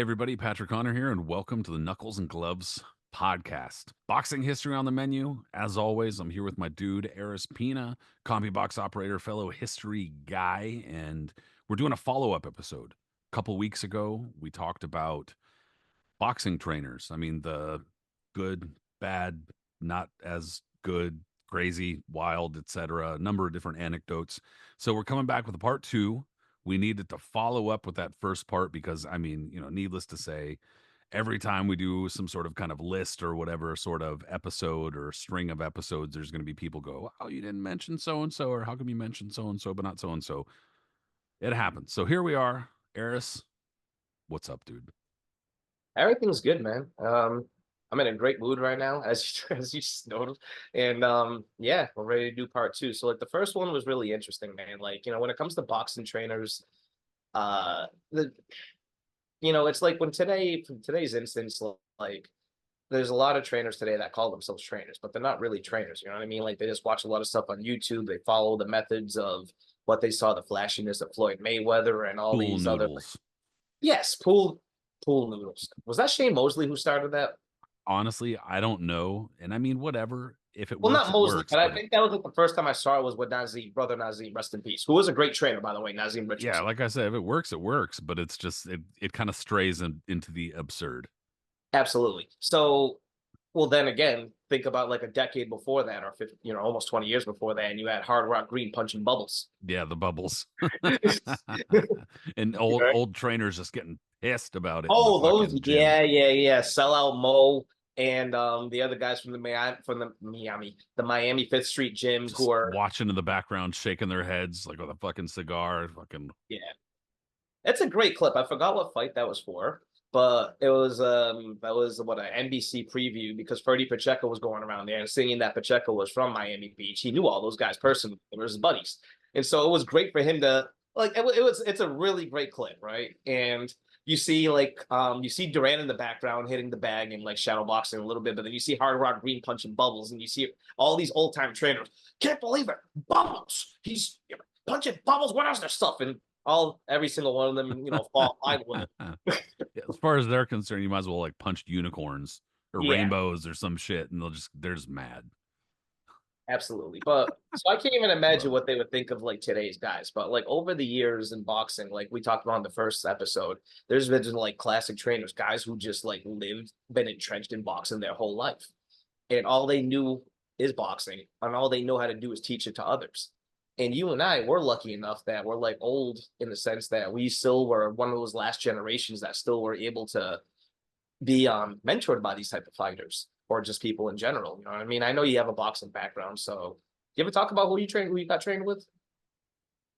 Everybody, Patrick Connor here, and welcome to the Knuckles and Gloves podcast. Boxing history on the menu. As always, I'm here with my dude, Aris Pina, Compubox operator, fellow history guy, and we're doing a follow-up episode. A couple weeks ago, we talked about boxing trainers. I mean, the good, bad, not as good, crazy, wild, etc. A number of different anecdotes. So we're coming back with a part two. We needed to follow up with that first part because, I mean, needless to say, every time we do some sort of kind of list or whatever sort of episode or string of episodes, there's going to be people go, "Oh, you didn't mention so and so," or "How come you mentioned so and so but not so and so?" It happens. So here we are. Eris, what's up, dude? Everything's good, man. I'm in a great mood right now, as as you just noticed. And yeah, we're ready to do part two. So like the first one was really interesting, man. Like, when it comes to boxing trainers, the it's like when from today's instance, like there's a lot of trainers today that call themselves trainers, but they're not really trainers, you know what I mean? Like they just watch a lot of stuff on YouTube, they follow the methods of what they saw, the flashiness of Floyd Mayweather and all Pool these other noodles. yes, pool noodles. Was that Shane Mosley who started that? Honestly, I don't know. And I mean, whatever. If it Well, works, not it Mosley, works. but I But think that was like the first time I saw it was with Nazim, brother Nazim, rest in peace, who was a great trainer, by the way, Nazim yeah, Richards. like I said, if it works, it works. But it's just it kind of strays into the absurd. Absolutely. So, well, then again, think about like a decade before that, or 50, almost 20 years before that, and you had Hard Rock Green punching bubbles. Yeah, the bubbles. And Right. old trainers just getting pissed about it in the Oh, those, fucking gym. yeah. Sellout Mo and the other guys from the Miami Fifth Street gym Just who are watching in the background, shaking their heads like with a fucking cigar. Fucking yeah. It's a great clip. I forgot what fight that was for, but it was that was what an NBC preview because Freddie Pacheco was going around there and singing that Pacheco was from Miami Beach. He knew all those guys personally. They were his buddies. And so it was great for him to like it's a really great clip, right? And you see Durant in the background hitting the bag and like shadow boxing a little bit, but then you see Hard Rock Green punching bubbles, and you see all these old time trainers. Can't believe it. Bubbles. He's punching bubbles. What else their stuff? And every single one of them, fall in line with it. as far as they're concerned, you might as well like punch unicorns or Yeah, rainbows or some shit, and they're just mad. absolutely. But so I can't even imagine But what they would think of like today's guys. But like over the years in boxing, like we talked about in the first episode, there's been like classic trainers, guys who just like been entrenched in boxing their whole life. And all they knew is boxing, and all they know how to do is teach it to others. And you and I, we're lucky enough that we're like old in the sense that we still were one of those last generations that still were able to be mentored by these type of fighters or just people in general. You know what I mean? I know you have a boxing background, so you ever talk about who you got trained with?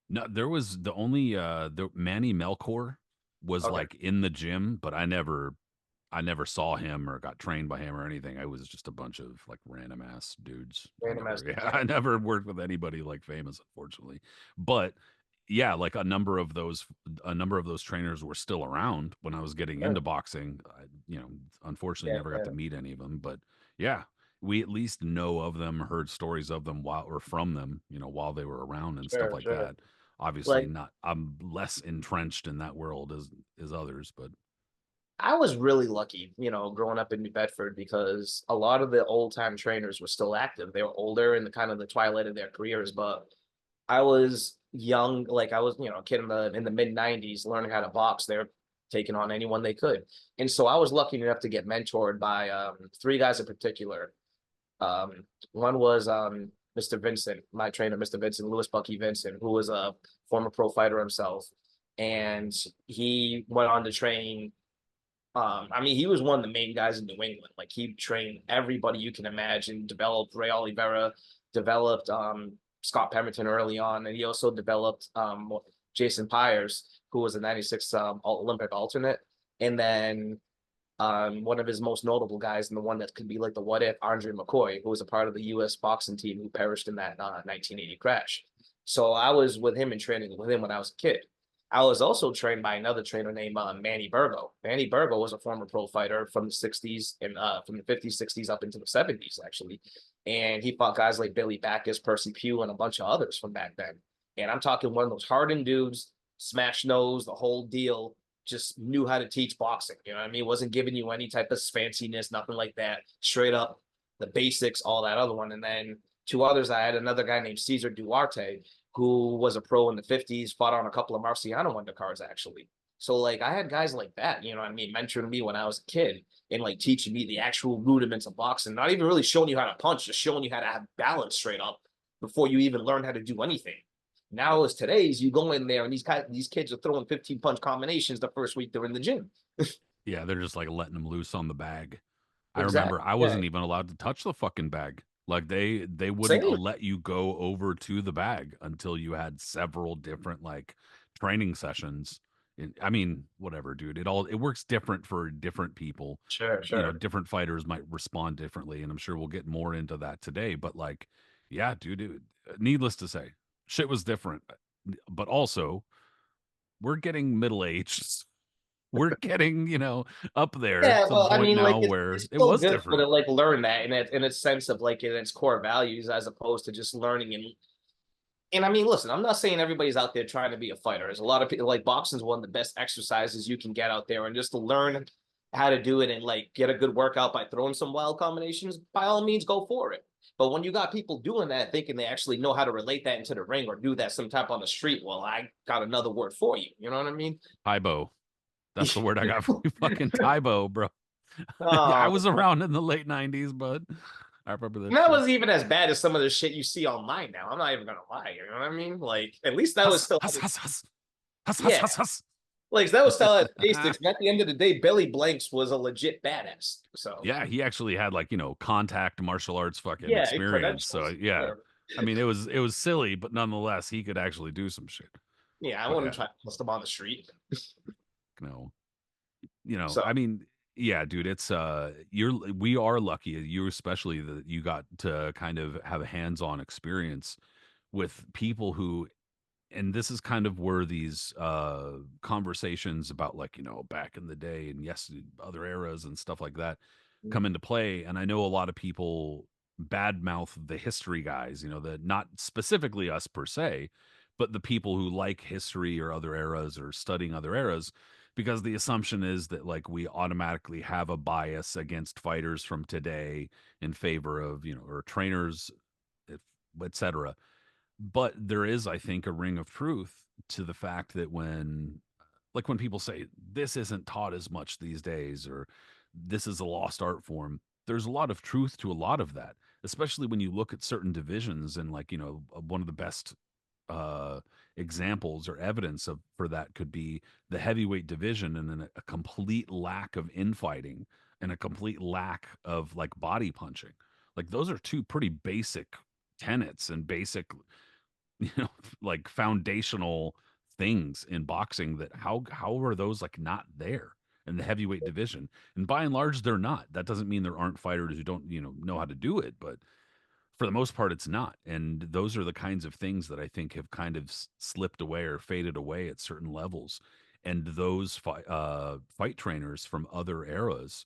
no, there was the only the Manny Melkor was Okay, like in the gym, but I never saw him or got trained by him or anything. I was just a bunch of like random ass dudes. I random never, as yeah, yeah, I never worked with anybody like famous, unfortunately. But yeah, like a number of those trainers were still around when I was getting sure. into boxing. Unfortunately, Yeah, never got yeah, to meet any of them. But yeah, we at least know of them, heard stories of them while or from them, while they were around and stuff sure, like sure. that. Obviously, Like not. I'm less entrenched in that world as others, but I was really lucky, growing up in New Bedford because a lot of the old time trainers were still active. They were older in the kind of the twilight of their careers, but I was young, like I was, a kid in the mid 90s learning how to box. They're taking on anyone they could. And so I was lucky enough to get mentored by three guys in particular. One was Mr. Vincent, my trainer, Mr. Vincent, Lewis Bucky Vincent, who was a former pro fighter himself. And he went on to train I mean, he was one of the main guys in New England. Like he trained everybody you can imagine, developed Ray Oliveira, developed Scott Pemberton early on, and he also developed Jason Pyers, who was a 96 Olympic alternate. And then one of his most notable guys, and the one that could be like the what if, Andre McCoy, who was a part of the US boxing team who perished in that 1980 crash. So I was with him and training with him when I was a kid. I was also trained by another trainer named Manny Burgo. Manny Burgo was a former pro fighter from the 60s and from the 50s, 60s up into the 70s, actually. And he fought guys like Billy Backus, Percy Pugh, and a bunch of others from back then. And I'm talking one of those hardened dudes, smash nose, the whole deal. just knew how to teach boxing. You know what I mean? Wasn't giving you any type of fanciness, nothing like that. Straight up the basics, all that other one. And then two others, I had another guy named Cesar Duarte, who was a pro in the 50s, fought on a couple of Marciano undercards actually. So like I had guys like that, you know what I mean, mentoring me when I was a kid and like teaching me the actual rudiments of boxing, not even really showing you how to punch, just showing you how to have balance straight up before you even learn how to do anything. Now as today's, you go in there and these kids are throwing 15 punch combinations the first week they're in the gym. Yeah, they're just like letting them loose on the bag. I remember Exactly. I Yeah. wasn't even allowed to touch the fucking bag. Like they wouldn't Same. let you go over to the bag until you had several different like training sessions. I mean, whatever, dude. It works different for different people. Sure, You know, sure. different fighters might respond differently, and I'm sure we'll get more into that today. But like, yeah, dude. Needless to say, shit was different. But also, we're getting middle aged. We're getting, up there Yeah, to the well, I point mean, like now where it's it still was good for different. to like learn that in its sense of like in its core values as opposed to just learning and I mean, listen, I'm not saying everybody's out there trying to be a fighter. There's a lot of people like boxing is one of the best exercises you can get out there, and just to learn how to do it and like get a good workout by throwing some wild combinations, by all means, go for it. But when you got people doing that, thinking they actually know how to relate that into the ring or do that sometime on the street, well, I got another word for you. You know what I mean? Tybo. That's the word I got for you. Fucking Tybo, bro. I Oh, was around in the late 90s, but I remember that that shit. wasn't even as bad as some of the shit you see online now. I'm not even gonna lie. You know what I mean? Like, at least that was Huss, still, huss, huss, huss. Huss, huss, yeah. huss, huss. Like that was still at basics. And at the end of the day, Billy Blanks was a legit badass. So Yeah, he actually had like, contact martial arts fucking yeah, experience. So credentials. yeah. Sure. I mean, it was silly, but nonetheless, he could actually do some shit. Yeah, I But wouldn't yeah, try to bust them on the street. you know, So I mean, yeah, dude, we are lucky, you especially, that you got to kind of have a hands-on experience with people who, and this is kind of where these conversations about, like, back in the day and yes, other eras and stuff like that come into play. And I know a lot of people badmouth the history guys, that not specifically us per se, but the people who like history or other eras or studying other eras, because the assumption is that like we automatically have a bias against fighters from today in favor of, or trainers, etc. But there is, I think, a ring of truth to the fact that when people say this isn't taught as much these days, or this is a lost art form, there's a lot of truth to a lot of that, especially when you look at certain divisions. And like, one of the best uh examples or evidence of for that could be the heavyweight division, and then a complete lack of infighting and a complete lack of like body punching. Like those are two pretty basic tenets and basic, you know, like foundational things in boxing, that how are those like not there in the heavyweight division? And by and large, they're not. That doesn't mean there aren't fighters who don't, know how to do it, but for the most part, it's not. And those are the kinds of things that I think have kind of slipped away or faded away at certain levels. And those fight trainers from other eras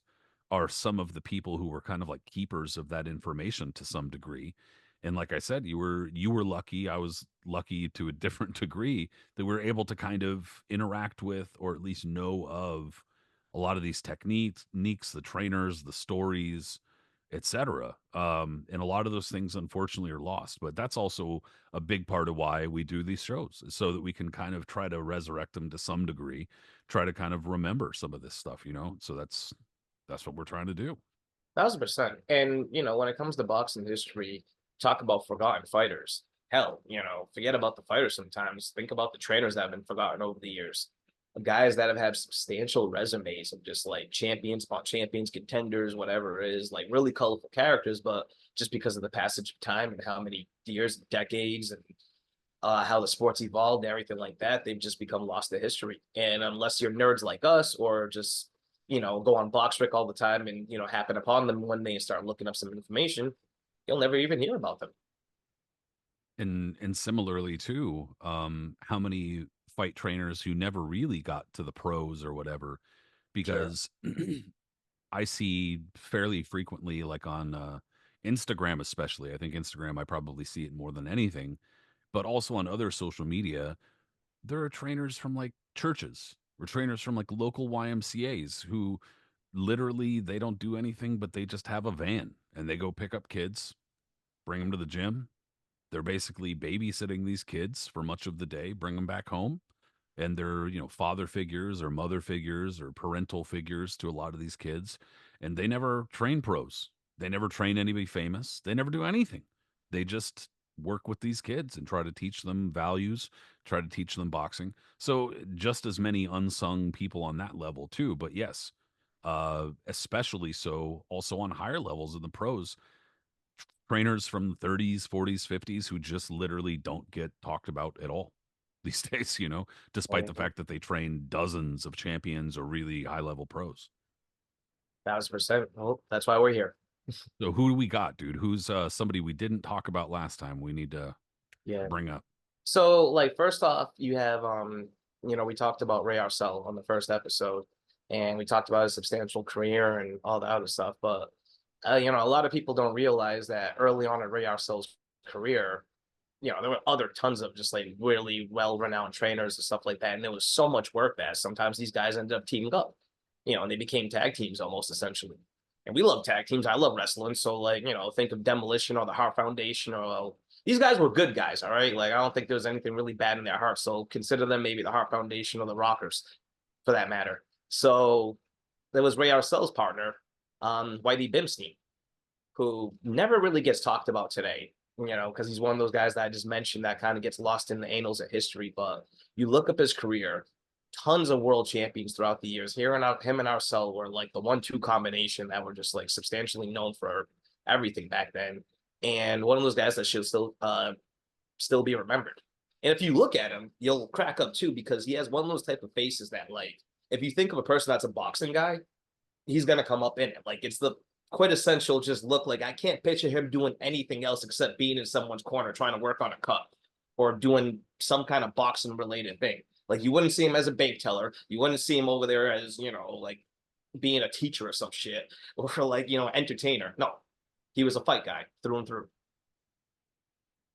are some of the people who were kind of like keepers of that information to some degree. And like I said, you were lucky. I was lucky to a different degree that we were able to kind of interact with, or at least know of, a lot of these techniques, the trainers, the stories, etc. And a lot of those things, unfortunately, are lost. But that's also a big part of why we do these shows, is so that we can kind of try to resurrect them to some degree, try to kind of remember some of this stuff. So that's what we're trying to do. 1,000%. And when it comes to boxing history, talk about forgotten fighters. Hell, forget about the fighters sometimes. Think about the trainers that have been forgotten over the years. Guys that have had substantial resumes of just like champions, spot champions, contenders, whatever it is, like really colorful characters, but just because of the passage of time and how many years, decades, and how the sport's evolved and everything like that, they've just become lost to history. And unless you're nerds like us or just, go on Blockstrick all the time and, happen upon them one day and start looking up some information, you'll never even hear about them. And similarly too, how many fight trainers who never really got to the pros or whatever, Sure. because I see fairly frequently, like on Instagram, especially. I think Instagram, I probably see it more than anything, but also on other social media, there are trainers from like churches, or trainers from like local YMCA's who literally they don't do anything but they just have a van and they go pick up kids, bring them to the gym. They're basically babysitting these kids for much of the day, bring them back home, and they're, father figures or mother figures or parental figures to a lot of these kids, and they never train pros. They never train anybody famous. They never do anything. They just work with these kids and try to teach them values, try to teach them boxing. So just as many unsung people on that level too, but yes, especially so also on higher levels in the pros, trainers from the 30s, 40s, 50s who just literally don't get talked about at all these days, despite the fact that they train dozens of champions or really high level pros. 1,000%. Well, that's why we're here. So who do we got, dude? Who's somebody we didn't talk about last time we need to Yeah. bring up? So, like, first off, you have we talked about Ray Arcel on the first episode, and we talked about his substantial career and all the other stuff. But a lot of people don't realize that early on in Ray Arcel's career, there were other tons of just like really well-renowned trainers and stuff like that. And there was so much work that sometimes these guys ended up teaming up, and they became tag teams almost essentially. And we love tag teams. I love wrestling. So like, think of Demolition or the Heart Foundation or these guys were good guys, all right? Like I don't think there was anything really bad in their heart. So consider them maybe the Heart Foundation or the Rockers for that matter. So there was Ray Arcel's partner, Whitey Bimstein, who never really gets talked about today, because he's one of those guys that I just mentioned that kind of gets lost in the annals of history. But you look up his career, tons of world champions throughout the years. Him and Arcel were like the 1-2 combination that were just like substantially known for everything back then. And one of those guys that should still be remembered. And if you look at him, you'll crack up too, because he has one of those type of faces that like, if you think of a person that's a boxing guy, he's gonna come up in it. Like it's the quintessential just look. Like I can't picture him doing anything else except being in someone's corner trying to work on a cut or doing some kind of boxing related thing. Like you wouldn't see him as a bank teller. You wouldn't see him over there as, like being a teacher or some shit or like, entertainer. No, he was a fight guy through and through.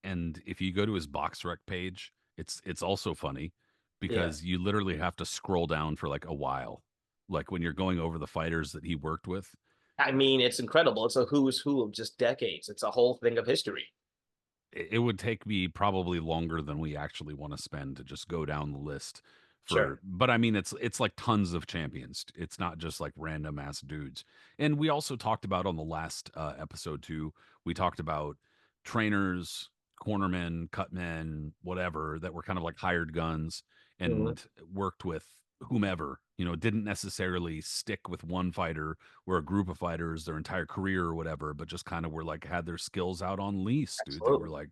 And if you go to his BoxRec page, it's also funny Yeah. because you literally have to scroll down for like a while. Like when you're going over the fighters that he worked with, I mean, it's incredible. It's a who's who of just decades. It's a whole thing of history. it would take me probably longer than we actually want to spend to just go down the list Sure. for, but I mean it's like tons of champions. It's not just like random ass dudes. And we also talked about on the last episode too, we talked about trainers, cornermen, cutmen, whatever, that were kind of like hired guns Mhm. and worked with whomever, didn't necessarily stick with one fighter or a group of fighters their entire career or whatever, but just kind of were like had their skills out on lease, dude. They were Absolutely. like,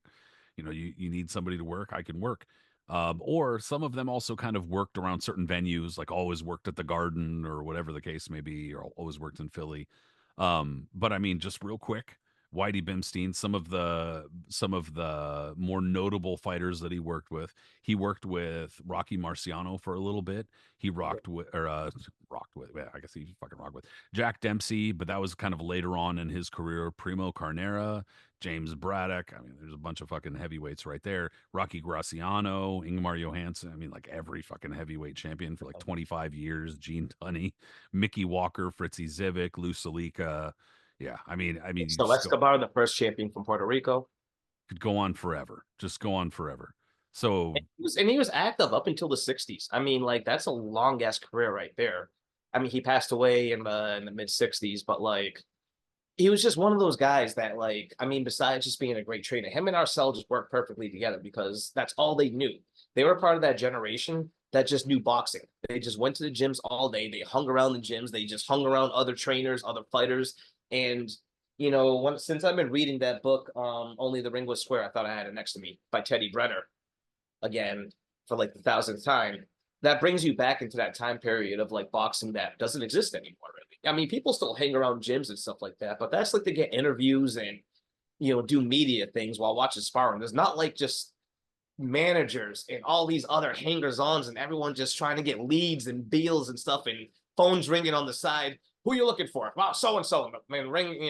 you need somebody to work, I can work. Or some of them also kind of worked around certain venues, like always worked at the Garden or whatever the case may be, or always worked in Philly. But I mean, just real quick, Whitey Bimstein, some of the more notable fighters that he worked with. He worked with Rocky Marciano for a little bit. He rocked with. Yeah, I guess he fucking rocked with Jack Dempsey, but that was kind of later on in his career. Primo Carnera, James Braddock. I mean, there's a bunch of fucking heavyweights right there. Rocky Graciano, Ingmar Johansson. I mean, like every fucking heavyweight champion for like 25 years. Gene Tunney, Mickey Walker, Fritzy Zivic, Lou Salica. Yeah, I mean, you So just go Escobar, the first champion from Puerto Rico. could go on forever. Just go on forever. So And he was active up until the 60s. I mean, like that's a long ass career right there. I mean, he passed away in the mid 60s, but like he was just one of those guys that like, I mean, besides just being a great trainer, him and Arcel just worked perfectly together because that's all they knew. They were part of that generation that just knew boxing. They just went to the gyms all day. They hung around the gyms. They just hung around other trainers, other fighters. And since I've been reading that book, Only the Ring Was Square, I thought I had it next to me by Teddy Brenner again for like the thousandth time. That brings you back into that time period of like boxing that doesn't exist anymore, really. I mean, people still hang around gyms and stuff like that, but that's like to get interviews and do media things while watching sparring. There's not like just managers and all these other hangers-ons and everyone just trying to get leads and deals and stuff and phones ringing on the side. Who are you looking for? Well, so and so. Man, ring,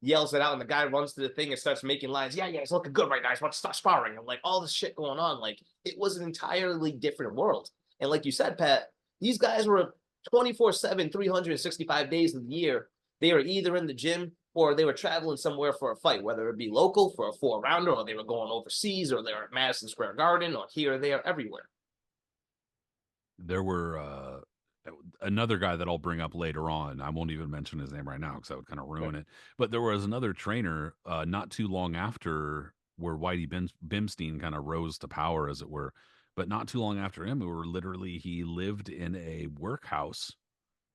yells it out, and the guy runs to the thing and starts making lines. Yeah, it's looking good right now. He's about to start sparring, and like all this shit going on. Like it was an entirely different world. And like you said, Pat, These guys were 24/7, 365 days of the year. They were either in the gym or they were traveling somewhere for a fight, whether it be local for a 4 rounder, or they were going overseas, or they were at Madison Square Garden, or here, there, everywhere. There were another guy that I'll bring up later on. I won't even mention his name right now because that would kind of Okay. ruin it. But there was another trainer not too long after where Bimstein kind of rose to power, as it were. But not too long after him, we were literally he lived in a workhouse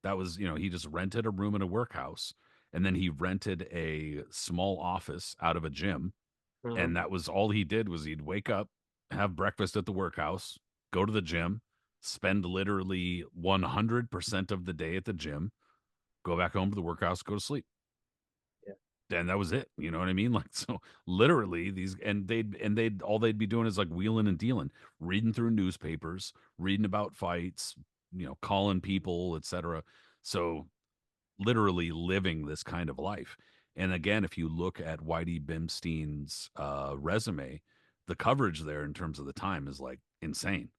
that was, he just rented a room in a workhouse, and then he rented a small office out of a gym, Mm-hmm. and that was all he did was he'd wake up, have breakfast at the workhouse, go to the gym, spend literally 100% of the day at the gym, go back home to the workhouse, go to sleep. Yeah. And that was it. You know what I mean? Like, so literally these, and they'd all they'd be doing is like wheeling and dealing, reading through newspapers, reading about fights, calling people, etc. So literally living this kind of life. And again, if you look at Whitey Bimstein's resume, the coverage there in terms of the time is like insane.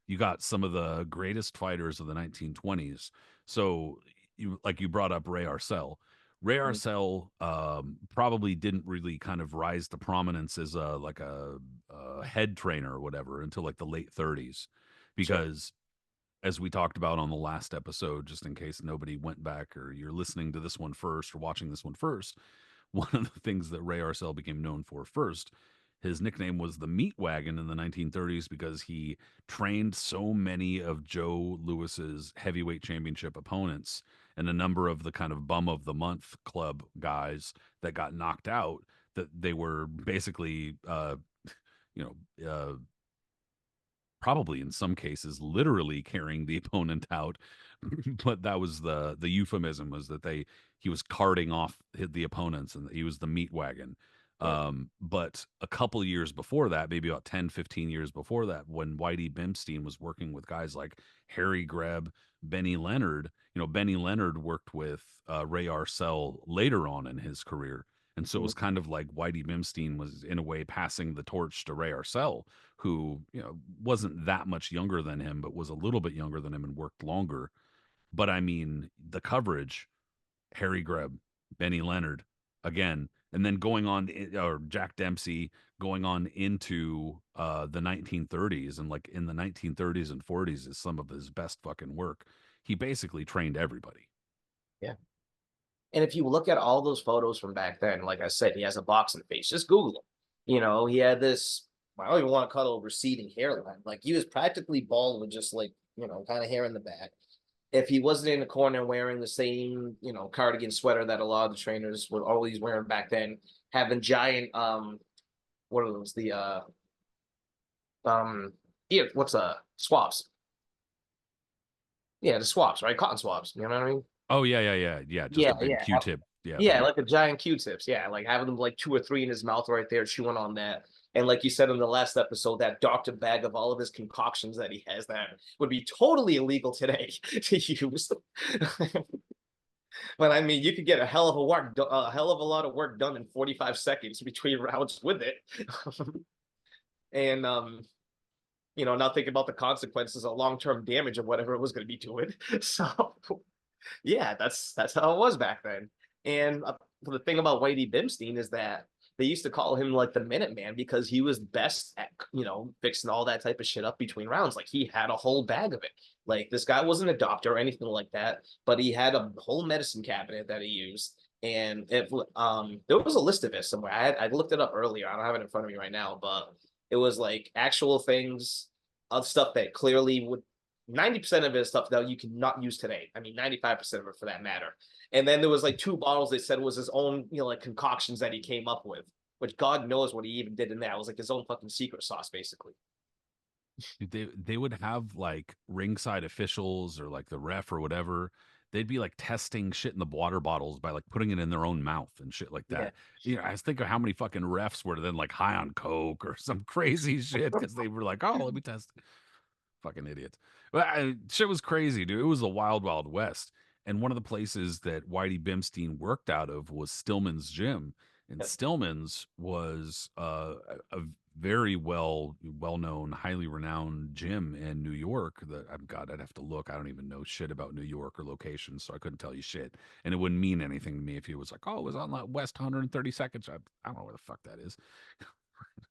You got some of the greatest fighters of the 1920s. So, you brought up Ray Arcel. Ray Mm-hmm. Arcel probably didn't really kind of rise to prominence as a head trainer or whatever until like the late 30s, Sure. because as we talked about on the last episode, just in case nobody went back or you're listening to this one first or watching this one first, one of the things that Ray Arcel became known for first, his nickname was the Meat Wagon in the 1930s because he trained so many of Joe Louis's heavyweight championship opponents and a number of the kind of bum of the month club guys that got knocked out, that they were basically, you know, probably in some cases literally carrying the opponent out. But that was the euphemism, was that he was carting off the opponents and he was the meat wagon. Yeah. But a couple years before that, maybe about 10, 15 years before that, when Whitey Bimstein was working with guys like Harry Greb, Benny Leonard, Benny Leonard worked with Ray Arcel later on in his career. And so it Mm-hmm. was kind of like Whitey Bimstein was in a way passing the torch to Ray Arcel, who wasn't that much younger than him, but was a little bit younger than him and worked longer. But I mean, the coverage, Harry Greb, Benny Leonard, again, and then going on, or Jack Dempsey, going on into the 1930s, and like in the 1930s and 40s is some of his best fucking work. He basically trained everybody. Yeah. And if you look at all those photos from back then, like I said, he has a boxing face. Just Google him. He had this, I don't even want to call it a receding hairline. Like he was practically bald with just like, kind of hair in the back. If he wasn't in the corner wearing the same, cardigan sweater that a lot of the trainers were always wearing back then, having giant, what are those? Um, yeah, what's swabs? Yeah, the swabs, right? Cotton swabs. You know what I mean? Oh yeah. Just Yeah, a big yeah. Q-tip, yeah, Yeah, thing. like the giant Q-tips. Yeah, like having them like two or three in his mouth right there, chewing on that. And like you said in the last episode, that doctor bag of all of his concoctions that he has that would be totally illegal today to use. But I mean, you could get a hell of a lot of work done in 45 seconds between rounds with it. And not thinking about the consequences of long-term damage of whatever it was going to be doing. So yeah, that's how it was back then. And the thing about Whitey Bimstein is that they used to call him like the Minuteman because he was best at fixing all that type of shit up between rounds. Like he had a whole bag of it. Like this guy wasn't a doctor or anything like that, but he had a whole medicine cabinet that he used. And there was a list of it somewhere. I looked it up earlier. I don't have it in front of me right now, but it was like actual things of stuff that clearly would 90% of it is stuff that you cannot use today. I mean, 95% of it for that matter. And then there was like two bottles they said was his own, like concoctions that he came up with, which God knows what he even did in that. It was like his own fucking secret sauce, basically. Dude, they would have like ringside officials or like the ref or whatever. They'd be like testing shit in the water bottles by like putting it in their own mouth and shit like Yeah. that. I was thinking how many fucking refs were then like high on coke or some crazy shit because they were like, oh, let me test. Fucking idiots. But shit was crazy, dude. It was the wild, wild west. And one of the places that Whitey Bimstein worked out of was Stillman's gym. And Yeah. Stillman's was very well known, highly renowned gym in New York. That I'm God, I'd have to look. I don't even know shit about New York or locations, so I couldn't tell you shit. And it wouldn't mean anything to me if he was like, "Oh, it was on like West 132nd." I don't know where the fuck that is.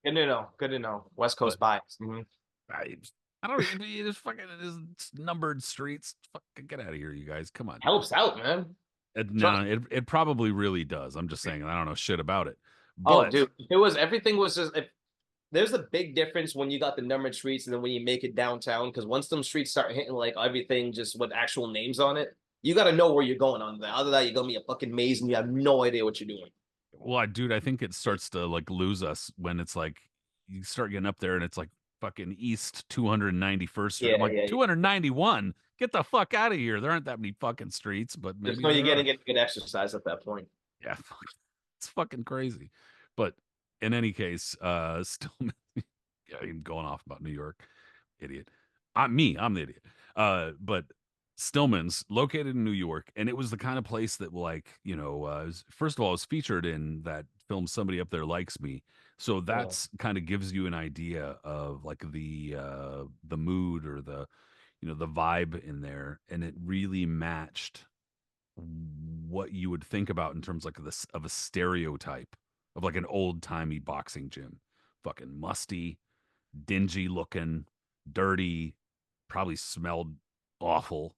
Good to know. Good to know. West But Coast bias. Hmm. I, I don't even. It's fucking. It's numbered streets. Fucking get out of here, you guys. Come on. Helps out, man. No, Trust. it probably really does. I'm just saying. I don't know shit about it, Oh, but dude, it was everything was just. If, there's a big difference when you got the numbered streets and then when you make it downtown. Because once them streets start hitting like everything just with actual names on it, you got to know where you're going on that. Other than that, you're gonna be a fucking maze and you have no idea what you're doing. well, dude, I think it starts to like lose us when it's like you start getting up there and it's like fucking East 291st Street. I'm Yeah, like yeah. 291. Get the fuck out of here. There aren't that many fucking streets, but Just maybe know you're there getting are. good exercise at that point. Yeah, it's fucking crazy. But in any case, still yeah, I'm going off about New York, idiot. I'm the idiot. But Stillman's located in New York, and it was the kind of place that, like, first of all, it was featured in that film "Somebody Up There Likes Me," so Yeah. that's kind of gives you an idea of like the mood or the vibe in there, and it really matched what you would think about in terms like this of a stereotype of like an old timey boxing gym, fucking musty, dingy looking, dirty, probably smelled awful.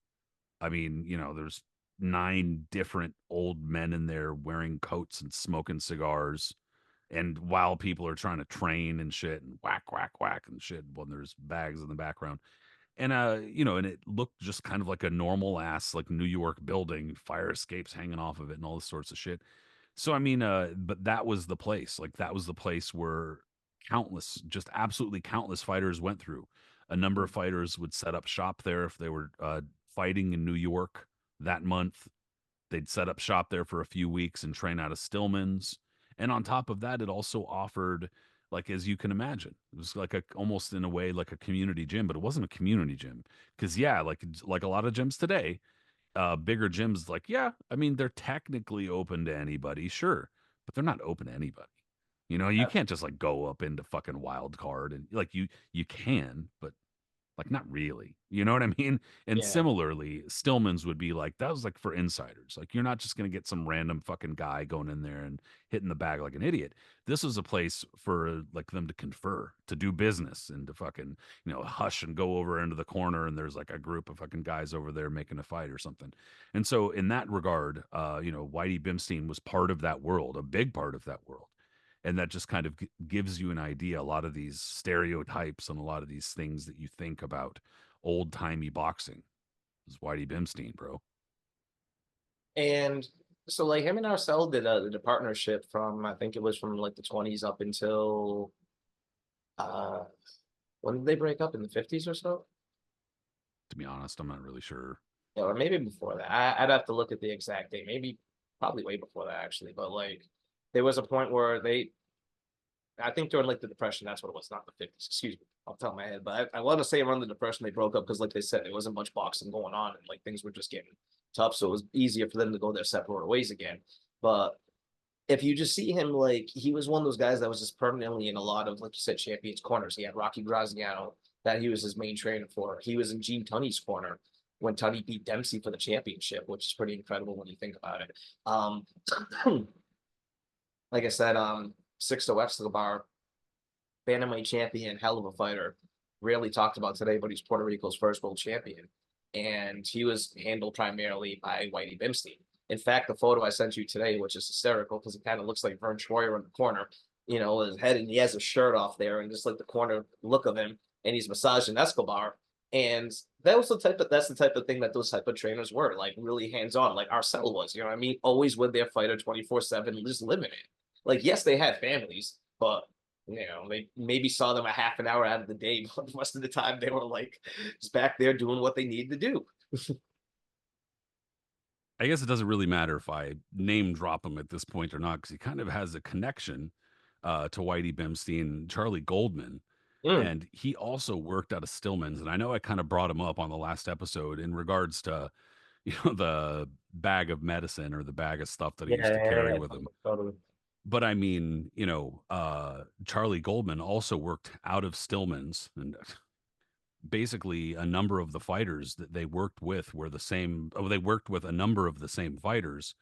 I mean, there's 9 different old men in there wearing coats and smoking cigars. And while people are trying to train and shit and whack, whack, whack and shit, when there's bags in the background. And and it looked just kind of like a normal ass like New York building, fire escapes hanging off of it and all this sorts of shit. So I mean, but that was the place. Like that was the place where countless, just absolutely countless fighters went through. A number of fighters would set up shop there if they were fighting in New York that month. They'd set up shop there for a few weeks and train out of Stillman's. And on top of that, it also offered, like as you can imagine, it was like a almost in a way like a community gym, but it wasn't a community gym because yeah, like a lot of gyms today, bigger gyms, like yeah, I mean they're technically open to anybody, sure, but they're not open to anybody. You can't just like go up into fucking wild card and like you can, but like, not really. You know what I mean? And Yeah. similarly, Stillman's would be like, that was like for insiders. Like, you're not just going to get some random fucking guy going in there and hitting the bag like an idiot. This was a place for like them to confer, to do business, and to fucking, hush and go over into the corner. And there's like a group of fucking guys over there making a fight or something. And so, in that regard, Whitey Bimstein was part of that world, a big part of that world, and that just kind of gives you an idea, a lot of these stereotypes and a lot of these things that you think about old timey boxing is Whitey Bimstein, bro. And so like him and Arcel did a partnership from I think it was from like the 20s up until uh when did they break up in the 50s or so? To be honest, I'm not really sure. Yeah, or maybe before that. I'd have to look at the exact date. Maybe probably way before that actually. But like there was a point where I think during like the depression, that's what it was, not the 50s. Excuse me, off the top of my head. But I want to say around the depression they broke up because like they said, there wasn't much boxing going on and like things were just getting tough. So it was easier for them to go their separate ways again. But if you just see him, like he was one of those guys that was just permanently in a lot of, like you said, champions corners. He had Rocky Graziano that he was his main trainer for. He was in Gene Tunney's corner when Tunney beat Dempsey for the championship, which is pretty incredible when you think about it. Um, like I said, Sixto Escobar, bantamweight champion, hell of a fighter. Rarely talked about today, but he's Puerto Rico's first world champion, and he was handled primarily by Whitey Bimstein. In fact, the photo I sent you today, which is hysterical because it kind of looks like Vern Troyer in the corner, his head, and he has a shirt off there, and just like the corner look of him, and he's massaging Escobar. And that's the type of thing that those type of trainers were, like really hands-on, like Arcel was, you know what I mean? Always with their fighter 24/7, just living it. Like, yes, they had families, but they maybe saw them a half an hour out of the day, but the rest of the time they were like just back there doing what they needed to do. I guess it doesn't really matter if I name drop him at this point or not, because he kind of has a connection to Whitey Bimstein, Charlie Goldman. Mm, And he also worked out of Stillman's. And I know I kind of brought him up on the last episode in regards to, the bag of medicine or the bag of stuff that he yeah, used to yeah, carry yeah, with him. totally. but I mean, Charlie Goldman also worked out of Stillman's, and basically a number of the fighters that they worked with were the same. Oh, they worked with a number of the same fighters,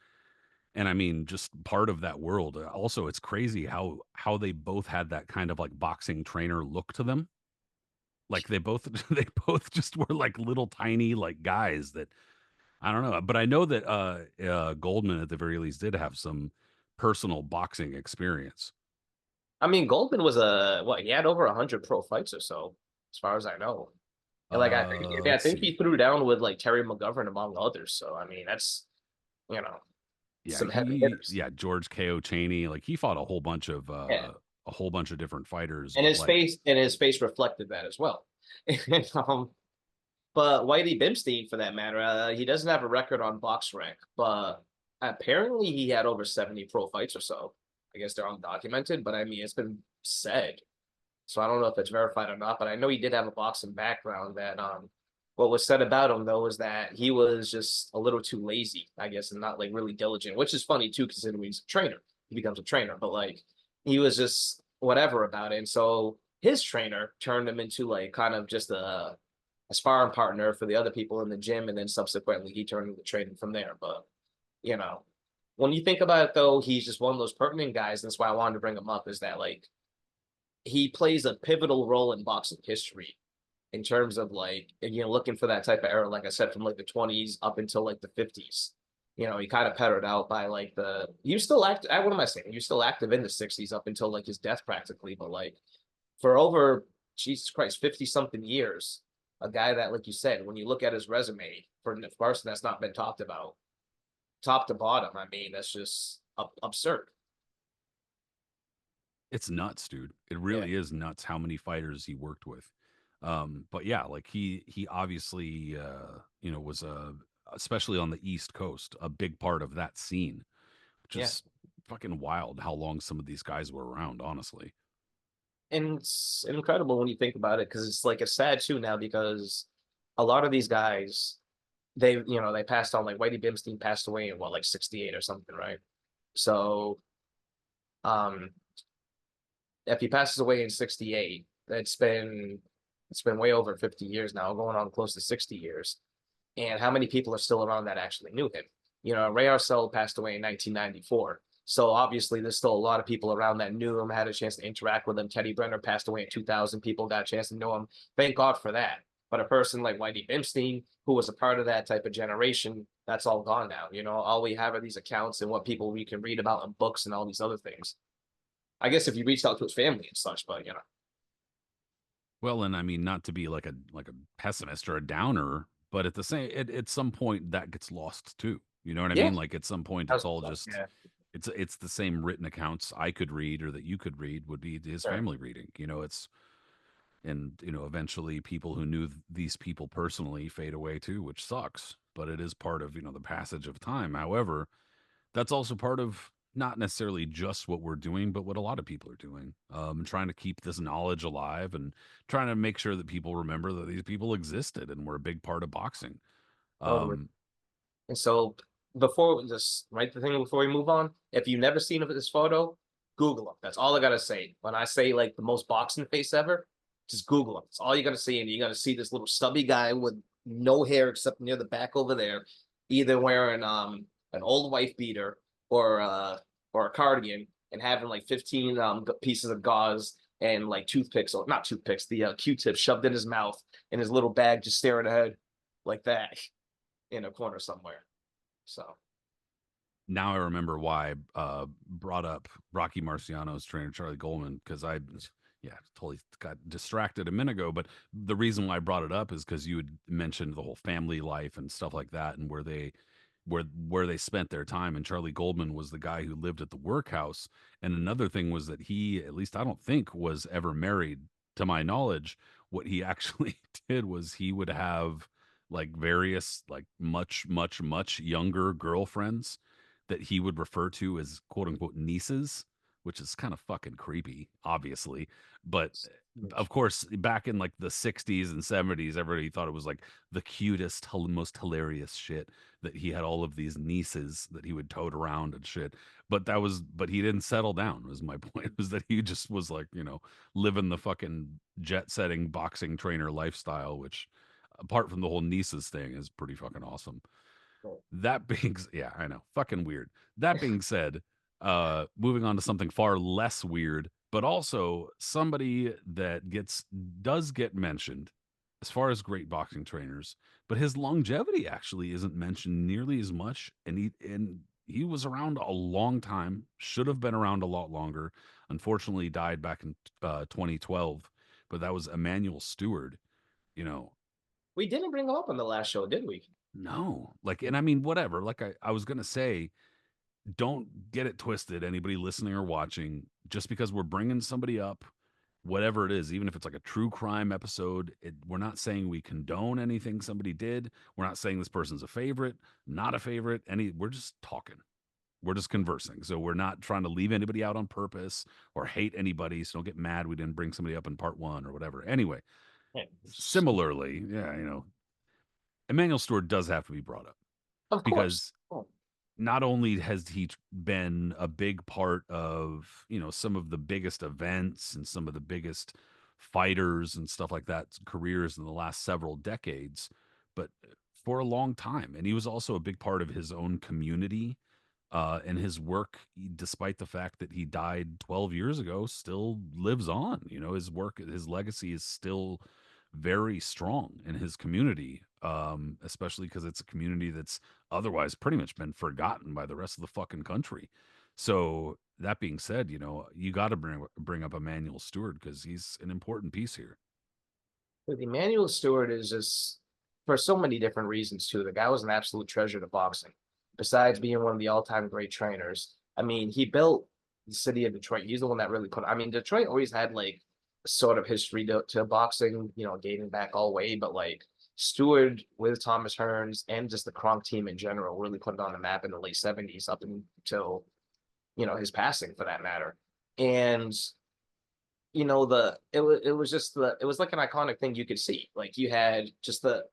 and I mean, just part of that world. Also, it's crazy how they both had that kind of like boxing trainer look to them. Like they both they both just were like little tiny like guys that I don't know, but I know that Goldman at the very least did have some personal boxing experience. I mean, Goldman was a what? He had over 100 pro fights or so, as far as I know. And like I Let's think he see. threw down with like Terry McGovern among others. So I mean, that's you know Yeah, some heavy hitters. George K.O. Cheney, like he fought Yeah, a whole bunch of different fighters, and but like his face reflected that as well. um, but Whitey Bimstein, for that matter, he doesn't have a record on box rank, but apparently he had over 70 pro fights or so. I guess they're undocumented, but I mean it's been said. So I don't know if it's verified or not, but I know he did have a boxing background. That what was said about him though was that he was just a little too lazy, I guess, and not like really diligent, which is funny too, considering he's a trainer. He becomes a trainer, but like he was just whatever about it. And so his trainer turned him into like kind of just a sparring partner for the other people in the gym, and then subsequently he turned into training from there. But you know, when you think about it though, he's just one of those pertinent guys. And that's why I wanted to bring him up, is that like he plays a pivotal role in boxing history in terms of like, looking for that type of era, like I said, from like the 20s up until like the 50s. He kind of petered out by like he was still active. What am I saying? He was still active in the 60s up until like his death practically. But like for over, Jesus Christ, 50 something years, a guy that, like you said, when you look at his resume for a person that's not been talked about, top to bottom, I mean, that's just absurd. it's nuts, dude. It Yeah. really is nuts how many fighters he worked with. But yeah, like he obviously was especially on the East Coast, a big part of that scene, which Yeah. is fucking wild how long some of these guys were around, honestly. And it's incredible when you think about it, because it's like it's sad too now, because a lot of these guys, they passed on. Like Whitey Bimstein passed away in what, like 68 or something, right? So um if he passes away in 68, it's been way over 50 years now, going on close to 60 years. And how many people are still around that actually knew him? Ray Arcel passed away in 1994. So obviously, there's still a lot of people around that knew him, had a chance to interact with him. Teddy Brenner passed away in 2000. People got a chance to know him. Thank God for that. But a person like Whitey Bimstein, who was a part of that type of generation, that's all gone now. All we have are these accounts and what people we can read about in books and all these other things. I guess if you reached out to his family and such, but Well, and I mean, not to be like a pessimist or a downer, but at some point that gets lost too. You know what I yeah, mean? Like at some point, it's that's all just yeah, it's the same written accounts I could read or that you could read would be his sure. family reading. It's and eventually people who knew these people personally fade away too, which sucks. But it is part of the passage of time. However, that's also part of not necessarily just what we're doing, but what a lot of people are doing. Trying to keep this knowledge alive and trying to make sure that people remember that these people existed and were a big part of boxing. Totally. Um, And so before just write the thing before we move on, if you've never seen this photo, Google him. That's all I gotta say. When I say like the most boxing face ever, just Google him. That's all you gotta see, and you gotta see this little stubby guy with no hair except near the back over there, either wearing an old wife beater or a cardigan, and having like 15 pieces of gauze and like toothpicks, or not toothpicks, the Q-tips shoved in his mouth, in his little bag, just staring ahead like that in a corner somewhere. So Now I remember why I brought up Rocky Marciano's trainer Charlie Goldman because yeah, totally got distracted a minute ago. But the reason why I brought it up is because you had mentioned the whole family life and stuff like that, and where they spent their time. And Charlie Goldman was the guy who lived at the workhouse. And another thing was that he, at least I don't think, was ever married to my knowledge. What he actually did was he would have like various like much younger girlfriends that he would refer to as quote unquote nieces, which is kind of fucking creepy, obviously. But Which of course, back in like the 60s and 70s, everybody thought it was like the cutest, most hilarious shit that he had all of these nieces that he would tote around and shit. But he didn't settle down, was my point, was that he just was like, living the fucking jet setting boxing trainer lifestyle, which apart from the whole nieces thing is pretty fucking awesome. That being, yeah, I know, fucking weird. That being said, moving on to something far less weird, but also somebody that does get mentioned as far as great boxing trainers, but his longevity actually isn't mentioned nearly as much, and he was around a long time, should have been around a lot longer. Unfortunately, he died back in 2012, but that was Emanuel Steward. You know, we didn't bring him up on the last show, did we? no, like, and I mean, whatever. Like I was gonna say, don't get it twisted, anybody listening or watching. Just because we're bringing somebody up, whatever it is, even if it's like a true crime episode, we're not saying we condone anything somebody did. We're not saying this person's a favorite, not a favorite. We're just talking. We're just conversing. So we're not trying to leave anybody out on purpose or hate anybody. So don't get mad we didn't bring somebody up in part one or whatever. Anyway, Yeah. similarly, yeah, Emmanuel Stewart does have to be brought up Of course. because Oh, not only has he been a big part of, some of the biggest events and some of the biggest fighters and stuff like that careers in the last several decades, but for a long time. And he was also a big part of his own community, and his work, despite the fact that he died 12 years ago, still lives on. His work, his legacy is still very strong in his community, especially because it's a community that's otherwise pretty much been forgotten by the rest of the fucking country. So that being said, you got to bring up Emmanuel Stewart because he's an important piece here. but Emanuel Steward is just for so many different reasons too. The guy was an absolute treasure to boxing. Besides being one of the all-time great trainers, I mean, he built the city of Detroit. He's the one that really put. I mean, Detroit always had like a sort of history to boxing, dating back all the way. But like Steward with Thomas Hearns and just the Kronk team in general really put it on the map in the late '70s up until his passing for that matter. And it was just it was like an iconic thing you could see. Like you had just the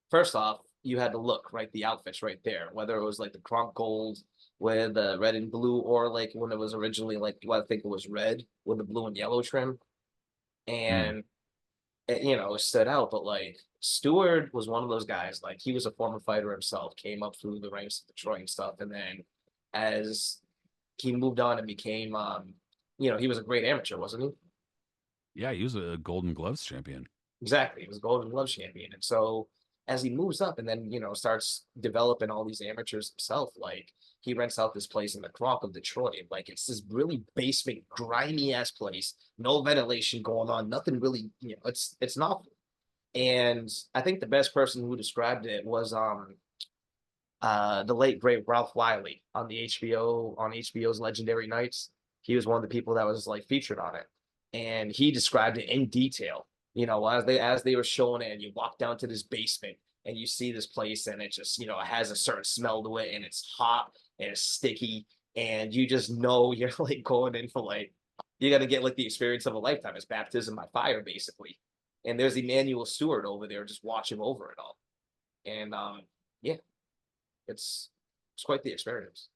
first off, you had the look, right? The outfits right there, whether it was like the Kronk gold with the red and blue, or like when it was originally like I think it was red with the blue and yellow trim. Mm. And it stood out. But like Stewart was one of those guys, like he was a former fighter himself, came up through the ranks of Detroit and stuff. And then as he moved on and became he was a great amateur, wasn't he? Yeah, he was a Golden Gloves champion. Exactly. He was a Golden Glove champion. And so as he moves up and then, starts developing all these amateurs himself, like he rents out this place in the Croc of Detroit. Like it's this really basement, grimy ass place, no ventilation going on, nothing really, it's novel. And I think the best person who described it was the late great Ralph Wiley on the HBO's Legendary Nights. He was one of the people that was like featured on it, and he described it in detail. As they were showing it, and you walk down to this basement and you see this place, and it just it has a certain smell to it, and it's hot and it's sticky, and you just know you're like going in for like you're gonna get like the experience of a lifetime. It's baptism by fire, basically. And there's Emanuel Steward over there just watching over it all, and yeah, it's quite the experience.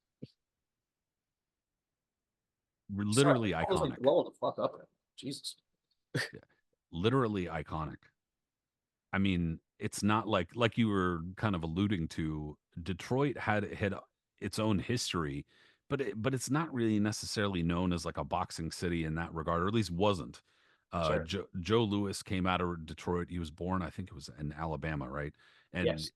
Sorry, Literally I was like iconic. blowing the fuck up. Jesus. Yeah. Literally iconic. I mean, it's not like you were kind of alluding to. Detroit had its own history, but it's not really necessarily known as like a boxing city in that regard, or at least wasn't. Sure. Joe Louis came out of Detroit. He was born, I think it was in Alabama, right? And Yes.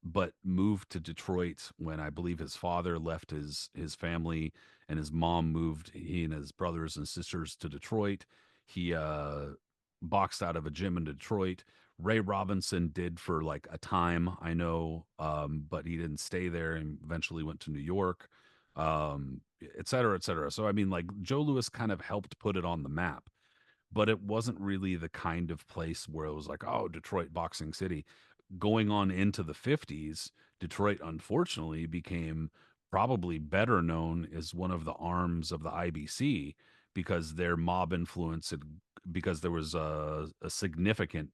but moved to Detroit when I believe his father left his family, and his mom moved he and his brothers and sisters to Detroit. He boxed out of a gym in Detroit. Ray Robinson did for like a time, I know, but he didn't stay there and eventually went to New York, et cetera, et cetera. So, I mean, like Joe Louis kind of helped put it on the map, but it wasn't really the kind of place where it was like, oh, Detroit Boxing City. Going on into the 50s, Detroit unfortunately became probably better known as one of the arms of the IBC because their mob influence had, because there was a significant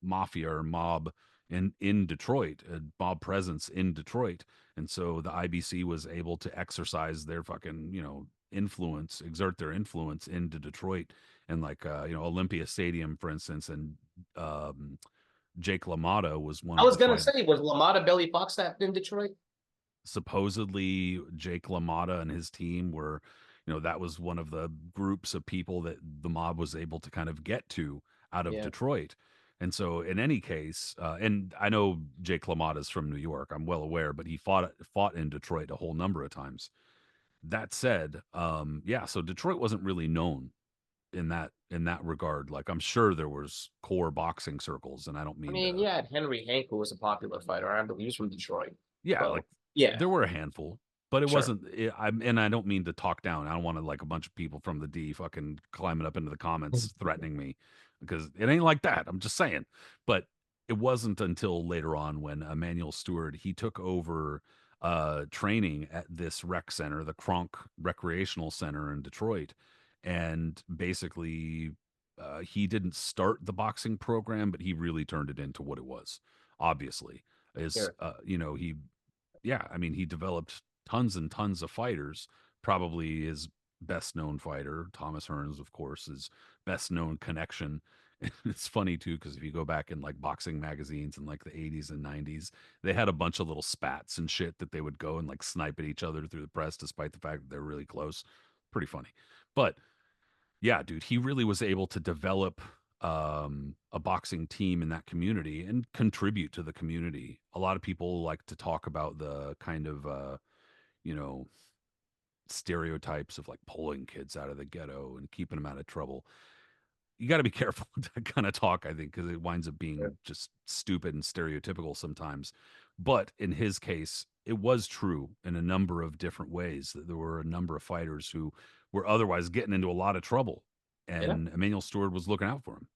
mafia or mob in Detroit, a mob presence in Detroit, and so the IBC was able to exercise their fucking influence, exert their influence into Detroit, and like Olympia Stadium, for instance, and um, Jake LaMotta was one I of was the gonna fight say, was Lamada Billy Fox that in Detroit? supposedly Jake LaMotta and his team were, that was one of the groups of people that the mob was able to kind of get to out of Yeah, Detroit. And so, in any case, and I know Jake LaMotta is from New York, I'm well aware, but he fought in Detroit a whole number of times. That said, yeah, so Detroit wasn't really known in that regard. Like I'm sure there was core boxing circles, and I don't I mean mean, to. yeah, Henry Hank, who was a popular fighter. I believe he's from Detroit. Yeah, So like yeah, there were a handful, but it sure. wasn't. And I don't mean to talk down. I don't want to like a bunch of people from the D fucking climbing up into the comments threatening me because it ain't like that. I'm just saying. But it wasn't until later on when Emanuel Steward he took over training at this rec center, the Kronk Recreational Center in Detroit, and basically he didn't start the boxing program, but he really turned it into what it was. Obviously, is Sure. he yeah, I mean, he developed tons and tons of fighters. Probably his best known fighter, Thomas Hearns, of course, his best known connection. It's funny too, because if you go back in like boxing magazines in like the 80s and 90s, they had a bunch of little spats and shit that they would go and like snipe at each other through the press, despite the fact that they're really close. Pretty funny. But yeah, dude, he really was able to develop a boxing team in that community and contribute to the community. A lot of people like to talk about the kind of you know stereotypes of like pulling kids out of the ghetto and keeping them out of trouble. You got to be careful with that kind of talk, I think, because it winds up Sure. being just stupid and stereotypical sometimes. But in his case, it was true in a number of different ways that there were a number of fighters who were otherwise getting into a lot of trouble, Yeah. and Emmanuel Steward was looking out for him.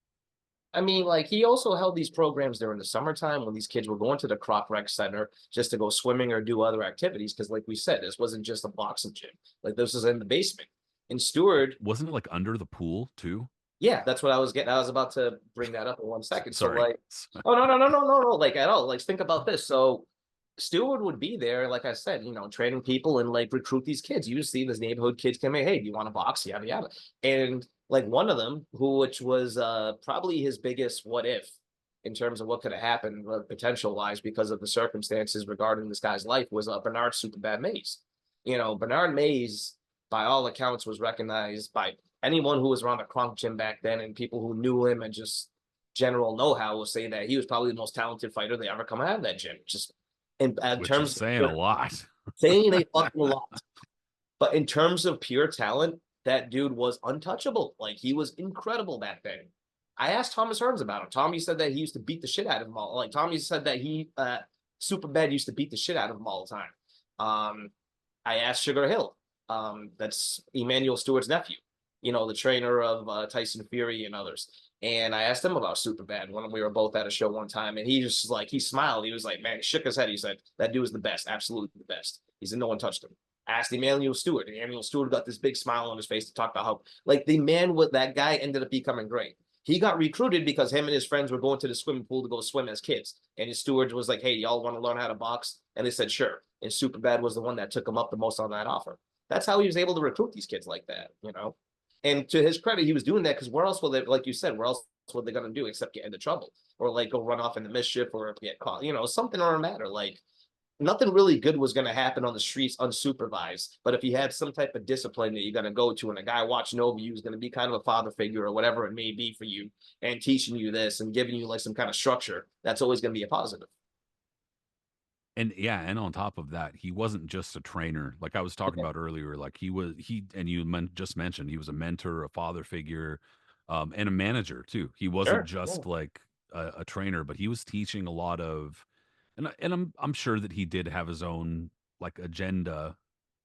I mean, like he also held these programs during the summertime when these kids were going to the Croc Rec Center just to go swimming or do other activities. Because, like we said, this wasn't just a boxing gym. Like this was in the basement. And Stewart, Wasn't it like under the pool too? yeah, that's what I was getting. I was about to bring that up in 1 second. So, Sorry. like, oh no, like at all. Like, think about this. So, Stewart would be there, like I said, training people and like recruit these kids. You see these neighborhood kids come in, hey, do you want to box? Yada yada. And like one of them, which was probably his biggest what if in terms of what could have happened potential wise because of the circumstances regarding this guy's life was Bernard Superbad Mays. Bernard Mays, by all accounts, was recognized by anyone who was around the Kronk gym back then and people who knew him and just general know-how will say that he was probably the most talented fighter they ever come out of that gym. Just in Which is terms of saying a lot. saying a fucking lot. But in terms of pure talent, that dude was untouchable. Like he was incredible back then. I asked Thomas Hearns about him. Tommy said that he used to beat the shit out of him all. Like Tommy said that he Super Bad used to beat the shit out of him all the time. I asked Sugar Hill. That's Emanuel Steward's nephew. The trainer of Tyson Fury and others. And I asked him about Superbad when we were both at a show one time, and he just like he smiled. He was like, "Man," he shook his head. He said, "That dude was the best, absolutely the best." He said, "No one touched him." I asked Emanuel Steward. Emanuel Steward got this big smile on his face to talk about how like the man with that guy ended up becoming great. He got recruited because him and his friends were going to the swimming pool to go swim as kids. And his steward was like, "Hey, y'all want to learn how to box?" And they said, "Sure." And Superbad was the one that took him up the most on that offer. That's how he was able to recruit these kids like that. And to his credit, he was doing that because where else will they, like you said, where else what they're gonna do except get into trouble or like go run off into mischief or get caught, something or a matter. Like nothing really good was gonna happen on the streets unsupervised. But if you had some type of discipline that you're gonna go to and a guy watching over you is gonna be kind of a father figure or whatever it may be for you and teaching you this and giving you like some kind of structure, that's always gonna be a positive. And yeah, and on top of that, he wasn't just a trainer. Like I was talking Yeah, about earlier, like and you just mentioned he was a mentor, a father figure, and a manager too. He wasn't sure. Yeah. just like a trainer, but he was teaching a lot of, and I'm sure that he did have his own like agenda,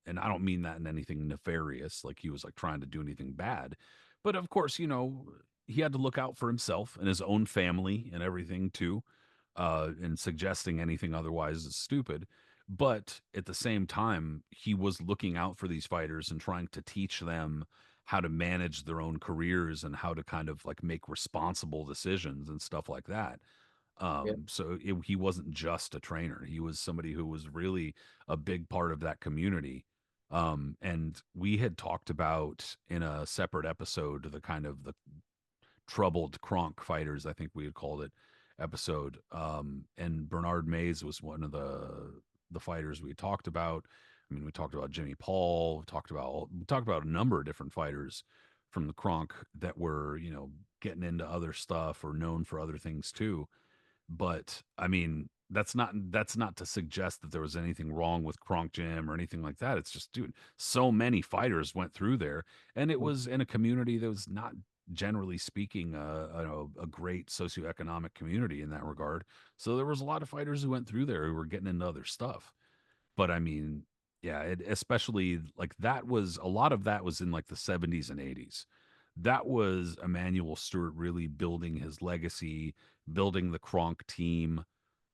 and I don't mean that in anything nefarious, like he was like trying to do anything bad, but of course, he had to look out for himself and his own family and everything too, and suggesting anything otherwise is stupid. But at the same time, he was looking out for these fighters and trying to teach them how to manage their own careers and how to kind of like make responsible decisions and stuff like that. Yeah. He wasn't just a trainer. He was somebody who was really a big part of that community. And we had talked about in a separate episode the kind of the troubled Kronk fighters, I think we had called it episode. And Bernard Mays was one of the fighters we talked about. I mean, we talked about Jimmy Paul, we talked about a number of different fighters from the Kronk that were, getting into other stuff or known for other things too. But I mean, that's not to suggest that there was anything wrong with Kronk Gym or anything like that. It's just, dude, so many fighters went through there, and it was in a community that was not generally speaking a great socioeconomic community in that regard. So there was a lot of fighters who went through there who were getting into other stuff. But I mean, yeah, especially like that was a lot of that was in like the 70s and 80s. That was Emanuel Steward really building his legacy, building the Kronk team,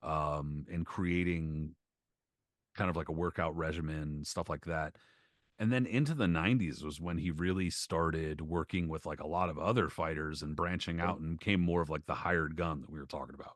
and creating kind of like a workout regimen, stuff like that. And then into the 90s was when he really started working with like a lot of other fighters and branching out and became more of like the hired gun that we were talking about.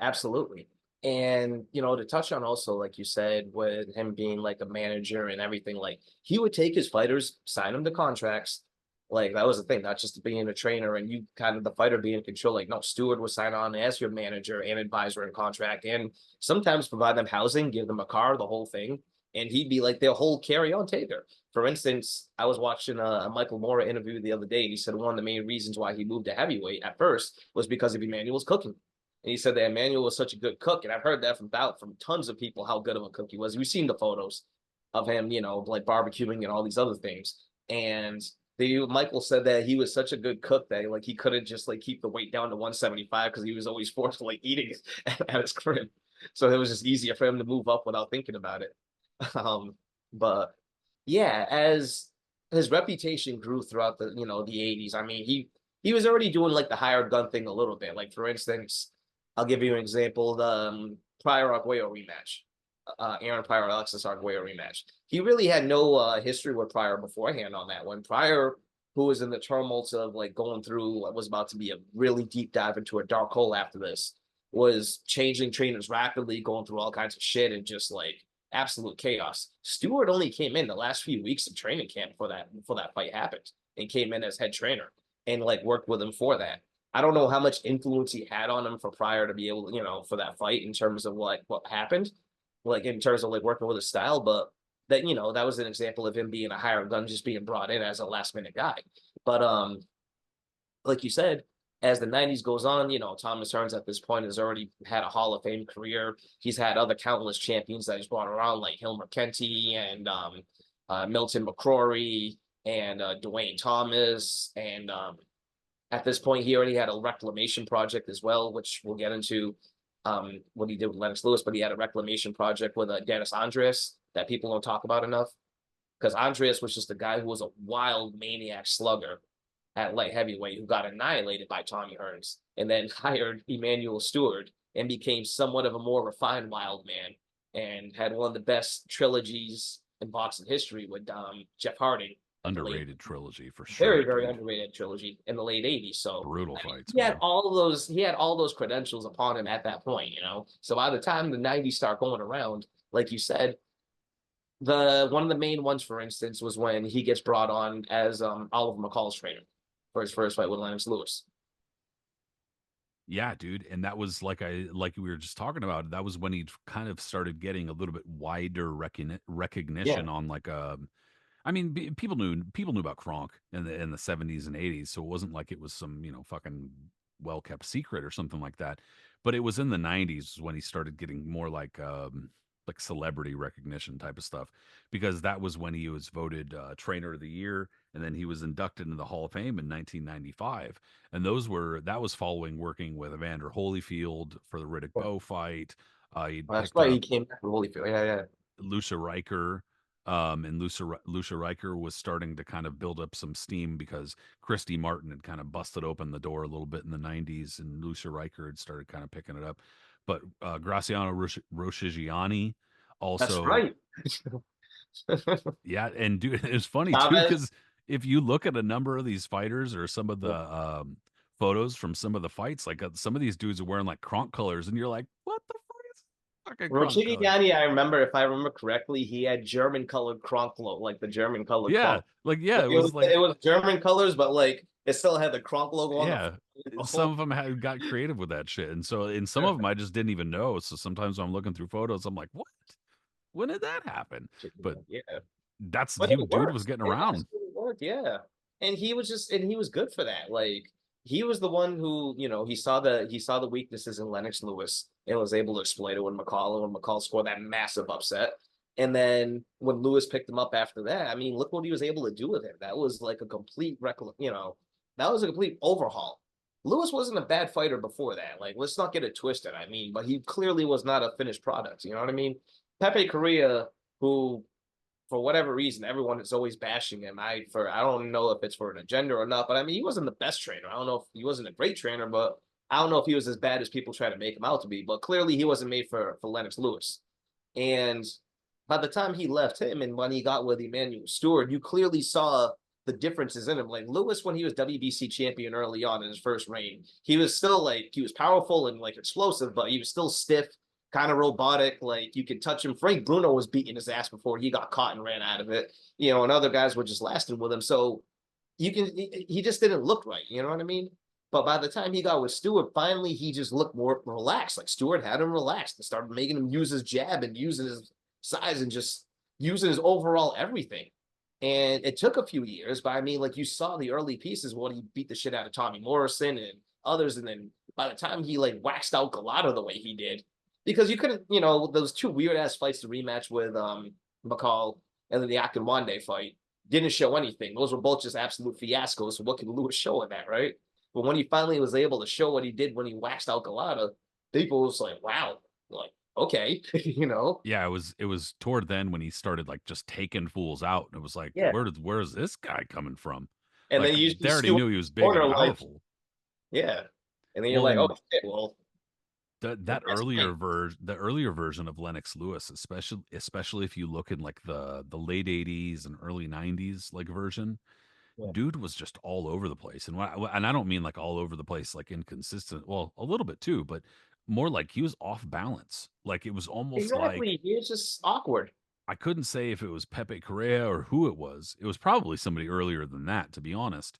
Absolutely. And, to touch on also, like you said, with him being like a manager and everything, like he would take his fighters, sign them to contracts. Like that was the thing, not just being a trainer and you kind of the fighter being in control. Like, no, Steward would sign on as your manager and advisor in contract and sometimes provide them housing, give them a car, the whole thing. And he'd be like their whole carry on taker. For instance, I was watching a Michael Moore interview the other day, and he said one of the main reasons why he moved to heavyweight at first was because of Emmanuel's cooking. And he said that Emmanuel was such a good cook. And I've heard that from tons of people how good of a cook he was. We've seen the photos of him, like barbecuing and all these other things. And Michael said that he was such a good cook that like he couldn't just like keep the weight down to 175 because he was always forced to like eating at his crib. So it was just easier for him to move up without thinking about it. But yeah, as his reputation grew throughout the 80s, I mean he was already doing like the hired gun thing a little bit. Like for instance, I'll give you an example: the Pryor Arguello rematch, Aaron Pryor Alexis Arguello rematch. He really had no history with Pryor beforehand on that one. Pryor, who was in the tumults of like going through what was about to be a really deep dive into a dark hole after this, was changing trainers rapidly, going through all kinds of shit and just like absolute chaos. Stewart only came in the last few weeks of training camp before that fight happened and came in as head trainer and like worked with him for that. I don't know how much influence he had on him for Pryor to be able to, for that fight in terms of like what happened, like in terms of like working with his style, but that was an example of him being a hired gun, just being brought in as a last minute guy. But like you said, as the 90s goes on, Thomas Hearns at this point has already had a Hall of Fame career. He's had other countless champions that he's brought around, like Hilmer Kenty and Milton McCrory and Dwayne Thomas. And at this point, he already had a reclamation project as well, which we'll get into what he did with Lennox Lewis, but he had a reclamation project with Dennis Andreas that people don't talk about enough. Because Andreas was just a guy who was a wild maniac slugger at light heavyweight who got annihilated by Tommy Hearns and then hired Emanuel Steward and became somewhat of a more refined wild man and had one of the best trilogies in boxing history with Jeff Harding in the late Underrated trilogy for very, sure, very dude. underrated trilogy in the late 80s. So Brutal I mean, fights, he had man. all of those, he had all those credentials upon him at that point. So by the time the 90s start going around, like you said, the one of the main ones, for instance, was when he gets brought on as Oliver McCall's trainer for his first fight with Lennox Lewis. Yeah, dude, and that was like we were just talking about. That was when he kind of started getting a little bit wider Yeah, recognition on like I mean, people knew about Kronk in the 70s and 80s, so it wasn't like it was some, fucking well kept secret or something like that. But it was in the 90s when he started getting more like celebrity recognition type of stuff, because that was when he was voted trainer of the year, and then he was inducted into the Hall of Fame in 1995. And that was following working with Evander Holyfield for the Riddick yeah. Bowe fight. He'd That's picked why he up came back from Holyfield. Yeah, yeah. Lucia Riker. And Lucia Riker was starting to kind of build up some steam because Christy Martin had kind of busted open the door a little bit in the 90s, and Lucia Riker had started kind of picking it up. But Graciano Roscigiani That's Also, right. yeah, and dude, it's funny too Chavez. because if you look at a number of these fighters or some of the photos from some of the fights, like some of these dudes are wearing like Kronk colors, and you're like, what the fuck is fucking Kronk colors? Rochigiani, I remember, if I remember correctly, he had German colored Kronk logo, like the German colored Yeah, Kronk. like yeah, Like it was like it was German colors, but like it still had the Kronk logo on the yeah. front. Some of them had got creative with that shit, and so in some of them I just didn't even know. So sometimes when I'm looking through photos, I'm like, what? When did that happen? But Yeah. that's But he it dude was worked. getting It around. absolutely worked. Yeah. And he was good for that. Like he was the one who, he saw the weaknesses in Lennox Lewis and was able to exploit it when McCall scored that massive upset. And then when Lewis picked him up after that, I mean, look what he was able to do with him. That was like a complete that was a complete overhaul. Lewis wasn't a bad fighter before that. Like, let's not get it twisted. I mean, but he clearly was not a finished product. You know what I mean? Pepe Correa, who for whatever reason, everyone is always bashing him. I don't know if it's for an agenda or not, but I mean, he wasn't the best trainer. I don't know if he wasn't a great trainer, but I don't know if he was as bad as people try to make him out to be. But clearly, he wasn't made for Lennox Lewis. And by the time he left him and when he got with Emanuel Steward, you clearly saw the differences in him. Like Lewis, when he was WBC champion early on in his first reign, he was still like he was powerful and like explosive, but he was still stiff, kind of robotic. Like you could touch him. Frank Bruno was beating his ass before he got caught and ran out of it. And other guys were just lasting with him. So he just didn't look right. You know what I mean? But by the time he got with Stewart, finally he just looked more relaxed. Like Stewart had him relaxed and started making him use his jab and using his size and just using his overall everything. And it took a few years, but I mean, like you saw the early pieces when he beat the shit out of Tommy Morrison and others, and then by the time he like waxed out Galata the way he did, because you couldn't, those two weird ass fights to rematch with McCall and then the Akinwande fight didn't show anything. Those were both just absolute fiascos. So what could Lewis show in that, right? But when he finally was able to show what he did when he waxed out Galata, people was like, wow, like, okay, Yeah, it was toward then when he started like just taking fools out. And it was like, Yeah. where's this guy coming from? And then Like you they see already Stewart knew he was big and corner like, powerful. yeah. And then you're Well, like, oh and shit, well, that that's fine. earlier version of Lennox Lewis, especially if you look in like the late 80s and early 90s like version, Yeah. dude was just all over the place. And I don't mean like all over the place like inconsistent. Well, a little bit too, but more like he was off balance. Like it was almost like Exactly. It's just awkward. I couldn't say if it was Pepe Correa or who it was. It was probably somebody earlier than that, to be honest.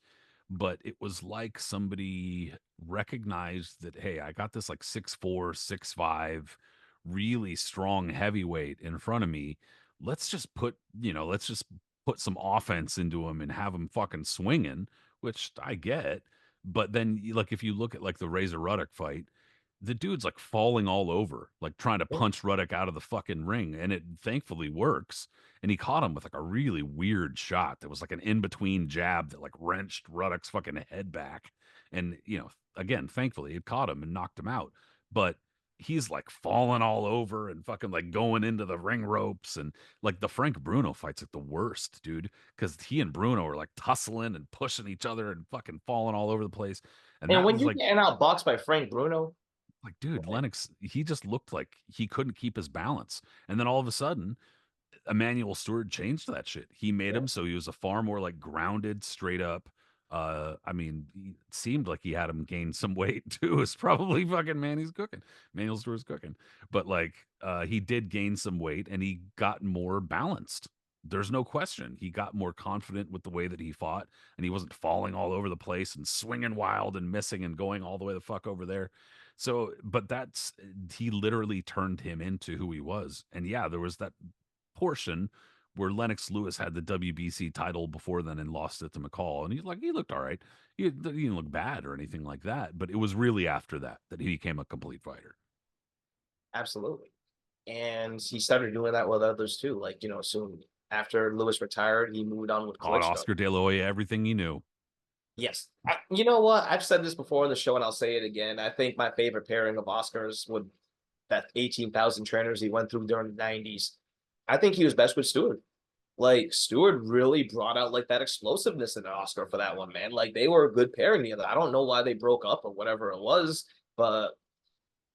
But it was like somebody recognized that, hey, I got this like 6'4", 6'5", really strong heavyweight in front of me. Let's just put some offense into him and have him fucking swinging, which I get. But then, like, if you look at like the Razor Ruddock fight, the dude's like falling all over, like trying to Yeah. punch Ruddock out of the fucking ring, and it thankfully works. And he caught him with like a really weird shot that was like an in between jab that like wrenched Ruddock's fucking head back. And again, thankfully it caught him and knocked him out. But he's like falling all over and fucking like going into the ring ropes, and like the Frank Bruno fight's like the worst, dude, because he and Bruno are like tussling and pushing each other and fucking falling all over the place. And And that when was you like getting outboxed by Frank Bruno, dude, Lennox, he just looked like he couldn't keep his balance. And then all of a sudden, Emanuel Steward changed that shit. He made yeah. him so he was a far more like grounded, straight up. I mean, it seemed like he had him gain some weight too. It's probably fucking Manny's cooking. Emanuel Steward's cooking. But like he did gain some weight and he got more balanced. There's no question. He got more confident with the way that he fought, and he wasn't falling all over the place and swinging wild and missing and going all the way the fuck over there. So, but he literally turned him into who he was. And yeah, there was that portion where Lennox Lewis had the WBC title before then and lost it to McCall. And he looked all right. He didn't look bad or anything like that. But it was really after that that he became a complete fighter. Absolutely. And he started doing that with others too. Like, soon after Lewis retired, he moved on with Caught Klitschko. Oscar De La Hoya everything he knew. Yes. You know what? I've said this before on the show and I'll say it again. I think my favorite pairing of Oscars with that 18,000 trainers he went through during the 90s. I think he was best with Stewart. Like Stewart really brought out like that explosiveness in Oscar for that one, man. Like they were a good pairing together. I don't know why they broke up or whatever it was, but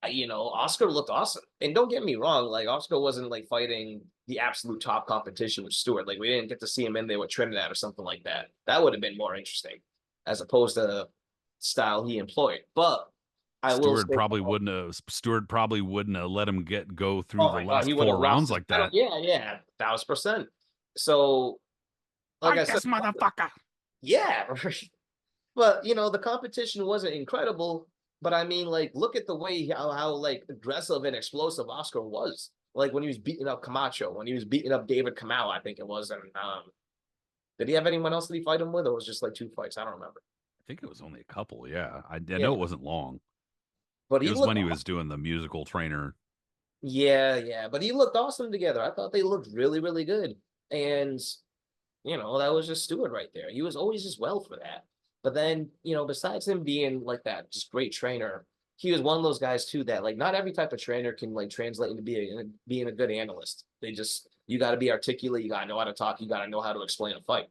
Oscar looked awesome. And don't get me wrong, like Oscar wasn't like fighting the absolute top competition with Stewart. Like we didn't get to see him in there with Trinidad or something like that. That would have been more interesting as opposed to the style he employed. But I will say, Stewart probably wouldn't have let him go through oh the my God, he last would have four lost rounds his like title. that. Yeah, yeah, 1000%. So, like I Fight said, this motherfucker. yeah, but the competition wasn't incredible. But I mean, like, look at the way how like aggressive and explosive Oscar was. Like when he was beating up Camacho, when he was beating up David Kamau, I think it was. And did he have anyone else that he fight him with, or was it just like 2 fights? I don't remember. I think it was only a couple. Yeah, I Yeah, know it wasn't long. but It he was looked when he was doing the musical trainer. yeah, yeah, but he looked awesome together. I thought they looked really, really good. And that was just Stewart right there. He was always just well for that. But then, besides him being like that, just great trainer, he was one of those guys too that like not every type of trainer can like translate into being a good analyst. You got to be articulate, you got to know how to talk, you got to know how to explain a fight.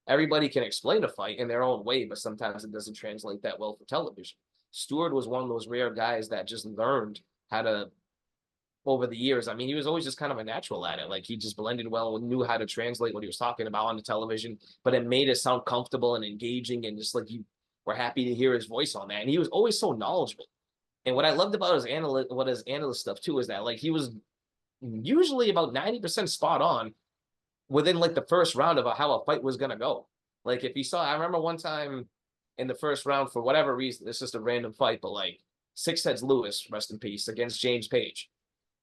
Everybody can explain a fight in their own way, but sometimes it doesn't translate that well for television. Stewart was one of those rare guys that just learned how to over the years. I mean, he was always just kind of a natural at it. Like he just blended well and knew how to translate what he was talking about on the television, but it made it sound comfortable and engaging and just like you were happy to hear his voice on that. And he was always so knowledgeable. And what I loved about his analyst stuff too, is that like he was usually about 90% spot on within like the first round of how a fight was gonna go. Like if you saw, I remember one time in the first round, for whatever reason, it's just a random fight, but like Six Heads Lewis, rest in peace, against James Page.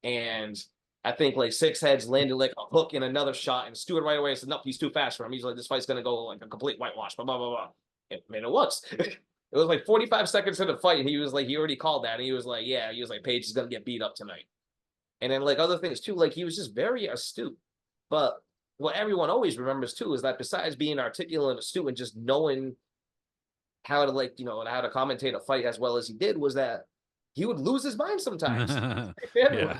And I think like Six Heads landed like a hook in another shot, and Stewart right away said, "Nope, he's too fast for him." He's like, "This fight's gonna go like a complete whitewash." Blah blah blah blah. And it was. It was like 45 seconds into the fight, and he was like, he already called that, and he was like, "Yeah," he was like, "Page is gonna get beat up tonight." And then like other things too, like he was just very astute. But what everyone always remembers too is that besides being articulate and astute and just knowing how to how to commentate a fight as well as he did, was that he would lose his mind sometimes. Yeah,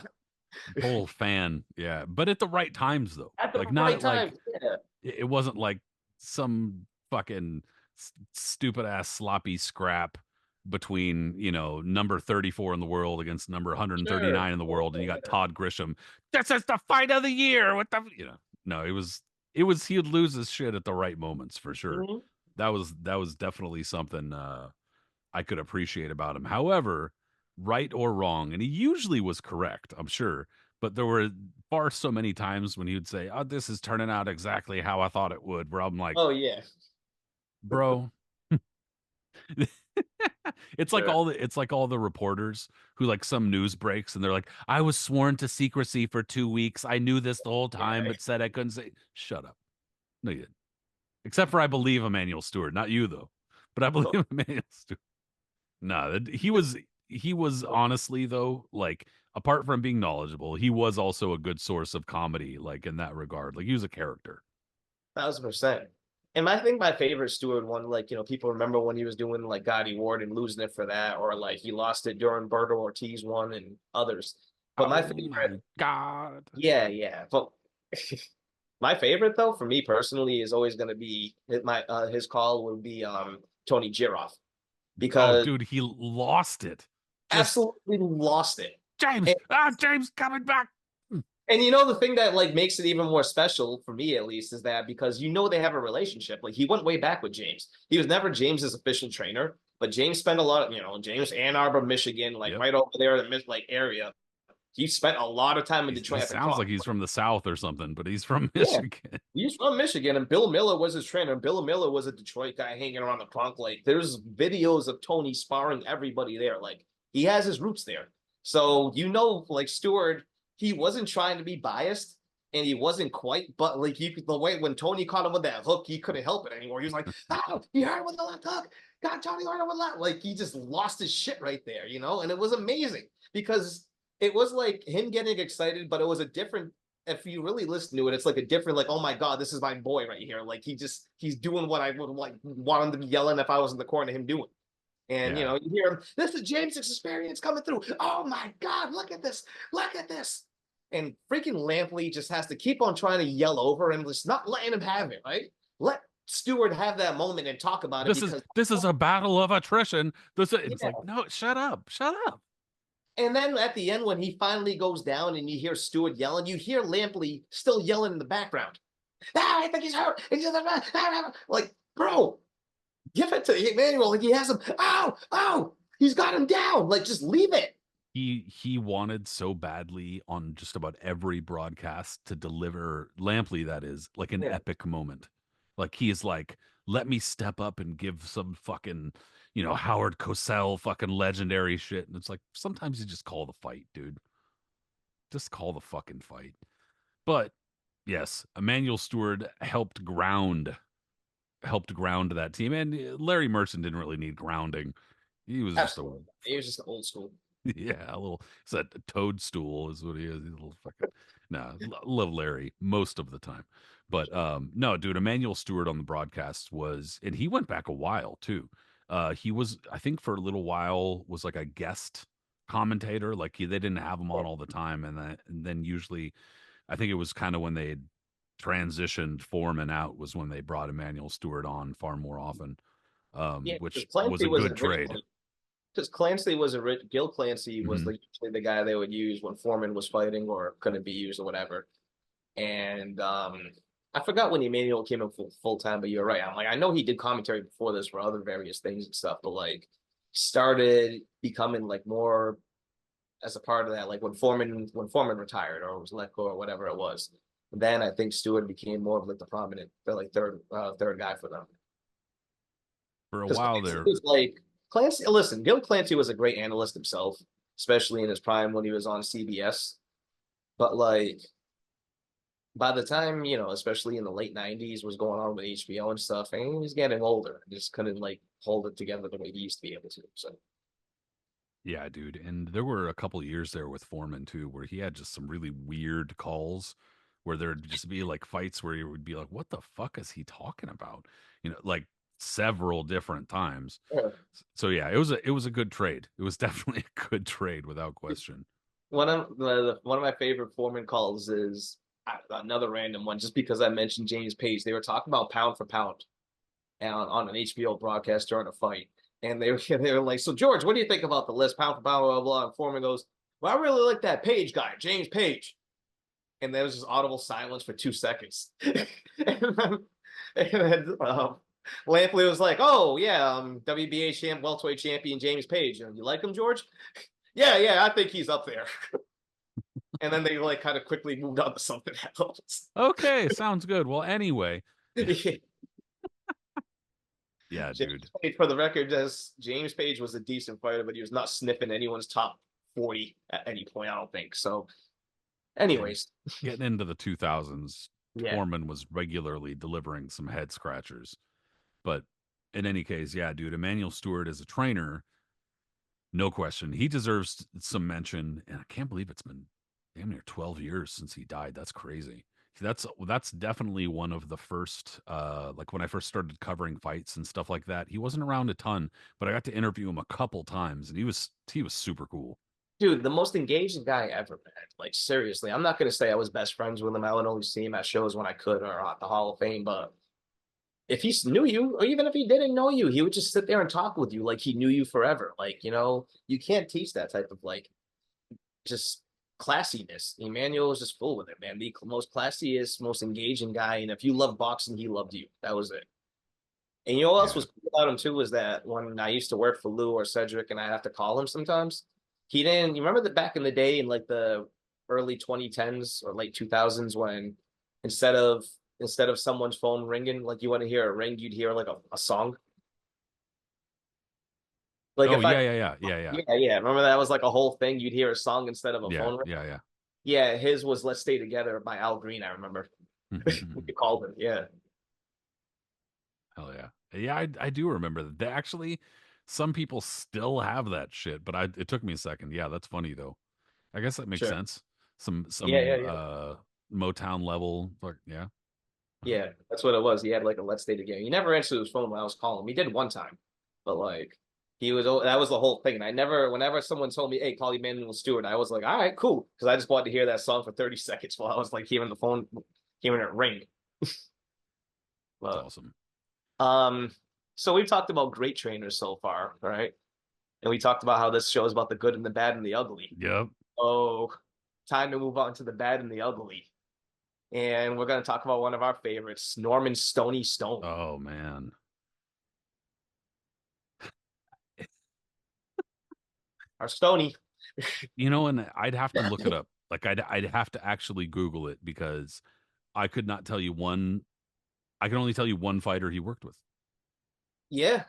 total fan. Yeah, but at the right times though. At the Like not right at time. like Yeah. it wasn't like some fucking stupid ass sloppy scrap between number 34 in the world against number Sure. 139 in the world, and you got Todd Grisham. This is the fight of the year. What the no, it was he would lose his shit at the right moments for sure. Mhm. That was definitely something I could appreciate about him. However, right or wrong, and he usually was correct, I'm sure, but there were far so many times when he would say, "Oh, this is turning out exactly how I thought it would," where I'm like, Oh yeah. "Bro." Sure. It's like all the reporters who like some news breaks and they're like, "I was sworn to secrecy for 2 weeks. I knew this the whole time, Yeah. but said I couldn't say." Shut up. No, you didn't. Except for I believe Emanuel Steward, not you though. But I believe Emanuel Steward. No, he was honestly though, like apart from being knowledgeable, he was also a good source of comedy, like in that regard. Like he was a character. 1000%. And I think my favorite Stewart one, like, people remember when he was doing like Gotti Ward and losing it for that, or like he lost it during Berto Ortiz one and others. But my Oh favorite, my god. yeah, yeah. But my favorite though, for me personally, is always gonna be his call would be Tony Giroff, Oh, because dude, he lost it. Just absolutely lost it. James coming back. And the thing that like makes it even more special for me at least is that because they have a relationship. Like he went way back with James. He was never James's official trainer, but James spent a lot of, James Ann Arbor, Michigan, like Yep. right over there in the like area. He spent a lot of time in He Detroit at the sounds like club. he's from the South or something, but he's from Yeah. Michigan. He's from Michigan, and Bill Miller was his trainer. Bill Miller was a Detroit guy hanging around the Kronk Lake. There's videos of Tony sparring everybody there. Like he has his roots there. So like Stewart, he wasn't trying to be biased, and he wasn't quite, but like the way when Tony caught him with that hook, he couldn't help it anymore. He was like, "Oh, he hurt with the left hook. God, Tony hurt with left." Like he just lost his shit right there, and it was amazing because it was like him getting excited, but it was a different, if you really listen to it, it's like a different, like, oh my God, this is my boy right here. Like he's doing what I would like want him to be yelling if I was in the corner, him doing. And Yeah. you hear him, this is James's experience coming through. Oh my God, look at this, look at this. And freaking Lampley just has to keep on trying to yell over and just not letting him have it, right? Let Stewart have that moment and talk about it This is because this is a battle of attrition. It's yeah, like, no, shut up. Shut up. And then at the end, when he finally goes down and you hear Steward yelling, you hear Lampley still yelling in the background. I think he's hurt. Like, bro, give it to Emanuel. Like he has him. Ow, he's got him down. Like, just leave it. He wanted so badly on just about every broadcast to deliver Lampley, that is, like an Yeah. epic moment. Like he is like, let me step up and give some fucking, Howard Cosell fucking legendary shit. And it's like sometimes you just call the fight, dude. Just call the fucking fight. But yes, Emanuel Steward helped ground that team. And Larry Merchant didn't really need grounding. He was just a Absolutely. He was just old school. Yeah, a little. It's a toadstool is what he is. He's a little fucking. No, love Larry most of the time, but no, dude. Emmanuel Stewart on the broadcast was, and he went back a while too. He was, I think, for a little while was like a guest commentator. Like they didn't have him on all the time, and then usually, I think it was kind of when they had transitioned Foreman out was when they brought Emmanuel Stewart on far more often, Yeah, because which was Clancy a was good trade. originally because Clancy was Gil Clancy was Hmm. usually the guy they would use when Foreman was fighting or couldn't be used or whatever. And I forgot when Emmanuel came in full time, but you're right. I'm like, I know he did commentary before this for other various things and stuff, but like started becoming like more as a part of that, like when Foreman retired or was let go or whatever it was. Then I think Stewart became more of like the prominent, the like third guy for them. For a Because while Clancy there. was like Clancy. Listen, Gil Clancy was a great analyst himself, especially in his prime when he was on CBS. But like by the time especially in the late '90s, was going on with HBO and stuff, and he was getting older, just couldn't like hold it together the way he used to be able to. So Yeah, dude. And there were a couple of years there with Foreman too, where he had just some really weird calls where there'd just be like fights where you would be like, what the fuck is he talking about? Like several different times. yeah. So yeah, it was a good trade. It was definitely a good trade without question. One of my favorite Foreman calls is another random one, just because I mentioned James Page. They were talking about pound for pound on an HBO broadcast during a fight. And they were like, "So George, what do you think about the list, pound for pound, blah blah blah?" And Foreman goes, "Well, I really like that Page guy, James Page." And there was just audible silence for 2 seconds. and then Lampley was like, "Oh yeah, WBA welterweight champion James Page. You like him, George?" Yeah, I think he's up there. And then they like kind of quickly moved on to something else. Okay, sounds good. Well, anyway, yeah, James dude. Page, for the record, James Page was a decent fighter, but he was not sniffing anyone's top 40 at any point, I don't think. So, And anyways, getting into the 2000s, yeah, Foreman was regularly delivering some head scratchers. But in any case, yeah, dude, Emmanuel Stewart as a trainer, no question. He deserves some mention. And I can't believe it's been damn near 12 years since he died. That's crazy. That's definitely one of the first like when I first started covering fights and stuff like that. He wasn't around a ton, but I got to interview him a couple times and he was super cool. dude, the most engaging guy ever, man. Like, seriously, I'm not going to say I was best friends with him. I would only see him at shows when I could or at the Hall of Fame, but if he knew you, or even if he didn't know you, he would just sit there and talk with you like he knew you forever. Like, you can't teach that type of like just classiness. Emmanuel was just full with it, man. The most classiest, most engaging guy. And if you love boxing, he loved you. That was it. And what else Yeah. was cool about him too was that when I used to work for Lou or Cedric and I have to call him sometimes, he didn't. You remember that back in the day in like the early 2010s or late 2000s when instead of instead of someone's phone ringing, like you want to hear a ring, you'd hear like a song. Like Oh if I yeah, yeah, yeah, yeah, yeah, yeah, remember that was like a whole thing. You'd hear a song instead of a yeah, phone ring. yeah, yeah. Yeah, his was "Let's Stay Together" by Al Green. I remember we called him. Yeah, Hell yeah. Yeah, I do remember that. Actually, some people still have that shit, but it took me a second. Yeah, that's funny though. I guess that makes sure. sense. Some Yeah, yeah, some yeah. Motown level, but yeah. Uh-huh. Yeah, that's what it was. He had like a "Let's Stay Together." He never answered his phone when I was calling him. He did one time, but like that was the whole thing. And I never, whenever someone told me, "Hey, call Emanuel Steward," I was like, "All right, cool," because I just wanted to hear that song for 30 seconds while I was like hearing the phone, hearing it ring. It's But awesome. um, so we've talked about great trainers so far, right? and we talked about how this show is about the good and the bad and the ugly. Yep. Oh, time to move on to the bad and the ugly. And we're going to talk about one of our favorites, Norman Stony Stone. Oh man. Our Stony. You know, and I'd have to look it up. Like I'd have to actually Google it because I could not tell you one. I can only tell you one fighter he worked with. Yeah.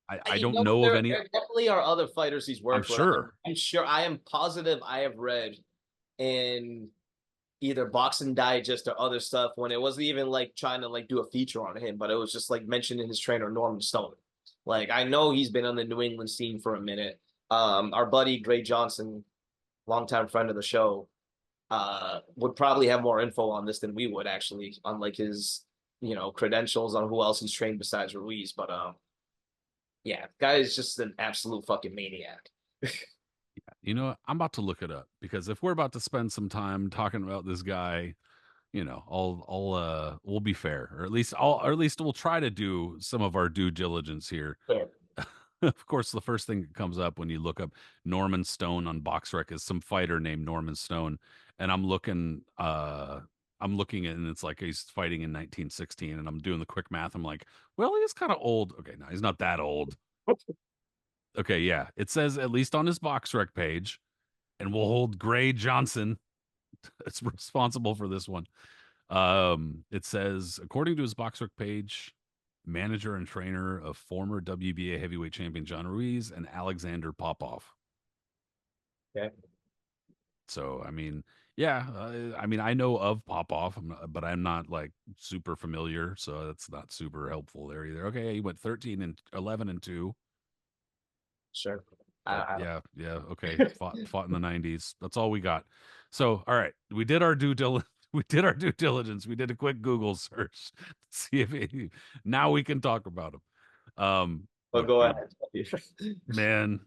I You don't know, know of any. there definitely are other fighters he's I'm worked with. sure. I'm sure, I am positive I have read in either Boxing Digest or other stuff when it wasn't even like trying to like do a feature on him, but it was just like mentioning his trainer Norman Stone. Like I know he's been on the New England scene for a minute. Our buddy Gray Johnson, longtime friend of the show, would probably have more info on this than we would actually, on like his credentials on who else he's trained besides Ruiz. But yeah, guy is just an absolute fucking maniac. You know what? I'm about to look it up because if we're about to spend some time talking about this guy, we'll be fair, or at least we'll try to do some of our due diligence here. Fair. Of course, the first thing that comes up when you look up Norman Stone on BoxRec is some fighter named Norman Stone, and I'm looking at, and it's like he's fighting in 1916, and I'm doing the quick math. I'm like, well, he's kind of old. Okay, no, he's not that old. Okay, yeah, it says at least on his BoxRec page, and we'll hold Gray Johnson as responsible for this one. It says, according to his BoxRec page, manager and trainer of former WBA heavyweight champion John Ruiz and Alexander Popov. Okay. So, I mean, yeah, I mean, I know of Popov, but I'm not like super familiar, so that's not super helpful there either. Okay, he went 13 and 11 and 2. Sure. But I yeah, yeah, okay. Fought in the 90s. That's all we got. So, all right, we did our due diligence. We did our due diligence. We did a quick Google search to see if now we can talk about him. But Look, go dude, ahead. man,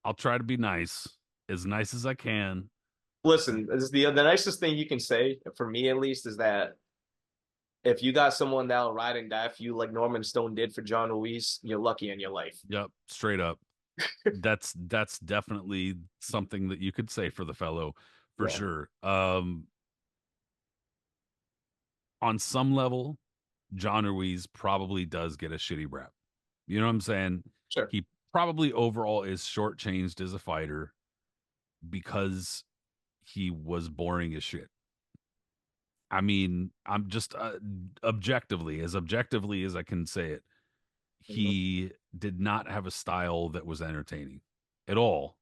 I'll try to be nice as I can. Listen, this is the nicest thing you can say for me at least is that if you got someone that'll ride and die for you like Norman Stone did for John Ruiz, you're lucky in your life. Yep, straight up. That's definitely something that you could say for the fellow for Yeah. sure. On some level, John Ruiz probably does get a shitty rap. You know what I'm saying? Sure. He probably overall is shortchanged as a fighter because he was boring as shit. I mean, I'm just objectively as I can say it, Mhm. he did not have a style that was entertaining at all.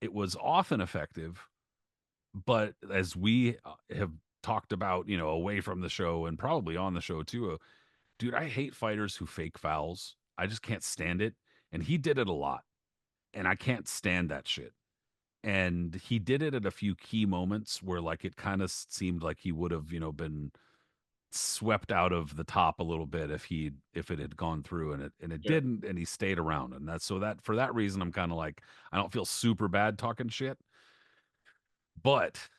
It was often effective, but as we have talked about, away from the show and probably on the show too, dude, I hate fighters who fake fouls. I just can't stand it. And he did it a lot. And I can't stand that shit. And he did it at a few key moments where like it kind of seemed like he would have, been swept out of the top a little bit if it had gone through, and it Sure. didn't, and he stayed around. And that's so that for that reason I'm kind of like I don't feel super bad talking shit. But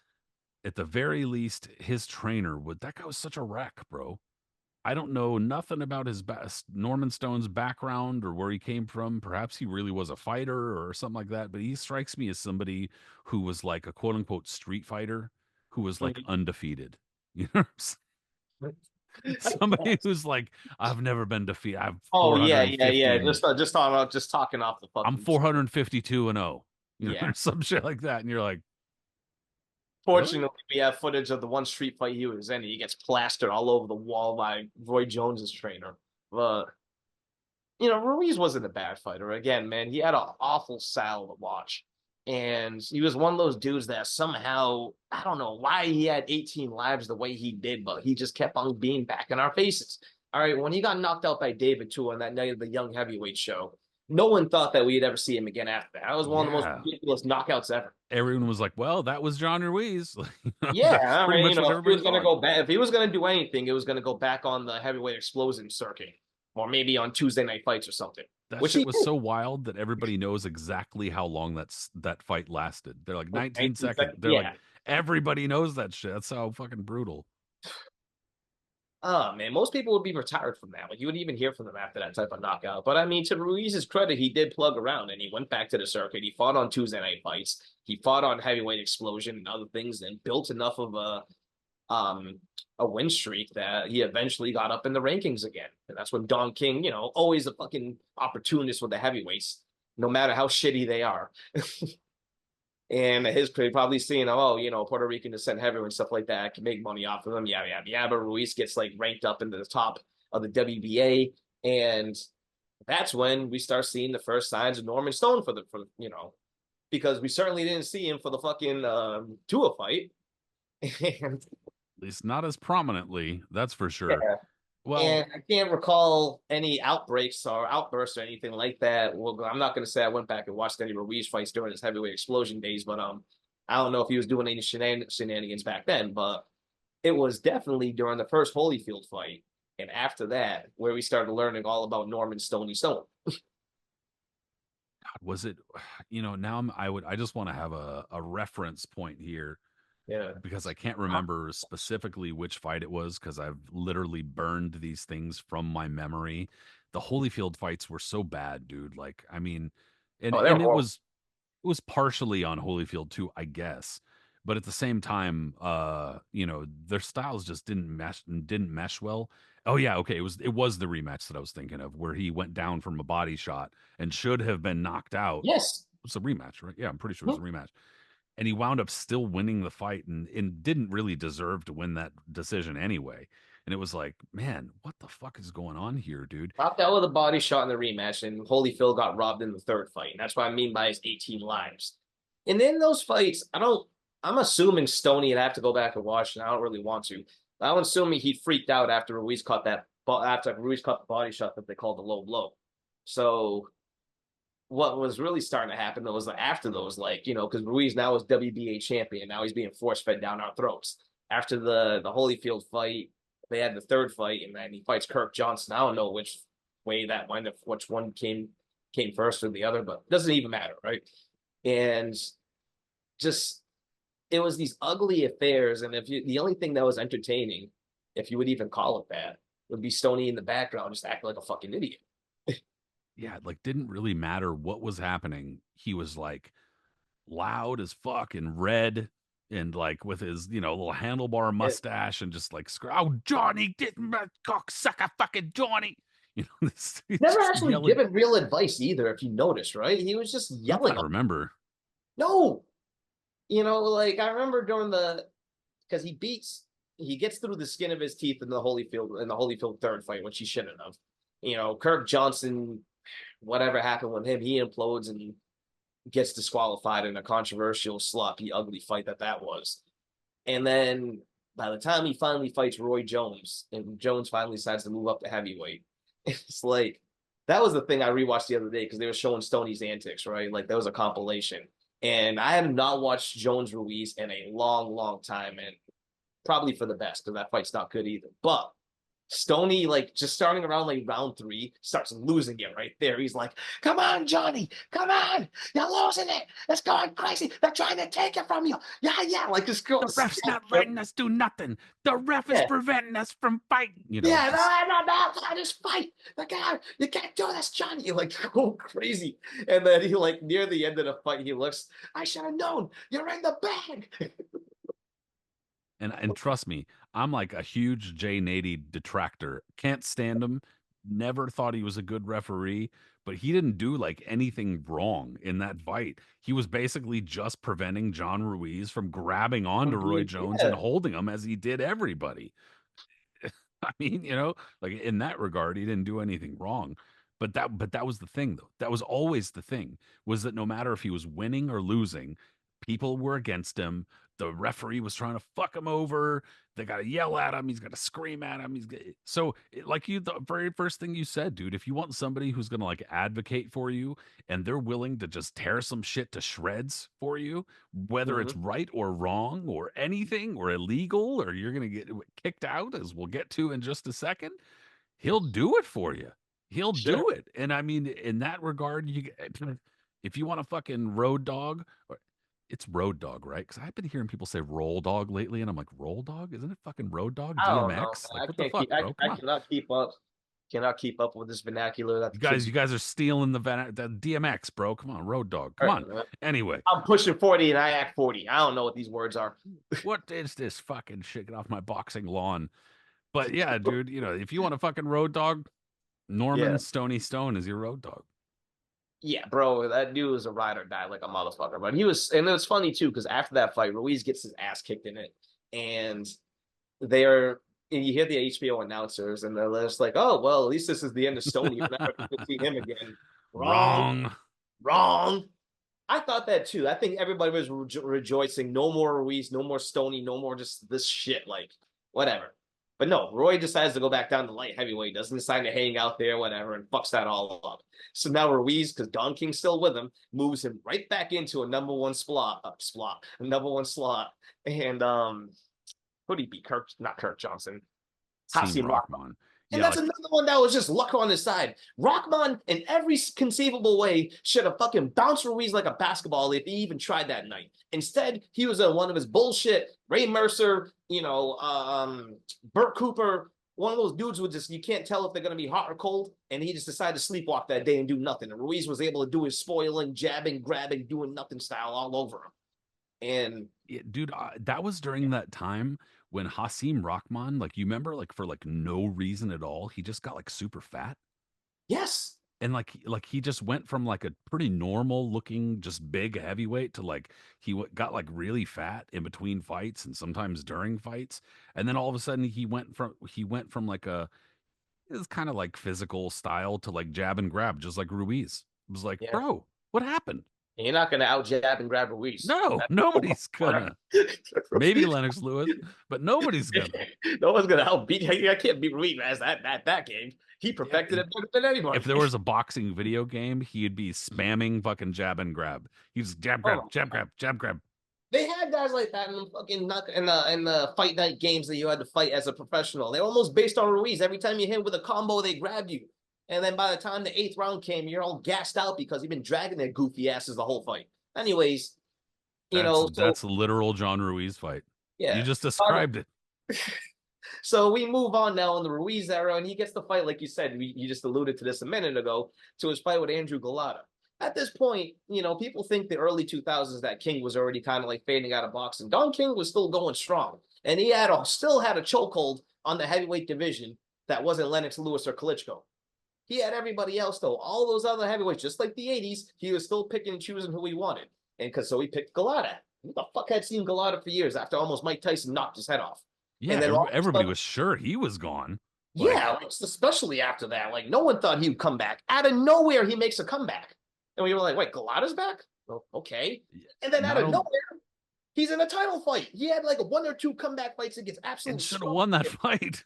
at the very least, his trainer would that guy was such a wreck, bro. I don't know nothing about Norman Stone's background or where he came from. Perhaps he really was a fighter or something like that. But he strikes me as somebody who was like a quote unquote street fighter who was like Mhm. undefeated. You know what I'm saying? Somebody who's like, I've never been defeated. I'm Oh yeah, yeah, 450 yeah. and Just talking off the I'm fucking. 452 and 0. Yeah. Some shit like that. And you're like, really? Fortunately, we have footage of the one street fight he was in. He gets plastered all over the wall by Roy Jones's trainer. But Ruiz wasn't a bad fighter. Again, man, he had an awful style to watch. And he was one of those dudes that somehow, I don't know why he had 18 lives the way he did, but he just kept on being back in our faces. All right, when he got knocked out by David too on that night of the young heavyweight show, no one thought that we'd ever see him again after that. That was one of the most Yeah. ridiculous knockouts ever. Everyone was like, well, that was John Ruiz. Yeah, That's I pretty mean, much what if he everybody was gonna thought. go back, if he was gonna do anything, it was gonna go back on the heavyweight explosion circuit, or maybe on Tuesday night fights or something, That which shit he was did. so wild that everybody knows exactly how long that fight lasted. They're like 19 19 seconds. seconds. They're like Yeah, everybody knows that shit. That's how fucking brutal. Oh man, most people would be retired from that. Like you wouldn't even hear from them after that type of knockout. But I mean, to Ruiz's credit, he did plug around and he went back to the circuit. He fought on Tuesday night fights. He fought on heavyweight explosion and other things, and built enough of um a win streak that he eventually got up in the rankings again. And that's when Don King, always a fucking opportunist with the heavyweights, no matter how shitty they are. And his probably seeing, oh, Puerto Rican descent heavyweight and stuff like that can make money off of them. Yeah, yeah, yeah. But Ruiz gets like ranked up into the top of the WBA, and that's when we start seeing the first signs of Norman Stone because we certainly didn't see him for the fucking Tua fight. And At least not as prominently, that's for sure. yeah, Well, and I can't recall any outbreaks or outbursts or anything like that. Well, I'm not going to say I went back and watched any Ruiz fights during his heavyweight explosion days, but I don't know if he was doing any shenanigans back then. But it was definitely during the first Holyfield fight, and after that, where we started learning all about Norman Stony Stone. God, was it, now I just want to have a reference point here Yeah. because I can't remember specifically which fight it was because I've literally burned these things from my memory. The Holyfield fights were so bad, dude. Like, I mean, and Oh, they're and horrible. it was partially on Holyfield too, I guess. But at the same time, their styles just didn't mesh well. Oh yeah, okay. It was the rematch that I was thinking of where he went down from a body shot and should have been knocked out. Yes. It's a rematch, right? Yeah, I'm pretty sure it was a rematch. And he wound up still winning the fight and didn't really deserve to win that decision anyway. And it was like, man, what the fuck is going on here, dude? Popped out with a body shot in the rematch, and Holyfield got robbed in the third fight. And that's what I mean by his 18 lives. And in those fights, I'm assuming Stoney, and I have to go back and watch, and I don't really want to. I'm assuming he freaked out after Ruiz caught the body shot that they called the low blow. So what was really starting to happen though was like after those, like, because Ruiz now is WBA champion. Now he's being force fed down our throats. After the Holyfield fight, they had the third fight, and then he fights Kirk Johnson. I don't know which way that went, if which one came first or the other, but it doesn't even matter, right? And just it was these ugly affairs, and the only thing that was entertaining, if you would even call it that, would be Stoney in the background just acting like a fucking idiot. Yeah, like didn't really matter what was happening. He was like loud as fuck and red and like with his, little handlebar It mustache and just like, oh, Johnny, get my cocksucker, fucking Johnny. He's never just actually yelling. given real advice either, if you noticed, right? He was just Not that yelling. I remember. No, like I remember during because he gets through the skin of his teeth in the Holyfield third fight, which he shouldn't have. Kirk Johnson, whatever happened with him, he implodes and gets disqualified in a controversial, sloppy, ugly fight that was. And then by the time he finally fights Roy Jones, and Jones finally decides to move up to heavyweight, it's like that was the thing I rewatched the other day because they were showing Stoney's antics, right? Like there was a compilation. And I have not watched Jones Ruiz in a long, long time, and probably for the best because that fight's not good either. But Stoney, like just starting around like round three, starts losing it right there. He's like, "Come on, Johnny, come on, you're losing it. It's going crazy. They're trying to take it from you. Yeah, yeah." Like this girl, The ref's not letting us do nothing. The ref is yeah, preventing us from fighting. yeah, Just no, just fight. The guy, you can't do this, Johnny. You're like go crazy. And then he like near the end of the fight, he looks, "I should have known. You're in the bag." and trust me, I'm like a huge Jay Nady detractor. Can't stand him. Never thought he was a good referee, but he didn't do like anything wrong in that fight. He was basically just preventing John Ruiz from grabbing onto Roy Jones and Yeah, holding him as he did everybody. I mean, like in that regard, he didn't do anything wrong. But that was the thing though. That was always the thing, was that no matter if he was winning or losing, people were against him. The referee was trying to fuck him over. They got to yell at him. He's got to scream at him. Like the very first thing you said, dude, if you want somebody who's going to like advocate for you and they're willing to just tear some shit to shreds for you, whether it's mhm, right or wrong or anything or illegal or you're going to get kicked out, as we'll get to in just a second, he'll do it for you. He'll sure. do it. And I mean, in that regard, if you want a fucking road dog, It's Road Dog, right? Because I've been hearing people say Roll Dog lately, and I'm like, Roll Dog? Isn't it fucking Road Dog? I don't know, DMX? man. Like, I what the can't fuck, keep. bro? Come I on. cannot keep up. Cannot keep up with this vernacular that You the guys, kids. you guys are stealing the DMX, bro. Come on, Road Dog. Come on. Anyway, I'm pushing 40 and I act 40. I don't know what these words are. what is this fucking shit? Get off my boxing lawn. But yeah, dude, if you want a fucking Road Dog, Yeah. Norman Stony Stone is your Road Dog. Yeah, bro, that dude was a ride or die like a motherfucker. But he was, and it was funny too, because after that fight, Ruiz gets his ass kicked in it. And they're, and you hear the HBO announcers, and they're just like, oh, well, at least this is the end of Stony. We're never going to see him again. Wrong, Wrong. wrong. I thought that too. I think everybody was rejoicing. No more Ruiz, no more Stony, no more just this shit. Like, whatever. But no, Roy decides to go back down to light heavyweight, doesn't decide to hang out there, whatever, and fucks that all up. So now Ruiz, because Don King's still with him, moves him right back into a number one a number one slot. And who did he beat? Not Kirk Johnson. Seem Hasim Rockman. Rockman. And Yeah, that's like another one that was just luck on his side. Rockman, in every conceivable way, should have fucking bounced Ruiz like a basketball if he even tried that night. Instead, he was in one of his bullshit, Ray Mercer, Burt Cooper, one of those dudes with just, you can't tell if they're going to be hot or cold. And he just decided to sleepwalk that day and do nothing. And Ruiz was able to do his spoiling, jabbing, grabbing, doing nothing style all over him. And yeah, dude, that was during that time when Hasim Rahman, like you remember, like for like no reason at all, he just got like super fat, yes, and like he just went from like a pretty normal looking, just big heavyweight to like got like really fat in between fights and sometimes during fights, and then all of a sudden he went from like a it was kind of like physical style to like jab and grab, just like Ruiz. It was like, yeah. bro, what happened? And you're not going to out jab and grab Ruiz. No, nobody's gonna. Maybe Lennox Lewis, but nobody's gonna. No one's gonna help beat. I can't beat Ruiz as that game. He Yeah, perfected it better than if anybody. there was a boxing video game, he'd be spamming fucking jab and grab. He's jab grab, Oh, jab grab, jab grab. they had guys like that in the fucking in the fight night games that you had to fight as a professional. They're almost based on Ruiz. Every time you hit with a combo, they grab you. And then by the time the eighth round came, you're all gassed out because you've been dragging their goofy asses the whole fight. Anyways, That's so that's a literal John Ruiz fight. You yeah. just described it. So we move on now in the Ruiz era, and he gets the fight, like you said, you just alluded to this a minute ago, to his fight with Andrew Golota. At this point, people think the early 2000s that King was already kind of like fading out of boxing. Don King was still going strong, and he still had a chokehold on the heavyweight division that wasn't Lennox Lewis or Klitschko. He had everybody else though, all those other heavyweights, just like the 80s. He was still picking and choosing who he wanted, and so he picked Golota. Who the fuck had seen Golota for years after almost Mike Tyson knocked his head off? Yeah, And then all of a everybody sudden, was sure he was gone. Like, yeah, especially after that. Like, no one thought he would come back. Out of nowhere, he makes a comeback. And we were like, wait, Galota's back? Oh, okay. And then out not of only nowhere, he's in a title fight. He had like one or two comeback fights against and absolute should have scrub. won that fight.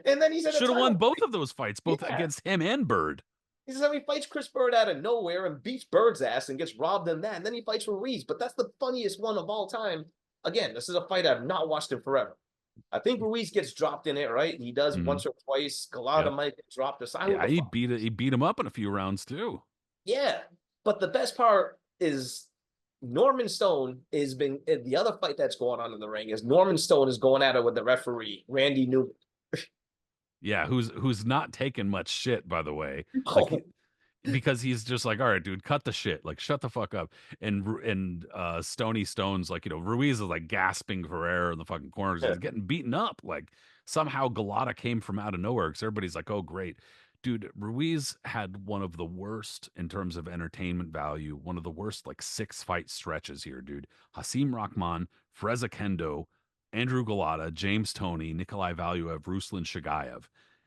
And then he's in a Should have won title both fight. of those fights, both Yeah. against him and Bird. He says he fights Chris Bird out of nowhere and beats Bird's ass and gets robbed in that. And then he fights Ruiz. But that's the funniest one of all time. Again, this is a fight I've not watched in forever. I think Ruiz gets dropped in it, right? He does once or twice. Galata Yep. might get dropped. Yeah, he beat him up in a few rounds too. Yeah, but the best part is Norman Stone is been the other fight that's going on in the ring is Norman Stone is going at it with the referee Randy Newman. Yeah, who's not taking much shit, by the way. Oh, Like because he's just like, all right, dude, cut the shit, like shut the fuck up. And Stony Stone's like, Ruiz is like gasping for air in the fucking corner. yeah, He's getting beaten up. Like somehow Galata came from out of nowhere because everybody's like, oh great. Dude, Ruiz had one of the worst in terms of entertainment value, one of the worst like 6 fight stretches here, dude. Hasim Rahman, Freza Kendo, Andrew Galata, James Toney, Nikolai Valuev, Ruslan Shagayev.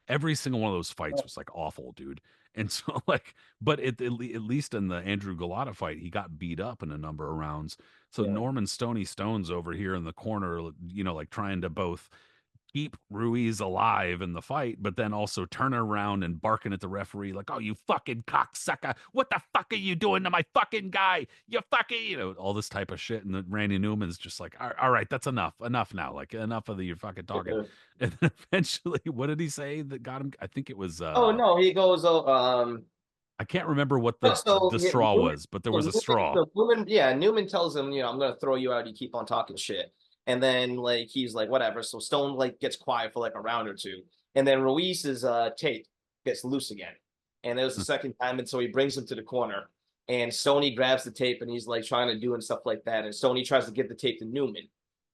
Every single one of those fights was like awful, dude. And so, like, but at least in the Andrew Galata fight, he got beat up in a number of rounds. So yeah, Norman Stony Stone's over here in the corner, like trying to both keep Ruiz alive in the fight, but then also turn around and barking at the referee like, "Oh, you fucking cocksucker! What the fuck are you doing to my fucking guy? You fucking, all this type of shit." And then Randy Newman's just like, "All right, that's enough now. Like, enough of your fucking talking." yeah. And then eventually, what did he say that got him? I think it was Oh no, he goes. I can't remember what So the yeah, straw was, but there was a straw. Newman tells him, I'm gonna throw you out. You keep on talking shit, and then like he's like, whatever. So Stone like gets quiet for like a round or two, and then Ruiz's tape gets loose again, and it was the second time, and so he brings him to the corner, and Stoney grabs the tape and he's like trying to do and stuff like that, and Stoney tries to give the tape to Newman,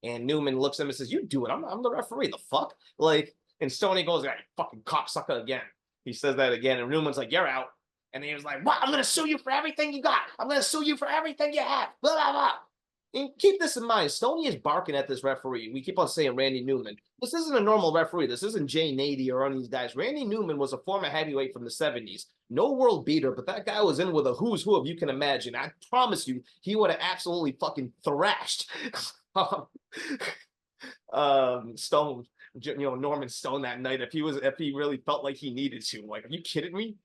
and Newman looks at him and says, "You do it. I'm the referee. The fuck." Like, and Stoney goes, "You fucking cocksucker again." He says that again, and Newman's like, "You're out." And he was like, "What? I'm going to sue you for everything you got. I'm going to sue you for everything you have." Blah, blah, blah. And keep this in mind. Stoney is barking at this referee. We keep on saying Randy Newman. This isn't a normal referee. This isn't Jay Nady or any of these guys. Randy Newman was a former heavyweight from the 70s. No world beater, but that guy was in with a who's who of you can imagine. I promise you, he would have absolutely fucking thrashed Stone, Norman Stone that night if he really felt like he needed to. Like, are you kidding me?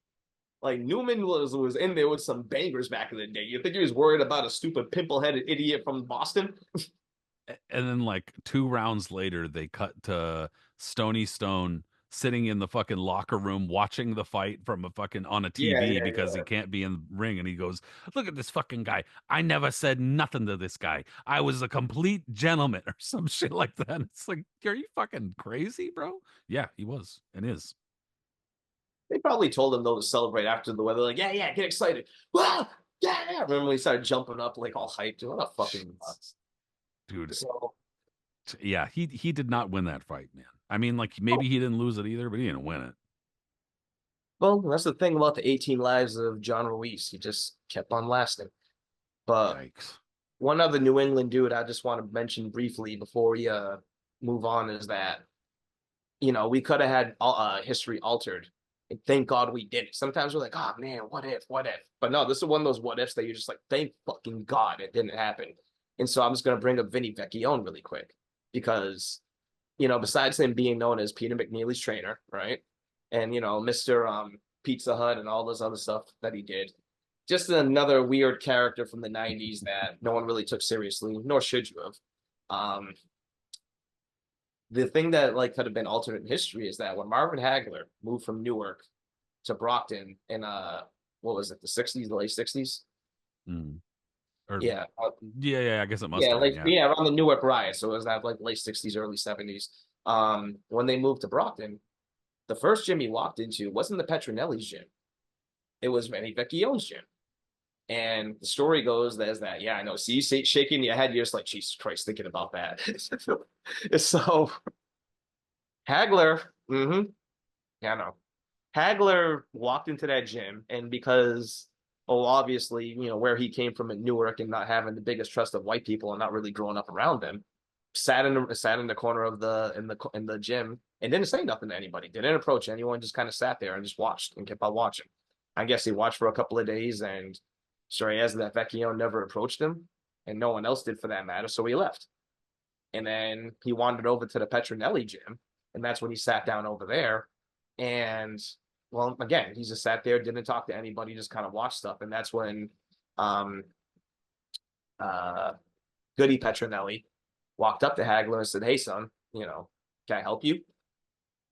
Like, Newman was in there with some bangers back in the day. You think he was worried about a stupid pimple-headed idiot from Boston? And then like 2 rounds later, they cut to Stony Stone sitting in the fucking locker room watching the fight from a fucking on a Yeah, TV yeah, because he yeah. can't be in the ring, and he goes, "Look at this fucking guy. I never said nothing to this guy. I was a complete gentleman," or some shit like that. It's like, are you fucking crazy, bro? Yeah, he was and is. They probably told him though to celebrate after the weather. Like, yeah, yeah, get excited. Well, yeah, yeah. Remember when he started jumping up like all hyped? What a fucking Dude. so. Yeah, he did not win that fight, man. I mean, like maybe he didn't lose it either, but he didn't win it. Well, that's the thing about the 18 lives of John Ruiz. He just kept on lasting. But Yikes. one other New England dude I just want to mention briefly before we move on is that we could have had history altered. And thank God we didn't. Sometimes we're like, oh man, what if, what if? But no, this is one of those what ifs that you're just like, thank fucking God it didn't happen. And so I'm just gonna bring up Vinny Vecchione really quick because besides him being known as Peter McNeely's trainer, right? And Mr. Pizza Hut and all this other stuff that he did. Just another weird character from the 90s that no one really took seriously, nor should you have. The thing that like could have been alternate in history is that when Marvin Hagler moved from Newark to Brockton in what was it, the 60s, the late 60s? Mm. Or Yeah. yeah, I guess it must Yeah, have been. like Yeah. yeah, around the Newark riot. So it was that like late 60s, early 70s. When they moved to Brockton, the first gym he walked into wasn't the Petronelli's gym. It was Manny Vecchione's gym. And the story goes as that, yeah, I know. See you shaking your head, you're just like, Jesus Christ, thinking about that. So Hagler, yeah, I know. Hagler walked into that gym, and because, obviously, where he came from in Newark and not having the biggest trust of white people and not really growing up around them, sat in the corner of the gym and didn't say nothing to anybody. Didn't approach anyone. Just kind of sat there and just watched and kept on watching. I guess he watched for a couple of days, and story has that Vecchione never approached him, and no one else did for that matter. So he left, and then he wandered over to the Petronelli gym, and that's when he sat down over there. And well, again, he just sat there, didn't talk to anybody, just kind of watched stuff, and that's when um uh Goody Petronelli walked up to Hagler and said, "Hey, son, can I help you?"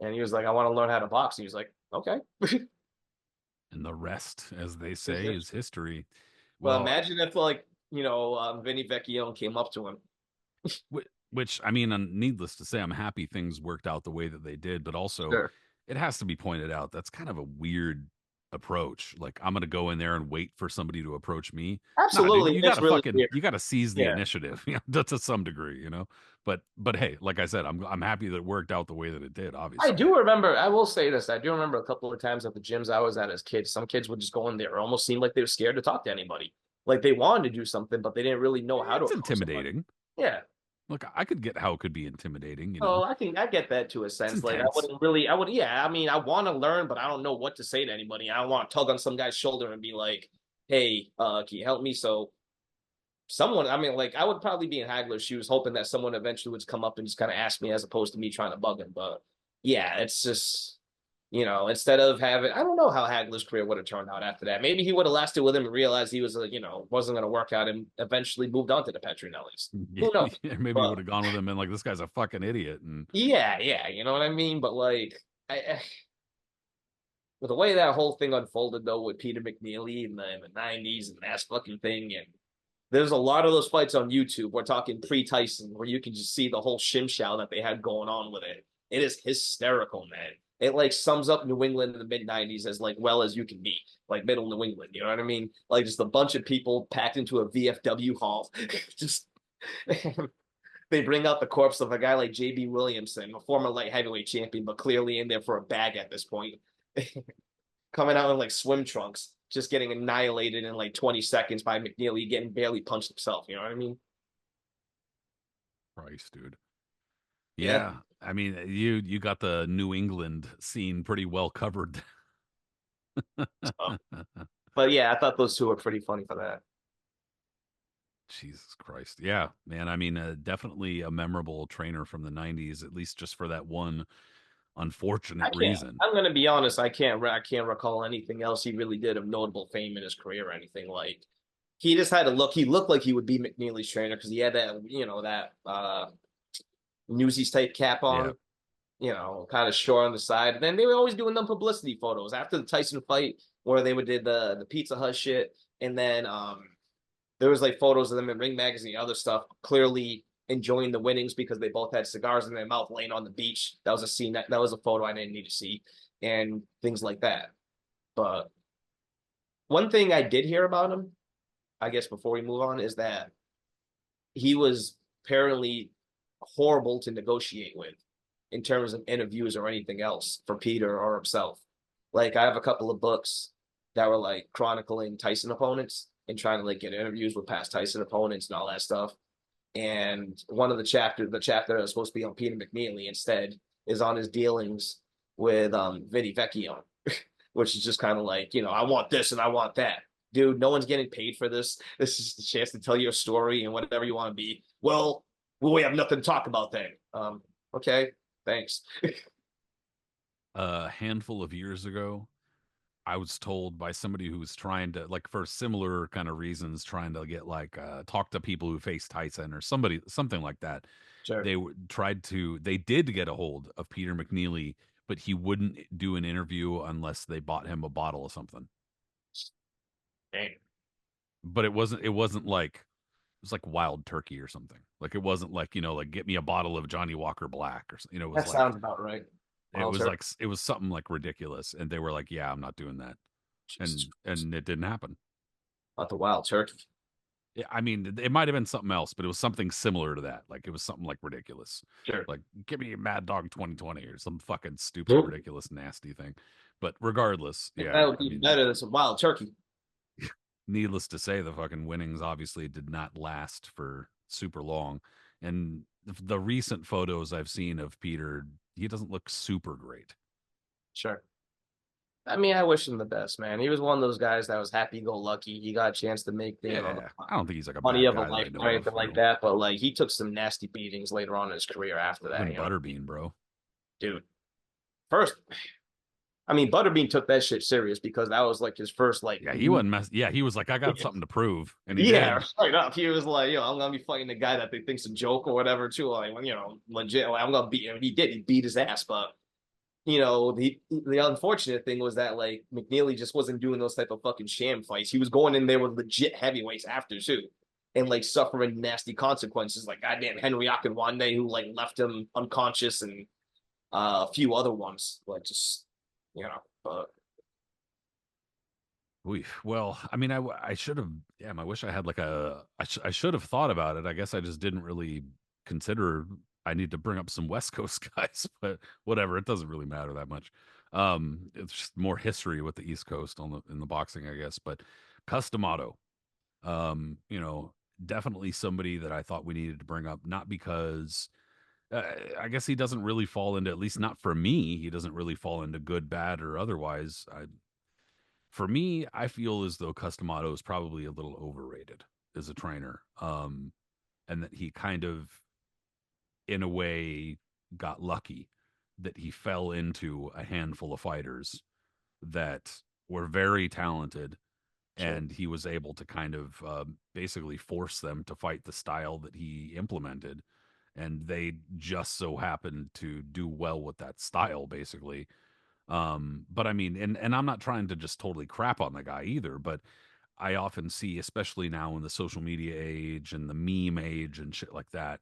And he was like, "I want to learn how to box." And he was like, "Okay." And the rest, as they say, is history. Well, Well, imagine if like Vinny Vecchione came up to him. which I mean, needless to say, I'm happy things worked out the way that they did, but also Sure. it has to be pointed out that's kind of a weird approach. Like, I'm gonna go in there and wait for somebody to approach me. Nah, dude, Absolutely, you it's gotta really weird. seize the Yeah, initiative, to some degree, But hey, like I said, I'm happy that it worked out the way that it did. I Obviously, do remember. I will say this: I do remember a couple of times at the gyms I was at as kids. Some kids would just go in there, almost seemed like they were scared to talk to anybody. Like they wanted to do something, but they didn't really know how to it's approach somebody. intimidating. Yeah. Look, I could get how it could be intimidating. Oh, I get that to a It's sense. Like intense. yeah. I mean, I want to learn, but I don't know what to say to anybody. I don't want to tug on some guy's shoulder and be like, "Hey, can you help me?" So someone, I mean, like I would probably be in Hagler's shoes, hoping that someone eventually would come up and just kind of ask me, as opposed to me trying to bug him. But yeah, it's just instead of having, I don't know how Hagler's career would have turned out after that. Maybe he would have lasted with him and realized he was, wasn't going to work out and eventually moved on to the Petronellis. Who knows? Maybe he But would have gone with him and like, this guy's a fucking idiot. And yeah, yeah, you know what I mean. But like, I But the way that whole thing unfolded though with Peter McNeely in the 90s and that fucking thing, and there's a lot of those fights on YouTube. We're talking pre-Tyson, where you can just see the whole shimshow that they had going on with it. It is hysterical, man. It like sums up New England in the mid '90s as like well as you can be, like middle New England. You know what I mean? Like just a bunch of people packed into a VFW hall. Just they bring out the corpse of a guy like JB Williamson, a former light heavyweight champion, but clearly in there for a bag at this point. Coming out in like swim trunks, just getting annihilated in like 20 seconds by McNeely getting barely punched himself. You know what I mean? Christ, dude. Yeah. Yeah. I mean, you got the New England scene pretty well covered. So, but yeah, I thought those two were pretty funny for that. Jesus Christ. Yeah, man. I mean, definitely a memorable trainer from the 90s, at least just for that one I unfortunate can't. reason. I'm gonna be honest. I can't recall anything else he really did of notable fame in his career or anything. Like he just had a look. He looked like he would be McNeely's trainer because he had that that Newsies type cap Yeah. on. Kind of short on the side. And then they were always doing them publicity photos after the Tyson fight, where they would did the Pizza Hut shit, and then there was like photos of them in Ring Magazine, other stuff, clearly enjoying the winnings because they both had cigars in their mouth, laying on the beach. That was a scene that was a photo I didn't need to see, and things like that. But one thing I did hear about him, I guess before we move on, is that he was apparently horrible to negotiate with in terms of interviews or anything else for Peter or himself. Like I have a couple of books that were like chronicling Tyson opponents and trying to like get interviews with past Tyson opponents and all that stuff. And one of the chapter that was supposed to be on Peter McNeely instead is on his dealings with Vinny Vecchio, which is just kind of like, I want this and I want that. Dude, no one's getting paid for this. This is the chance to tell your story and whatever you want to be. Well, we have nothing to talk about then. Okay, thanks. A handful of years ago, I was told by somebody who was trying to, like, for similar kind of reasons, trying to get like talk to people who face Tyson or somebody, something like that. Sure. They did get a hold of Peter McNeely, but he wouldn't do an interview unless they bought him a bottle of something. Dang. But it wasn't like, it was like wild turkey or something. Like it wasn't like, like get me a bottle of Johnny Walker Black or something. It was That like sounds about right. it Wild was turkey. like it was something like ridiculous, and they were like, "Yeah, I'm not doing that," Jesus Christ. and it didn't happen. Not the wild turkey. Yeah, I mean, it might have been something else, but it was something similar to that. Like it was something like ridiculous. Sure. Like give me a Mad Dog 2020 or some fucking stupid, That ridiculous, nasty thing. But regardless, yeah, would I be mean, better than some wild turkey. needless to say, the fucking winnings obviously did not last for super long. And the recent photos I've seen of Peter, he doesn't look super great. Sure. I mean, I wish him the best, man. He was one of those guys that was happy go lucky. He got a chance to make the Yeah, I don't think he's like a money bad of a guy that I life know or of. anything like that. But like he took some nasty beatings later on in his career after that, Even Butterbean, bro. dude. First, I mean, Butterbean took that shit serious because that was like his first like Yeah, he wasn't mess. Yeah, he was like, I got something to prove, and he yeah, did. straight up. He was like, I'm gonna be fighting the guy that they think's a joke or whatever, too. Like, legit. Like, I'm gonna beat him. He did. He beat his ass, but the unfortunate thing was that like McNeely just wasn't doing those type of fucking sham fights. He was going in there with legit heavyweights after too, and like suffering nasty consequences, like goddamn Henry Akinwande, who like left him unconscious, and a few other ones, like just but Well, I mean, I should have. Damn, I wish I had like I should have thought about it. I guess I just didn't really consider. I need to bring up some West Coast guys, but whatever. It doesn't really matter that much. It's just more history with the East Coast in the boxing, I guess. But Cus D'Amato, um, you know, definitely somebody that I thought we needed to bring up, not because I guess he doesn't really fall into, at least not for me, he doesn't really fall into good, bad, or otherwise. For me, I feel as though Cus D'Amato is probably a little overrated as a trainer, and that he kind of, in a way, got lucky that he fell into a handful of fighters that were very talented, sure, and he was able to kind of basically force them to fight the style that he implemented, and they just so happened to do well with that style, basically. But I mean, and I'm not trying to just totally crap on the guy either, but I often see, especially now in the social media age and the meme age and shit like that,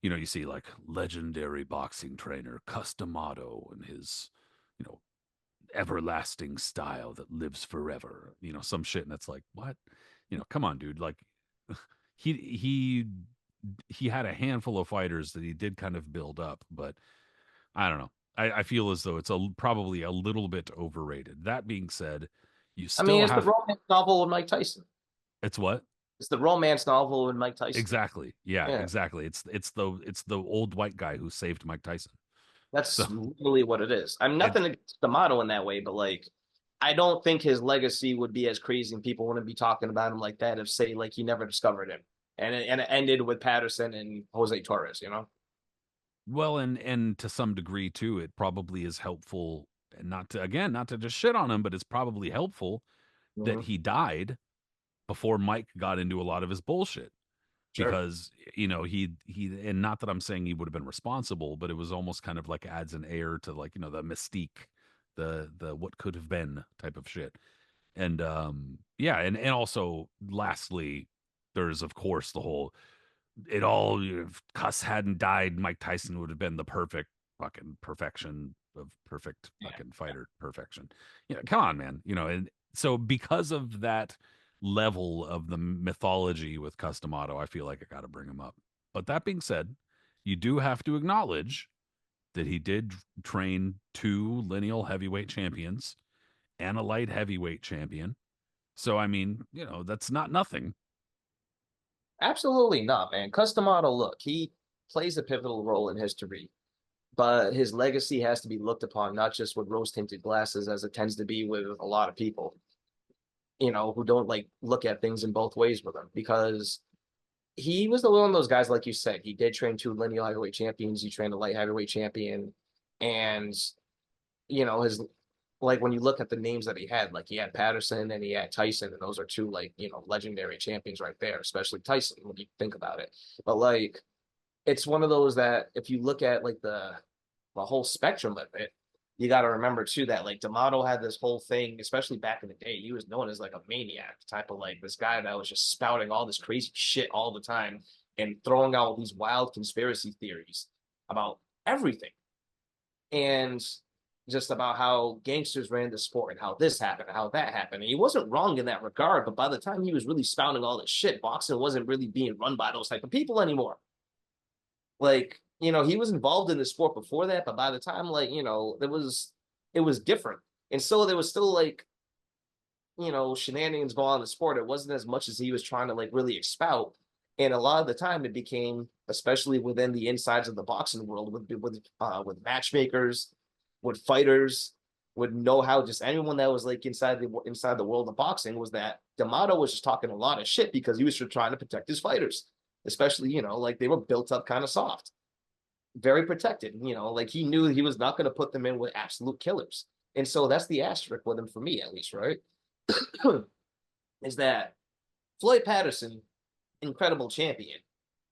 you see like legendary boxing trainer Cus D'Amato and his, you know, everlasting style that lives forever, some shit. And it's like, what? Come on, dude. Like he he he had a handful of fighters that he did kind of build up, but I don't know. I feel as though it's probably a little bit overrated. That being said, you I mean, still it's the have romance novel with Mike Tyson. it's what? It's the romance novel with Mike Tyson. Exactly. Yeah, Yeah, exactly. It's the old white guy who saved Mike Tyson. So that's literally what it is. I'm it nothing against the motto in that way, but like, I don't think his legacy would be as crazy, and people wouldn't be talking about him like that if, say, like he never discovered him, and it ended with Patterson and Jose Torres. You know. well, and to some degree too, it probably is helpful, and not to just shit on him, but it's probably helpful that Mm-hmm. he died before Mike got into a lot of his bullshit. Sure. Because he and not that I'm saying he would have been responsible, but it was almost kind of like adds an air to, like, the mystique, the what could have been type of shit. And yeah, and also lastly, there's of course the whole, it all, if Cuss hadn't died, Mike Tyson would have been the perfect fucking perfection of perfect Yeah. fucking fighter perfection. Come on, man. And so because of that level of the mythology with Cus D'Amato, I feel like I got to bring him up. But that being said, you do have to acknowledge that he did train two lineal heavyweight champions and a light heavyweight champion. So I mean, that's not nothing. Absolutely not, man. Cus D'Amato, look, he plays a pivotal role in history, but his legacy has to be looked upon not just with rose-tinted glasses, as it tends to be with a lot of people, who don't like look at things in both ways with him. Because he was the one of those guys, like you said, he did train two lineal heavyweight champions. He trained a light heavyweight champion, and his, like, when you look at the names that he had, like he had Patterson and he had Tyson, and those are two, like, legendary champions right there, especially Tyson when you think about it. But like, it's one of those that if you look at like the whole spectrum of it, you got to remember too that like D'Amato had this whole thing, especially back in the day. He was known as like a maniac type of, like, this guy that was just spouting all this crazy shit all the time and throwing out these wild conspiracy theories about everything, and just about how gangsters ran the sport and how this happened, how that happened. And he wasn't wrong in that regard, but by the time he was really spouting all this shit, boxing wasn't really being run by those type of people anymore. Like, he was involved in the sport before that, but by the time, like, it was different. And so there was still, like, shenanigans going on in the sport. It wasn't as much as he was trying to like really expout. And a lot of the time it became, especially within the insides of the boxing world, with matchmakers, with fighters, would know how, just anyone that was like inside the world of boxing, was that D'Amato was just talking a lot of shit because he was trying to protect his fighters, especially, like they were built up kind of soft, very protected. Like he knew he was not going to put them in with absolute killers. And so that's the asterisk with him for me, at least, right? Is that Floyd Patterson, incredible champion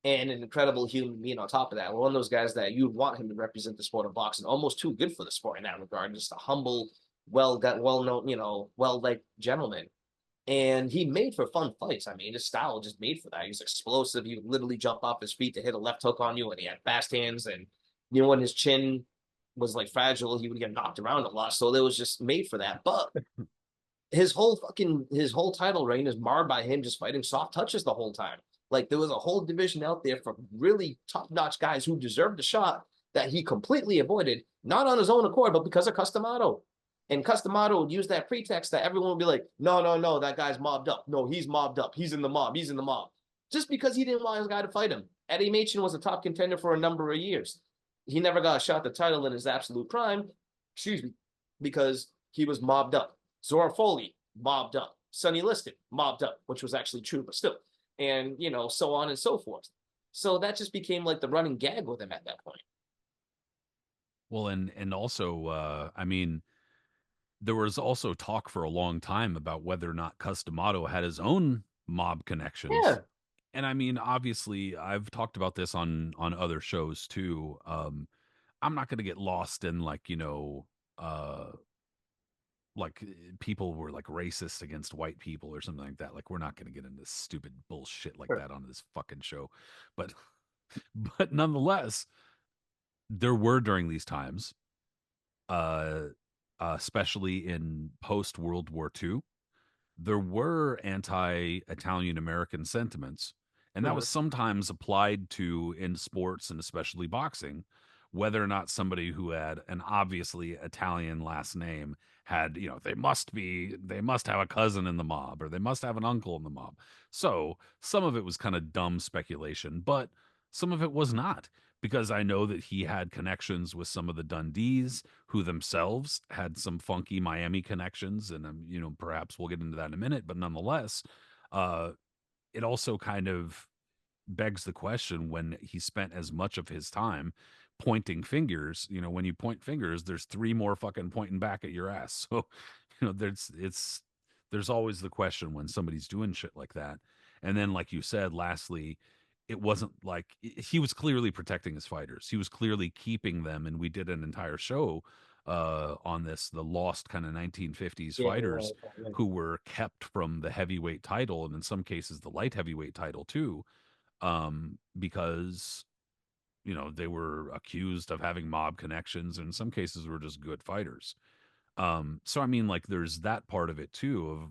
and an incredible human being on top of that. One of those guys that you'd want him to represent the sport of boxing, almost too good for the sport in that regard. Just a humble, well known, well liked gentleman. And he made for fun fights. I mean, his style just made for that. He was explosive. He would literally jump off his feet to hit a left hook on you, and he had fast hands. And when his chin was like fragile, he would get knocked around a lot. So it was just made for that. But his whole title reign is marred by him just fighting soft touches the whole time. Like, there was a whole division out there for really top-notch guys who deserved a shot that he completely avoided, not on his own accord, but because of Cus D'Amato. And Cus D'Amato would use that pretext that everyone would be like, no, no, no, that guy's mobbed up. No, he's mobbed up. He's in the mob. He's in the mob. Just because he didn't want his guy to fight him. Eddie Machen was a top contender for a number of years. He never got a shot at the title in his absolute prime, excuse me, because he was mobbed up. Zora Foley, mobbed up. Sonny Liston, mobbed up, which was actually true, but still. And, so on and so forth. So that just became like the running gag with him at that point. Well, and also, I mean, there was also talk for a long time about whether or not Cus D'Amato had his own mob connections. Yeah. And I mean, obviously, I've talked about this on other shows too. I'm not going to get lost in, like, uh like people were like racist against white people or something like that. Like we're not going to get into stupid bullshit like Sure. that on this fucking show. But but nonetheless, there were during these times, uh especially in post World War II, there were anti-Italian American sentiments, and that Mhm. was sometimes applied to in sports and especially boxing, whether or not somebody who had an obviously Italian last name had, they must have a cousin in the mob or they must have an uncle in the mob. So some of it was kind of dumb speculation, but some of it was not, because I know that he had connections with some of the Dundees, who themselves had some funky Miami connections, and perhaps we'll get into that in a minute. But nonetheless, uh, it also kind of begs the question, when he spent as much of his time pointing fingers. When you point fingers, there's three more fucking pointing back at your ass. So, there's always the question when somebody's doing shit like that. And then, like you said, lastly, it wasn't like he was clearly protecting his fighters. He was clearly keeping them, and we did an entire show on this, the lost kind of 1950s Yeah, fighters right, right. who were kept from the heavyweight title, and in some cases the light heavyweight title too, because they were accused of having mob connections, and in some cases were just good fighters. So I mean, like, there's that part of it too, of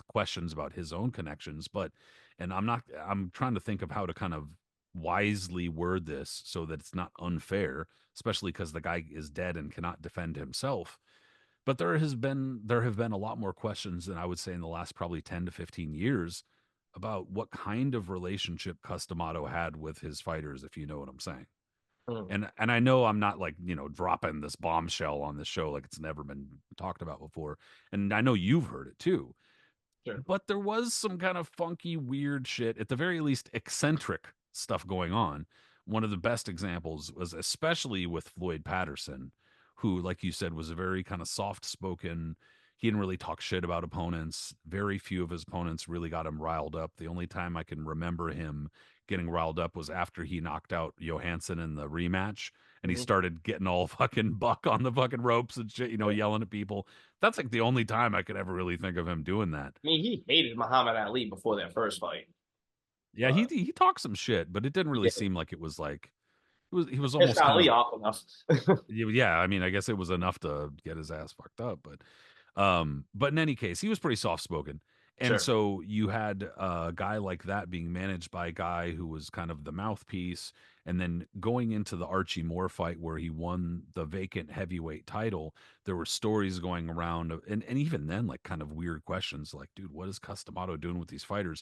questions about his own connections. But and I'm trying to think of how to kind of wisely word this so that it's not unfair, especially because the guy is dead and cannot defend himself. But there have been a lot more questions than I would say in the last probably 10 to 15 years about what kind of relationship Cus D'Amato had with his fighters, if you know what I'm saying. Mhm. And I know I'm not, like, dropping this bombshell on this show like it's never been talked about before. And I know you've heard it too. Sure. But there was some kind of funky, weird shit, at the very least eccentric stuff going on. One of the best examples was especially with Floyd Patterson, who, like you said, was a very kind of soft spoken. He didn't really talk shit about opponents. Very few of his opponents really got him riled up. The only time I can remember him getting riled up was after he knocked out Johansson in the rematch, and he Mhm. started getting all fucking buck on the fucking ropes and shit, Yeah. yelling at people. That's like the only time I could ever really think of him doing that. I mean, he hated Muhammad Ali before their first fight, Yeah, he but he talked some shit, but it didn't really yeah, seem like it was like, he was pissed almost kind Ali of, off enough. yeah, I mean, I guess it was enough to get his ass fucked up, but in any case, he was pretty soft spoken. And Sure. so you had a guy like that being managed by a guy who was kind of the mouthpiece, and then going into the Archie Moore fight where he won the vacant heavyweight title, there were stories going around and even then, like, kind of weird questions like, dude, what is Cus D'Amato doing with these fighters?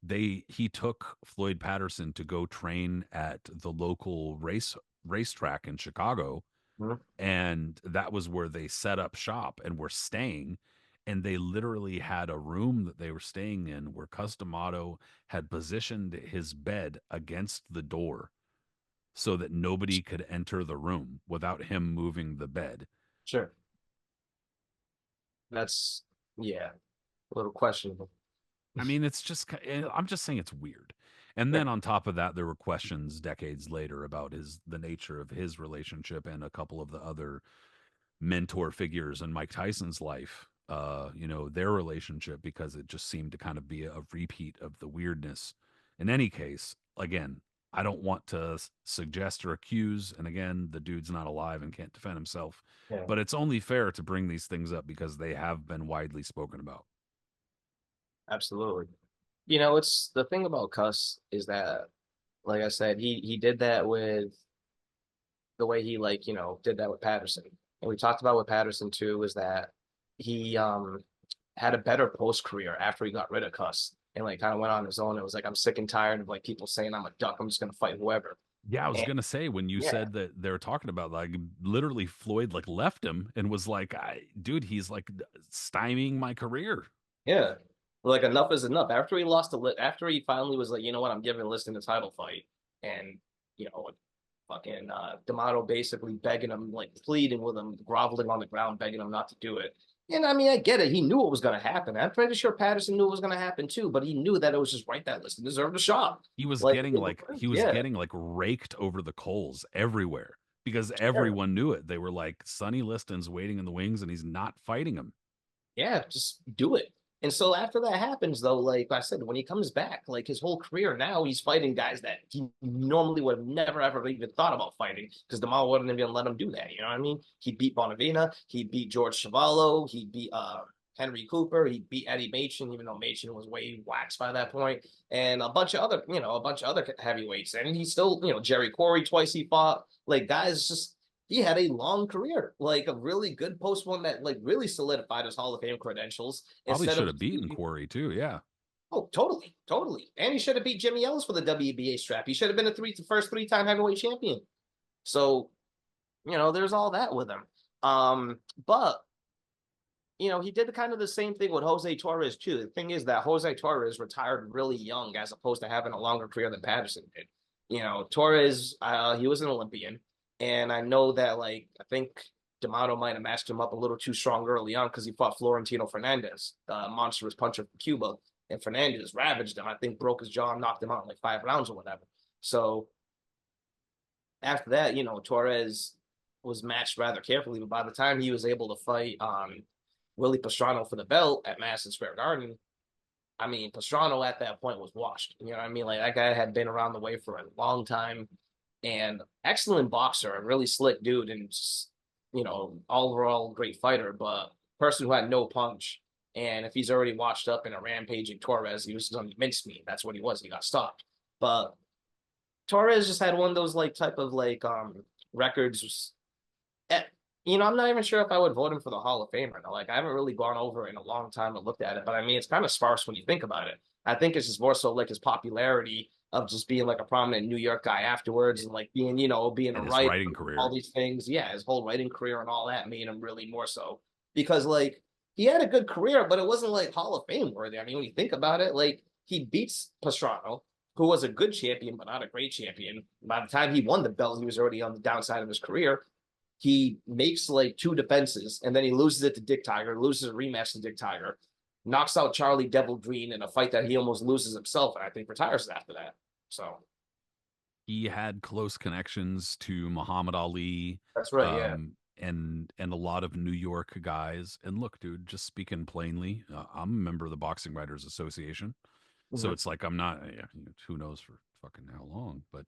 He took Floyd Patterson to go train at the local racetrack in Chicago, Mhm. and that was where they set up shop and were staying. And they literally had a room that they were staying in where Cus D'Amato had positioned his bed against the door so that nobody could enter the room without him moving the bed. Sure. That's yeah, a little questionable. I mean, it's just, I'm just saying it's weird. And Sure. then on top of that, there were questions decades later about the nature of his relationship and a couple of the other mentor figures in Mike Tyson's life, their relationship, because it just seemed to kind of be a repeat of the weirdness. In any case, again, I don't want to suggest or accuse, and again, the dude's not alive and can't defend himself, Yeah, but it's only fair to bring these things up because they have been widely spoken about. absolutely. You know, it's the thing about Cuss is that, like I said, he did that with the way he like, did that with Patterson. And we talked about with Patterson too, is that he had a better post career after he got rid of Cuss and like kind of went on his own. It was like I'm sick and tired of like people saying I'm a duck. I'm just gonna fight whoever. Yeah, I was And gonna say, when you yeah, said that they were talking about, like, literally Floyd like left him and was like, dude, he's like stymieing my career. yeah. Like enough is enough. After he lost the lit, after he finally was like, you know what, I'm giving Liston the title fight, and fucking D'Amato basically begging him, like pleading with him, groveling on the ground, begging him not to do it. And I mean, I get it. He knew what was going to happen. I'm pretty sure Patterson knew what was going to happen too, but he knew that it was just right that Liston deserved a shot. He was Like, getting like he was yeah, getting like raked over the coals everywhere. because Sure. everyone knew it. They were like, Sonny Liston's waiting in the wings and he's not fighting him. Yeah, just do it. And so after that happens, though, like I said, when he comes back, like his whole career now, he's fighting guys that he normally would have never ever even thought about fighting because the mall wouldn't even let him do that. You know what I mean? He beat Bonavina, he beat George Chuvalo, he beat Henry Cooper, he beat Eddie Machen, even though Machen was way waxed by that point, and a bunch of other, a bunch of other heavyweights. And he still, Jerry Corey twice he fought. Like guys just he had a long career, like a really good post one that like really solidified his Hall of Fame credentials Probably instead should of have beaten Corey too. Yeah. oh, totally, totally. And he should have beat Jimmy Ellis for the WBA strap. He should have been the first three-time heavyweight champion. So, there's all that with him. But he did kind of the same thing with Jose Torres too. The thing is that Jose Torres retired really young as opposed to having a longer career than Patterson did. Torres, he was an Olympian. And I know that, like, I think D'Amato might have matched him up a little too strong early on because he fought Florentino Fernandez, the monstrous puncher from Cuba. And Fernandez ravaged him. I think broke his jaw and knocked him out in like 5 rounds or whatever. So after that, Torres was matched rather carefully. But by the time he was able to fight Willie Pastrano for the belt at Madison Square Garden, I mean, Pastrano at that point was washed. You know what I mean? Like that guy had been around the way for a long time and excellent boxer, a really slick dude, and just, overall great fighter, but person who had no punch. And if he's already washed up in a rampaging Torres, he was on mincemeat. That's what he was. He got stopped. But Torres just had one of those like type of like records. eh, I'm not even sure if I would vote him for the Hall of Fame right now. Like I haven't really gone over it in a long time and looked at it, but I mean it's kind of sparse when you think about it. I think it's just more so like his popularity of just being like a prominent New York guy afterwards and like being, being a And his writer, writing all career. these things. Yeah, his whole writing career and all that made him really more so because like he had a good career, but it wasn't like Hall of Fame worthy. I mean, when you think about it, like he beats Pastrano, who was a good champion, but not a great champion. By the time he won the belt, he was already on the downside of his career. He makes like two defenses and then he loses it to Dick Tiger, loses a rematch to Dick Tiger, knocks out Charlie Devil Green in a fight that he almost loses himself, and I think retires after that. So He had close connections to Muhammad Ali, that's right. Yeah. and a lot of New York guys. And look, dude, just speaking plainly, I'm a member of the Boxing Writers Association, so Mm-hmm. it's like I'm not. Yeah, who knows for fucking how long, but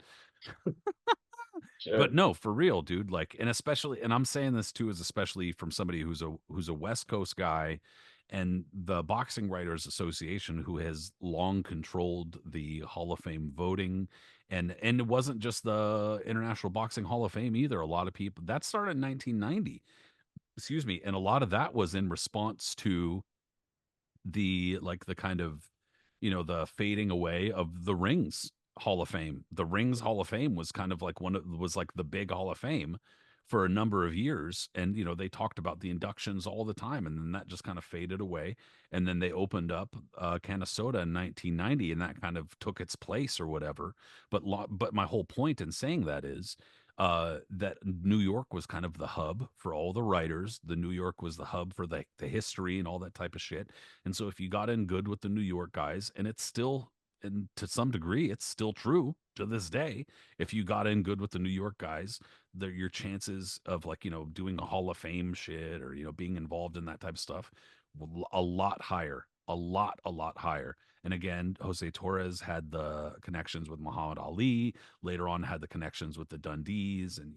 Sure. no, for real, dude. Like, and especially, and I'm saying this too, is especially from somebody who's a West Coast guy, and the Boxing Writers Association, who has long controlled the Hall of Fame voting, and it wasn't just the International Boxing Hall of Fame either. A lot of people that started in 1990, excuse me, and a lot of that was in response to the kind of the fading away of the rings Hall of Fame. The rings Hall of Fame was kind of like was like the big Hall of Fame for a number of years, and they talked about the inductions all the time, and then that just kind of faded away, and then they opened up Canastota in 1990, and that kind of took its place or whatever. But my whole point in saying that is that New York was kind of the hub for all the writers. The New York was the hub for the history and all that type of shit. And so if you got in good with the New York guys, and it's still, and to some degree, it's still true to this day. If you got in good with the New York guys, your chances of like, doing a Hall of Fame shit or, being involved in that type of stuff, a lot higher, a lot higher. And again, Jose Torres had the connections with Muhammad Ali, later on had the connections with the Dundees and,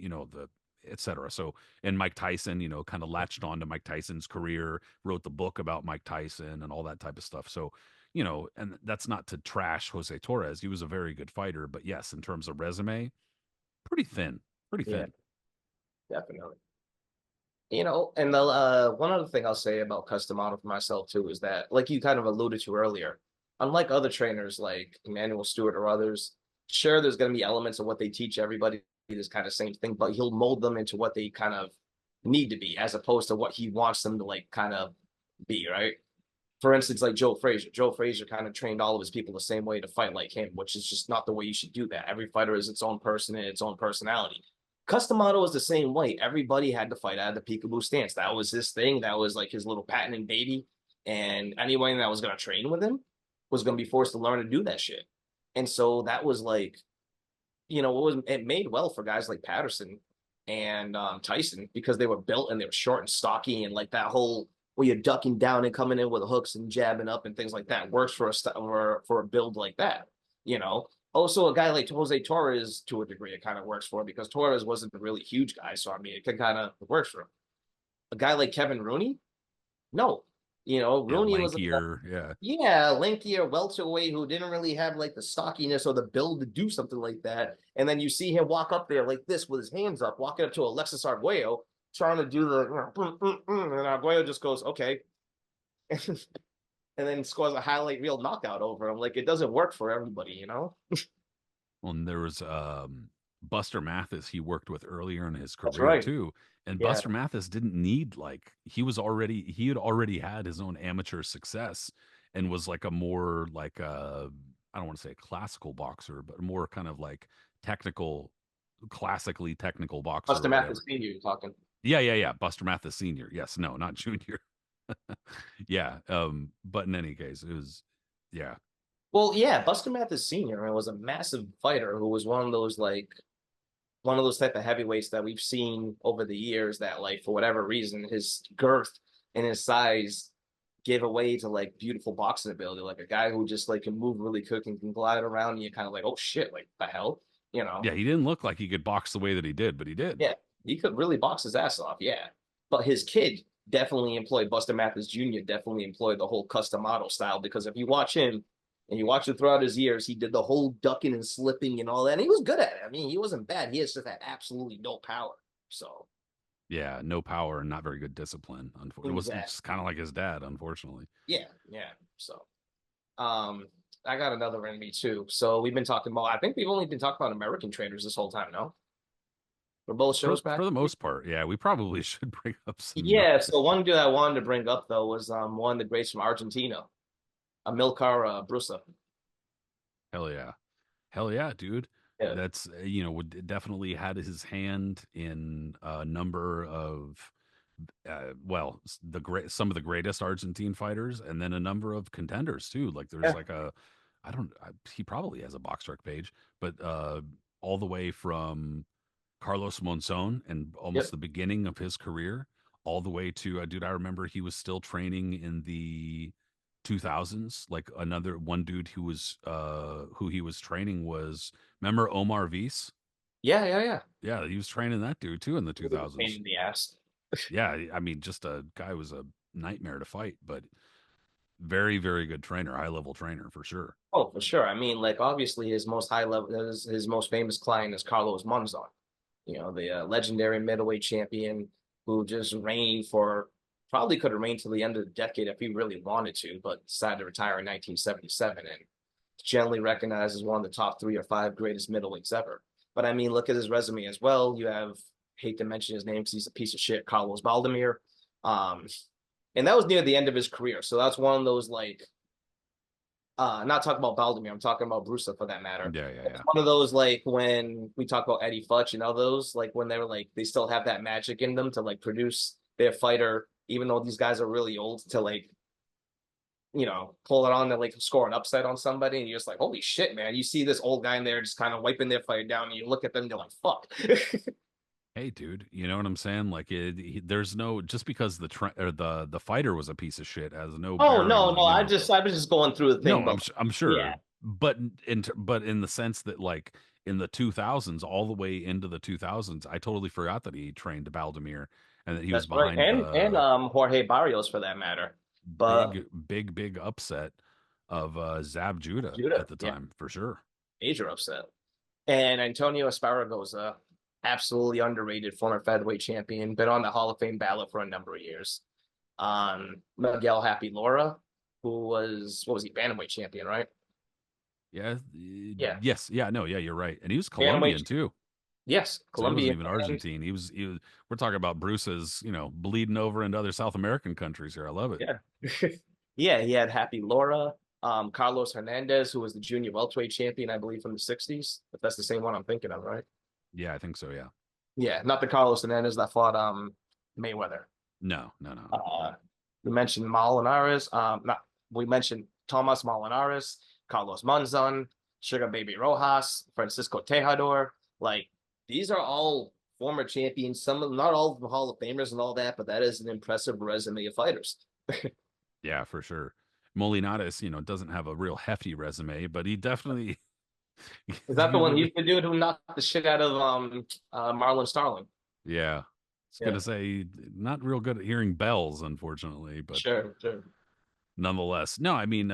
et cetera. So, and Mike Tyson, kind of latched on to Mike Tyson's career, wrote the book about Mike Tyson and all that type of stuff. So, and that's not to trash Jose Torres. He was a very good fighter, but yes, in terms of resume, pretty thin, pretty Yeah, thin. definitely. And the one other thing I'll say about Cus D'Amato for myself too is that, like you kind of alluded to earlier, unlike other trainers like Emanuel Steward or others, sure, there's going to be elements of what they teach everybody, this kind of same thing, but he'll mold them into what they kind of need to be, as opposed to what he wants them to like kind of be, right? For instance, like Joe Frazier. Joe Frazier kind of trained all of his people the same way to fight like him, which is just not the way you should do that. Every fighter is its own person and its own personality. Cus D'Amato was the same way. Everybody had to fight out of the peekaboo stance. That was his thing. That was like his little patented baby. And anyone that was going to train with him was going to be forced to learn to do that shit. And so that was like, it made well for guys like Patterson and Tyson, because they were built and they were short and stocky, and like that whole where you're ducking down and coming in with hooks and jabbing up and things like that works for a build like that, you know. Also, a guy like Jose Torres, to a degree, it kind of works for, because Torres wasn't a really huge guy, so I mean, it can kind of works for him. A guy like Kevin Rooney, no, you know, Yeah, Rooney was a lankier. Yeah. yeah, lankier welterweight who didn't really have like the stockiness or the build to do something like that. And then you see him walk up there like this with his hands up, walking up to Alexis Arguello, trying to do the and Arguello just goes, okay. And then scores a highlight reel knockout over him. Like, it doesn't work for everybody, you know? Well, and there was Buster Mathis he worked with earlier in his That's career right. too. And Yeah. Buster Mathis didn't need like he had already had his own amateur success and was like a more like I don't want to say a classical boxer, but more kind of like technical, classically technical boxer Buster or Mathis whatever. Sr. you're talking. Yeah. Buster Mathis Senior. Yes, no, not Junior. Yeah. But in any case, it was yeah. Well, yeah, Buster Mathis Sr. was a massive fighter who was one of those type of heavyweights that we've seen over the years that, like, for whatever reason, his girth and his size give away to like beautiful boxing ability. Like a guy who just like can move really quick and can glide around, and you're kind of like, oh shit, like the hell, you know? Yeah, he didn't look like he could box the way that he did, but he did. Yeah, he could really box his ass off. Yeah, but his kid definitely employed Buster Mathis Jr. Definitely employed the whole Cus D'Amato style, because if you watch him and you watch it throughout his years, he did the whole ducking and slipping and all that. And he was good at it. I mean, he wasn't bad. He just had absolutely no power. So Yeah, no power and not very good discipline. Unfortunately, it was exactly. just kind of like his dad. Unfortunately, Yeah. So I got another enemy too. So we've been talking about. I think we've only been talking about American traders this whole time. No, for both shows back. for the most part, yeah, we probably should bring up some. Yeah. So one dude I wanted to bring up though was one of the greats from Argentina, Amilcar Bruesa. Hell yeah, hell yeah, dude. Yeah. That's would definitely had his hand in a number of well the great some of the greatest Argentine fighters, and then a number of contenders too. Like there's Yeah. like a I don't he probably has a box rec page, but all the way from Carlos Monzon and almost Yep. the beginning of his career, all the way to dude. I remember he was still training in the 2000s. Like another one dude who he was training was remember Omar Vise? Yeah. Yeah, he was training that dude too in the It was a pain 2000s. in the ass. Yeah, I mean, just a guy was a nightmare to fight, but very very good trainer, high level trainer for sure. Oh, for sure. I mean, like obviously his most high level, his most famous client is Carlos Monzon. You know, the legendary middleweight champion who just reigned for probably could have reigned till the end of the decade if he really wanted to, but decided to retire in 1977 and generally recognized as one of the top 3 or 5 greatest middleweights ever. But I mean, look at his resume as well. You have, hate to mention his name because he's a piece of shit, Carlos Baldemir. Um, and that was near the end of his career. So that's one of those like not talking about Baldemir, I'm talking about Brusa for that matter. It's Yeah. one of those like when we talk about Eddie Futch and all those, like when they were like they still have that magic in them to like produce their fighter, even though these guys are really old, to like, you know, pull it on to like score an upset on somebody, and you're just like, holy shit, man. You see this old guy in there just kind of wiping their fight down, and you look at them and you're like, fuck. Hey, dude, you know what I'm saying? Like, there's no just because the fighter was a piece of shit has no Oh bearing no, on no, I was just going through the thing, No, but I'm yeah, sure, but in the sense that like in the 2000s, all the way into the 2000s, I totally forgot that he trained Baldemir and that he was that's right. behind And the Jorge Barrios for that matter. But big upset of Zab Judah Judah, at the yeah, time for sure. major upset. And Antonio Esparagosa, absolutely underrated former featherweight champion, been on the Hall of Fame ballot for a number of years. Miguel Happy Laura, who was what was he, bantamweight champion, right? Yeah, Yeah, yes, yeah, no, yeah, you're right, and he was bantamweight. Colombian too. Yes, So he wasn't Colombian. even And Argentine. He was. We're talking about Bruce's, bleeding over into other South American countries here. I love it. yeah, yeah, he had Happy Laura. Carlos Hernandez, who was the junior welterweight champion, I believe, from the '60s. If that's the same one I'm thinking of, right? Yeah, I think so. Yeah. Yeah, not the Carlos Hernandez that fought Mayweather. No. Uh, we mentioned Molinares. Not we mentioned Thomas Molinares, Carlos Monzon, Sugar Baby Rojas, Francisco Tejador. Like these are all former champions, some of not all of them Hall of Famers and all that, but that is an impressive resume of fighters. Yeah, for sure. Molinares, doesn't have a real hefty resume, but he definitely Is that the you one? look He's at the dude who knocked the shit out of Marlon Starling. yeah. I was Yeah, gonna say not real good at hearing bells, unfortunately, but sure, sure. nonetheless. No, I mean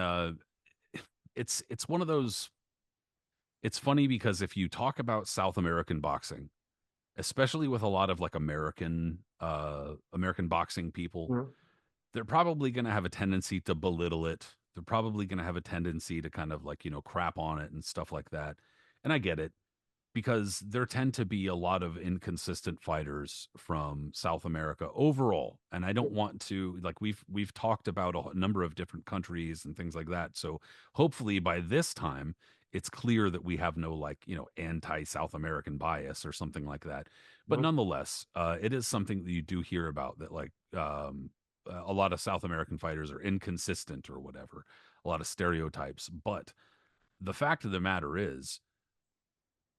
it's one of those it's funny because if you talk about South American boxing, especially with a lot of like American boxing people, Mhm. they're probably going to have a tendency to belittle it. They're probably going to have a tendency to kind of like, crap on it and stuff like that. And I get it because there tend to be a lot of inconsistent fighters from South America overall. And I don't want to like we've talked about a number of different countries and things like that. So hopefully by this time it's clear that we have no like, anti-South American bias or something like that. But Mhm. nonetheless, it is something that you do hear about that like a lot of South American fighters are inconsistent or whatever, a lot of stereotypes. But the fact of the matter is,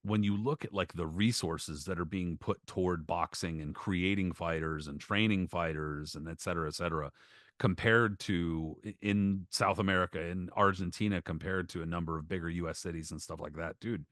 when you look at like the resources that are being put toward boxing and creating fighters and training fighters and et cetera, compared to in South America, in Argentina, compared to a number of bigger US cities and stuff like that, dude,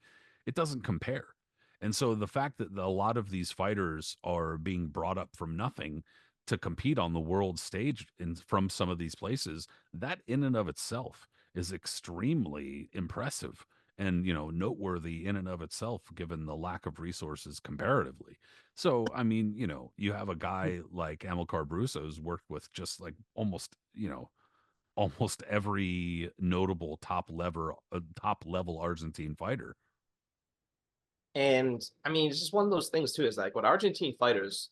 it doesn't compare. And so the fact that a lot of these fighters are being brought up from nothing to compete on the world stage from some of these places, that in and of itself is extremely impressive and noteworthy in and of itself given the lack of resources comparatively. So I mean, you have a guy like Amilcar Brusa who's worked with just like almost every notable top level Argentine fighter. And I mean, it's just one of those things too. Is like with Argentine fighters,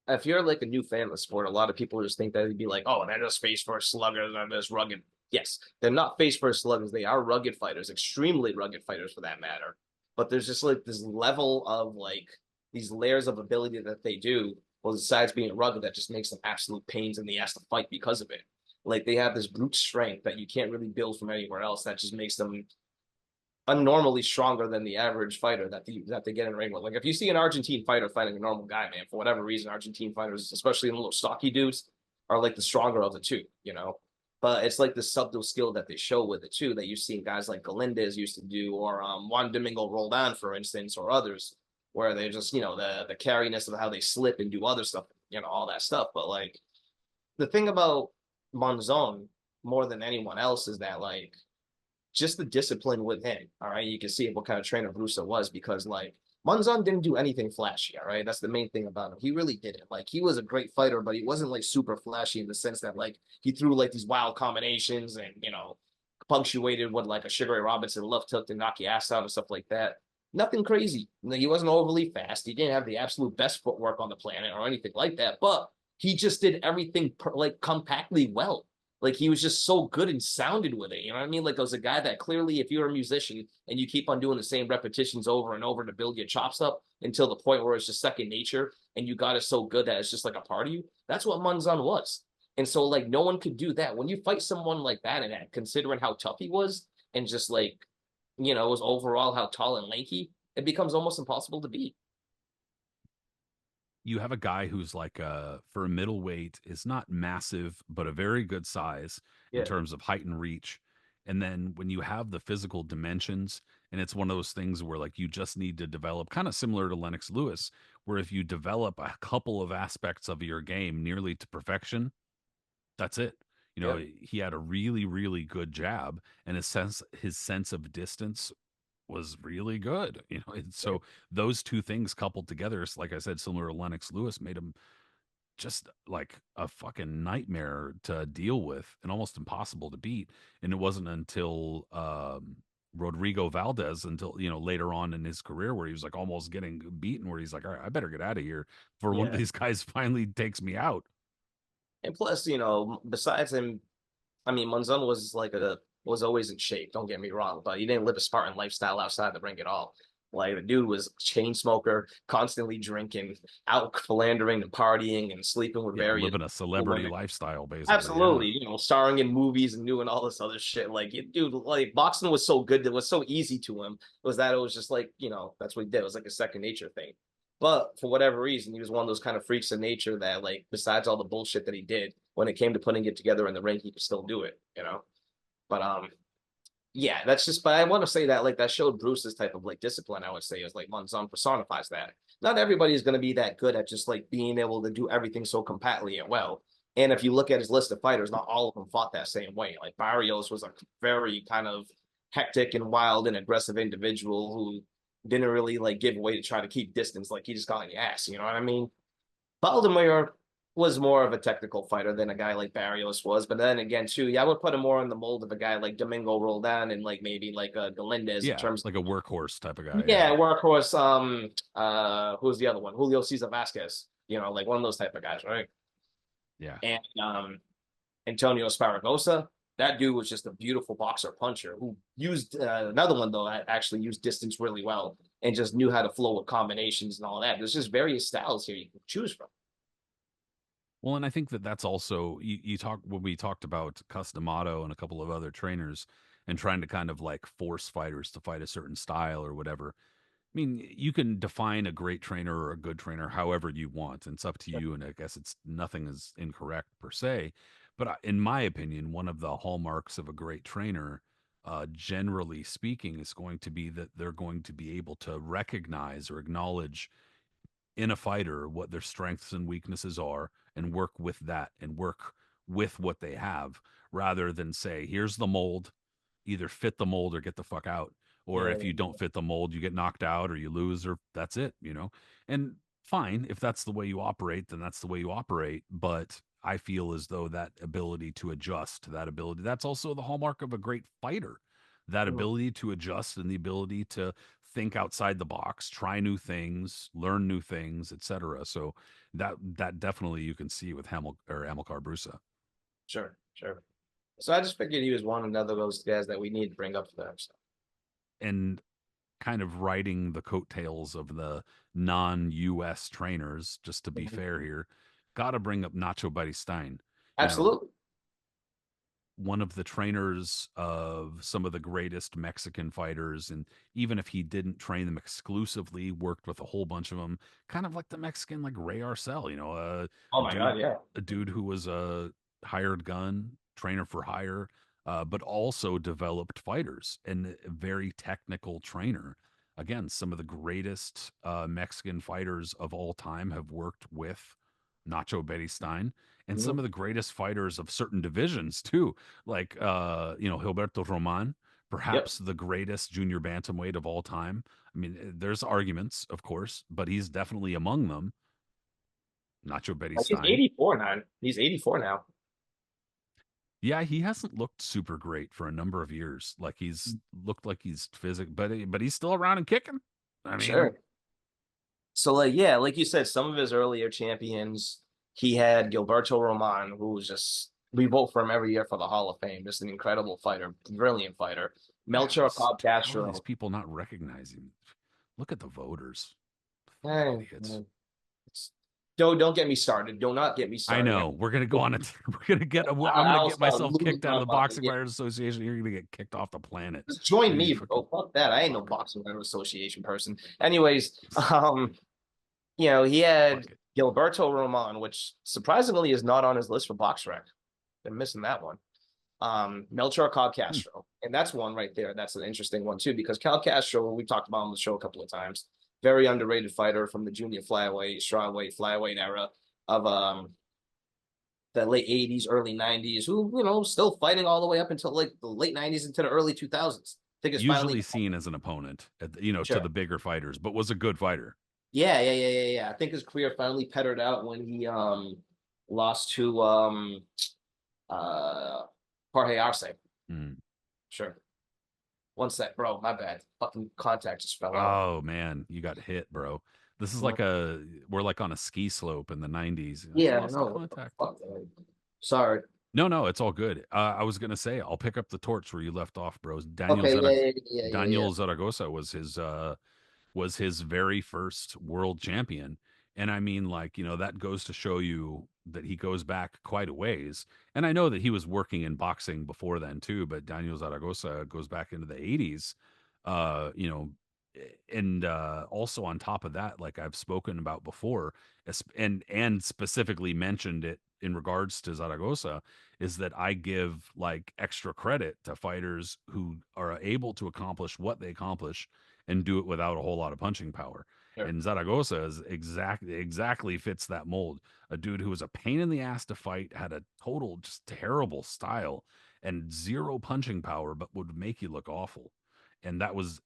if you're like a new fan of the sport, a lot of people just think that they'd be like, oh, they're just face first sluggers, they're just rugged. Yes, they're not face first sluggers. They are rugged fighters, extremely rugged fighters for that matter. But there's just like this level of like these layers of ability that they do. Well, besides being rugged, that just makes them absolute pains in the ass to fight because of it. Like they have this brute strength that you can't really build from anywhere else. That just makes them unnormally stronger than the average fighter that they get in the ring with. Like if you see an Argentine fighter fighting a normal guy, man, for whatever reason, Argentine fighters, especially the little stocky dudes, are like the stronger of the two, you know. But it's like the subtle skill that they show with it too, that you've seen guys like Galindez used to do, or Juan Domingo Roldan, for instance, or others, where they just, the carryness of how they slip and do other stuff, all that stuff. But like the thing about Monzon more than anyone else is that like just the discipline with him. All right, you can see what kind of trainer Brusa was because like Monzon didn't do anything flashy. All right, that's the main thing about him. He really didn't. Like he was a great fighter, but he wasn't like super flashy in the sense that like he threw like these wild combinations and punctuated with like a Sugar Ray Robinson left hook to knock your ass out and stuff like that. Nothing crazy. He wasn't overly fast. He didn't have the absolute best footwork on the planet or anything like that. But he just did everything like compactly well. Like he was just so good and sounded with it. You know what I mean? Like there was a guy that clearly, if you're a musician and you keep on doing the same repetitions over and over to build your chops up until the point where it's just second nature and you got it so good that it's just like a part of you. That's what Munzan was. And so like no one could do that. When you fight someone like that and that, considering how tough he was and just like, was overall how tall and lanky, it becomes almost impossible to beat. You have a guy who's like for a middleweight is not massive but a very good size in Yeah. terms of height and reach. And then when you have the physical dimensions, and it's one of those things where like you just need to develop, kind of similar to Lennox Lewis, where if you develop a couple of aspects of your game nearly to perfection, that's it. Yep. He had a really, really good jab, and his sense of distance was really good. And Yeah. so those two things coupled together, like I said, similar to Lennox Lewis, made him just like a fucking nightmare to deal with and almost impossible to beat. And it wasn't until Rodrigo Valdez, until later on in his career, where he was like almost getting beaten, where he's like, all right, I better get out of here before one of Yeah. these guys finally takes me out. And plus, besides him, I mean, Monzon was always in shape. Don't get me wrong, but he didn't live a Spartan lifestyle outside the ring at all. Like the dude was a chain smoker, constantly drinking, out philandering and partying and sleeping with Yeah, various living a celebrity women. lifestyle, basically. Yeah. Absolutely, starring in movies and doing all this other shit. Like, dude, like boxing was so good that was so easy to him was that it was just like, that's what he did. It was like a second nature thing. But for whatever reason, he was one of those kind of freaks of nature that, like, besides all the bullshit that he did, when it came to putting it together in the ring, he could still do it, you know? But yeah, that's just. But I want to say that, like, that showed Bruce's type of like discipline. I would say is like Monzon personifies that. Not everybody is going to be that good at just like being able to do everything so compactly and well. And if you look at his list of fighters, not all of them fought that same way. Like Barrios was a very kind of hectic and wild and aggressive individual who didn't really like give way to try to keep distance. Like he just got on the ass. You know what I mean? Baltimore was more of a technical fighter than a guy like Barrios was. But then again, too, yeah, I would put him more in the mold of a guy like Domingo Roldan and like maybe like Galindez in Yeah, terms like a workhorse type of of, guy. yeah, Yeah. workhorse. Who's the other one? Julio Cesar Vasquez. You know, like one of those type of guys, right? Yeah. And Antonio Sparagosa. That dude was just a beautiful boxer puncher who used another one though. Actually used distance really well and just knew how to flow with combinations and all that. There's just various styles here you can choose from. Well, and I think that that's also you talk when we talked about Cus D'Amato and a couple of other trainers and trying to kind of like force fighters to fight a certain style or whatever. I mean, you can define a great trainer or a good trainer however you want, and it's up to you. And I guess it's nothing is incorrect per se, but in my opinion, one of the hallmarks of a great trainer, generally speaking, is going to be that they're going to be able to recognize or acknowledge in a fighter what their strengths and weaknesses are and work with that and work with what they have rather than say, here's the mold, either fit the mold or get the fuck out. Or Yeah, if you don't fit the mold, you get knocked out or you lose or that's it, you know? And fine, if that's the way you operate, then that's the way you operate. But I feel as though that ability to adjust, that ability, that's also the hallmark of a great fighter. That mhm, ability to adjust and the ability to think outside the box, try new things, learn new things, etc. So that definitely you can see with Hamil or Amilcar Brusa. sure, sure. So I just figured he was one another of those guys that we need to bring up for that. So. And kind of riding the coattails of the non-US trainers, just to be Mhm. fair here, gotta bring up Nacho Beristain. Now, Absolutely. one of the trainers of some of the greatest Mexican fighters. And even if he didn't train them exclusively, worked with a whole bunch of them, kind of like the Mexican, like Ray Arcel, you know, Oh my God, yeah. a dude who was a hired gun trainer for hire, but also developed fighters and a very technical trainer. Again, some of the greatest Mexican fighters of all time have worked with Nacho Beristain and some Mhm. of the greatest fighters of certain divisions too, like you know, Gilberto Roman, Yep. perhaps the greatest junior bantamweight of all time. I mean, there's arguments, of course, but he's definitely among them. Nacho He's Beristain. 84 now. He's 84 now. Yeah, he hasn't looked super great for a number of years. Like he's looked like he's but he's still around and kicking. I mean, Sure. So like yeah, like you said, some of his earlier champions, he had Gilberto Roman, who was just we vote for him every year for the Hall of Fame. Just an incredible fighter, brilliant fighter. Melchor Cobb how are these Castro. people not recognizing? Look at the voters, fucking Hey, idiots. don't get me started. Do not get me I started. know. We're gonna go on a. We're gonna get. I'm gonna I'll get start myself losing kicked out of my the mind. Boxing Yeah. Writers Association. You're gonna get kicked off the planet. Just join You me, fucking bro. Fuck that. I ain't no fucker. boxing association person. Anyways, he had Fuck it. Gilberto Roman, which surprisingly is not on his list for box rec. They're missing that one. Melchor Cobb Hmm. Castro. And that's one right there. That's an interesting one too, because Cal Castro, we talked about on the show a couple of times, very underrated fighter from the junior flyweight, strawweight, flyweight era of the late 80s, early 90s, who, still fighting all the way up until like the late 90s into the early 2000s. I think it's finally Usually seen as an opponent, you know, to sure. the bigger fighters, but was a good fighter. Yeah, yeah, yeah, yeah, yeah. I think his career finally petered out when he lost to uh Jorge Arce. Mm. Sure. One sec, bro. My bad. Fucking contact just fell out. Oh man, you got hit, bro. This is like a we're like on a ski slope in the '90s. I Yeah, lost the no, what the contact. fuck, man? Sorry. No, no, it's all good. I was gonna say I'll pick up the torch where you left off, bro. Okay, yeah, yeah, yeah, yeah, yeah. Daniel Zaragoza was his very first world champion. And I mean, like, you know, that goes to show you that he goes back quite a ways. And I know that he was working in boxing before then too, but Daniel Zaragoza goes back into the 80s. You know, and also on top of that, like I've spoken about before, and specifically mentioned it in regards to Zaragoza, is that I give like extra credit to fighters who are able to accomplish what they accomplish and do it without a whole lot of punching power. Sure. And Zaragoza is exactly fits that mold. A dude who was a pain in the ass to fight, had a total just terrible style and zero punching power, but would make you look awful. And that was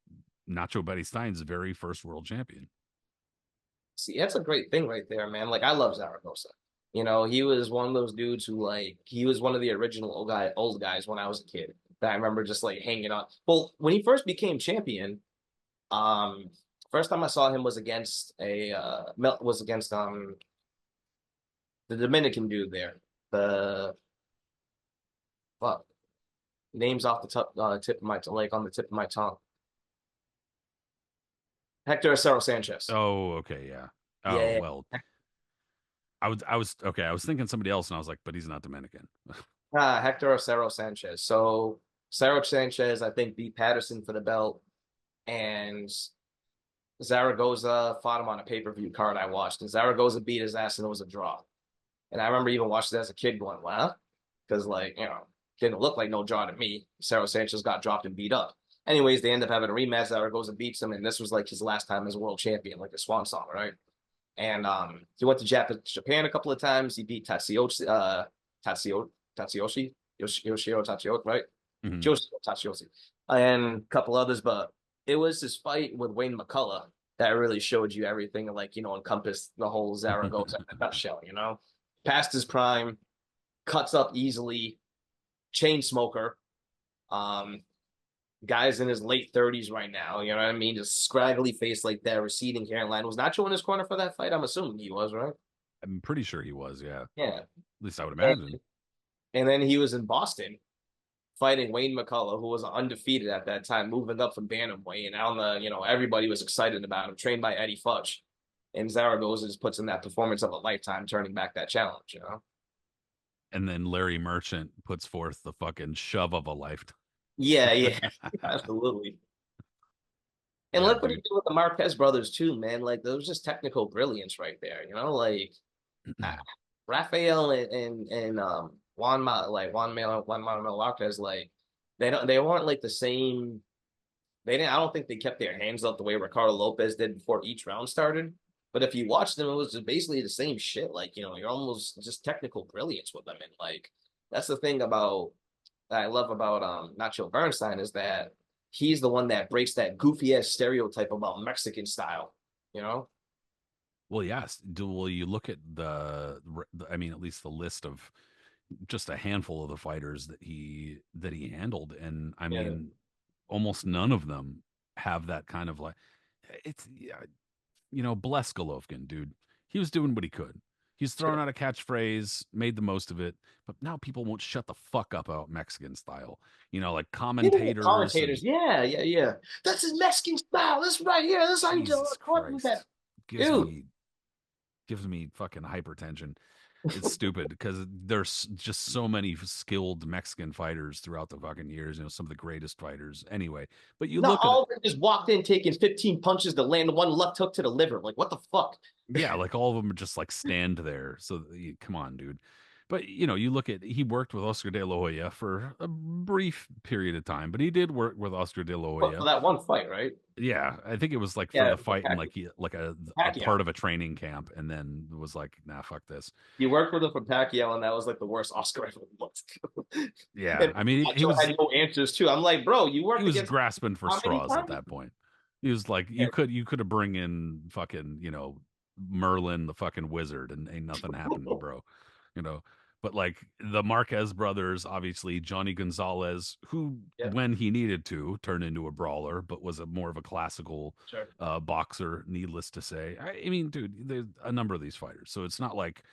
Nacho Beristáin's very first world champion. See, that's a great thing right there, man. Like I love Zaragoza. You know, he was one of those dudes who like he was one of the original old guys when I was a kid that I remember just like hanging on. Well, when he first became champion, um, first time I saw him was against the Dominican dude there. The fuck names off the tip of my like on the tip of my tongue. Hector Acero Sanchez. Oh, okay, yeah. Oh, Yeah, well, I was okay. I was thinking somebody else, and I was like, but he's not Dominican. Hector Acero Sanchez. So Acero Sanchez, I think, beat Patterson for the belt, and Zaragoza fought him on a pay-per-view card I watched, and Zaragoza beat his ass, and it was a draw. And I remember even watching it as a kid, going, "Wow," because like didn't look like no draw to me. Acero Sanchez got dropped and beat up. Anyways, they end up having a rematch. Zaragoza beats him, and this was like his last time as world champion, like a swan song, right? And he went to Japan a couple of times. He beat Tatsuyoshi, Yoshiro Tatsuyoshi, right? Mhm. Yoshiro Tatsuyoshi, and a couple others. But it was this fight with Wayne McCullough that really showed you everything, like, encompassed the whole Zaragoza in a nutshell, Past his prime, cuts up easily, chain smoker. Um, Guy's in his late 30s right now, you know what I mean? Just scraggly face like that, receding hairline. Was Nacho in his corner for that fight? I'm assuming he was, right? I'm pretty sure he was, yeah. At Yeah. least I would And, imagine. and then he was in Boston fighting Wayne McCullough, who was undefeated at that time, moving up from bantamweight. And on everybody was excited about him, trained by Eddie Futch. And Zaragoza just puts in that performance of a lifetime, turning back that challenge. And then Larry Merchant puts forth the fucking shove of a lifetime. Yeah, yeah, absolutely. And Yeah, look what he dude. did with the Marquez brothers too, man. Like there was just technical brilliance right there. Like uh, Rafael and Juan Manuel Marquez, like they weren't like the same. They didn't. I don't think they kept their hands up the way Ricardo Lopez did before each round started. But if you watch them, it was just basically the same shit. Like you're almost just technical brilliance with them, and like that's the thing about that I love about Nacho Bernstein is that he's the one that breaks that goofy ass stereotype about Mexican style. You know? Well, yes. Well, you look at I mean, at least the list of just a handful of the fighters that he handled, and I Yeah. mean, almost none of them have that kind of like. It's yeah, bless Golovkin, dude. He was doing what he could. He's throwing Sure. out a catchphrase, made the most of it, but now people won't shut the fuck up about Mexican style. Like Yeah, the commentators and commentators. Yeah, yeah, yeah. That's his Mexican style. That's right here. That's how you do Jesus it. That. Christ, gives Dude. me gives me fucking hypertension. It's stupid because there's just so many skilled Mexican fighters throughout the fucking years. Some of the greatest fighters. Anyway, but you Not look at it, all of them just walked in taking 15 punches to land one left hook to the liver. Like, what the fuck? yeah, like all of them just like stand there. So come on, dude. But you look at he worked with Oscar De La Hoya for a brief period of time, but he did work with Oscar De La But for Hoya. that one fight, right? Yeah, I think it was like for Yeah, the fight and like a Pacquiao. part of a training camp, and then was like, nah, fuck this. You worked with him for Pacquiao, and that was like the worst Oscar ever looked. Yeah, And I mean, he Nacho was had no answers too. I'm like, bro, you he worked was against grasping for how many straws at times? that point. He was like, you could have bring in fucking Merlin the fucking wizard, and ain't nothing happened, bro. You know, but like the Marquez brothers, obviously Johnny Gonzalez, who Yeah, when he needed to turned into a brawler, but was a more of a classical sure. boxer. Needless to say, I mean, dude, there's a number of these fighters, so it's not like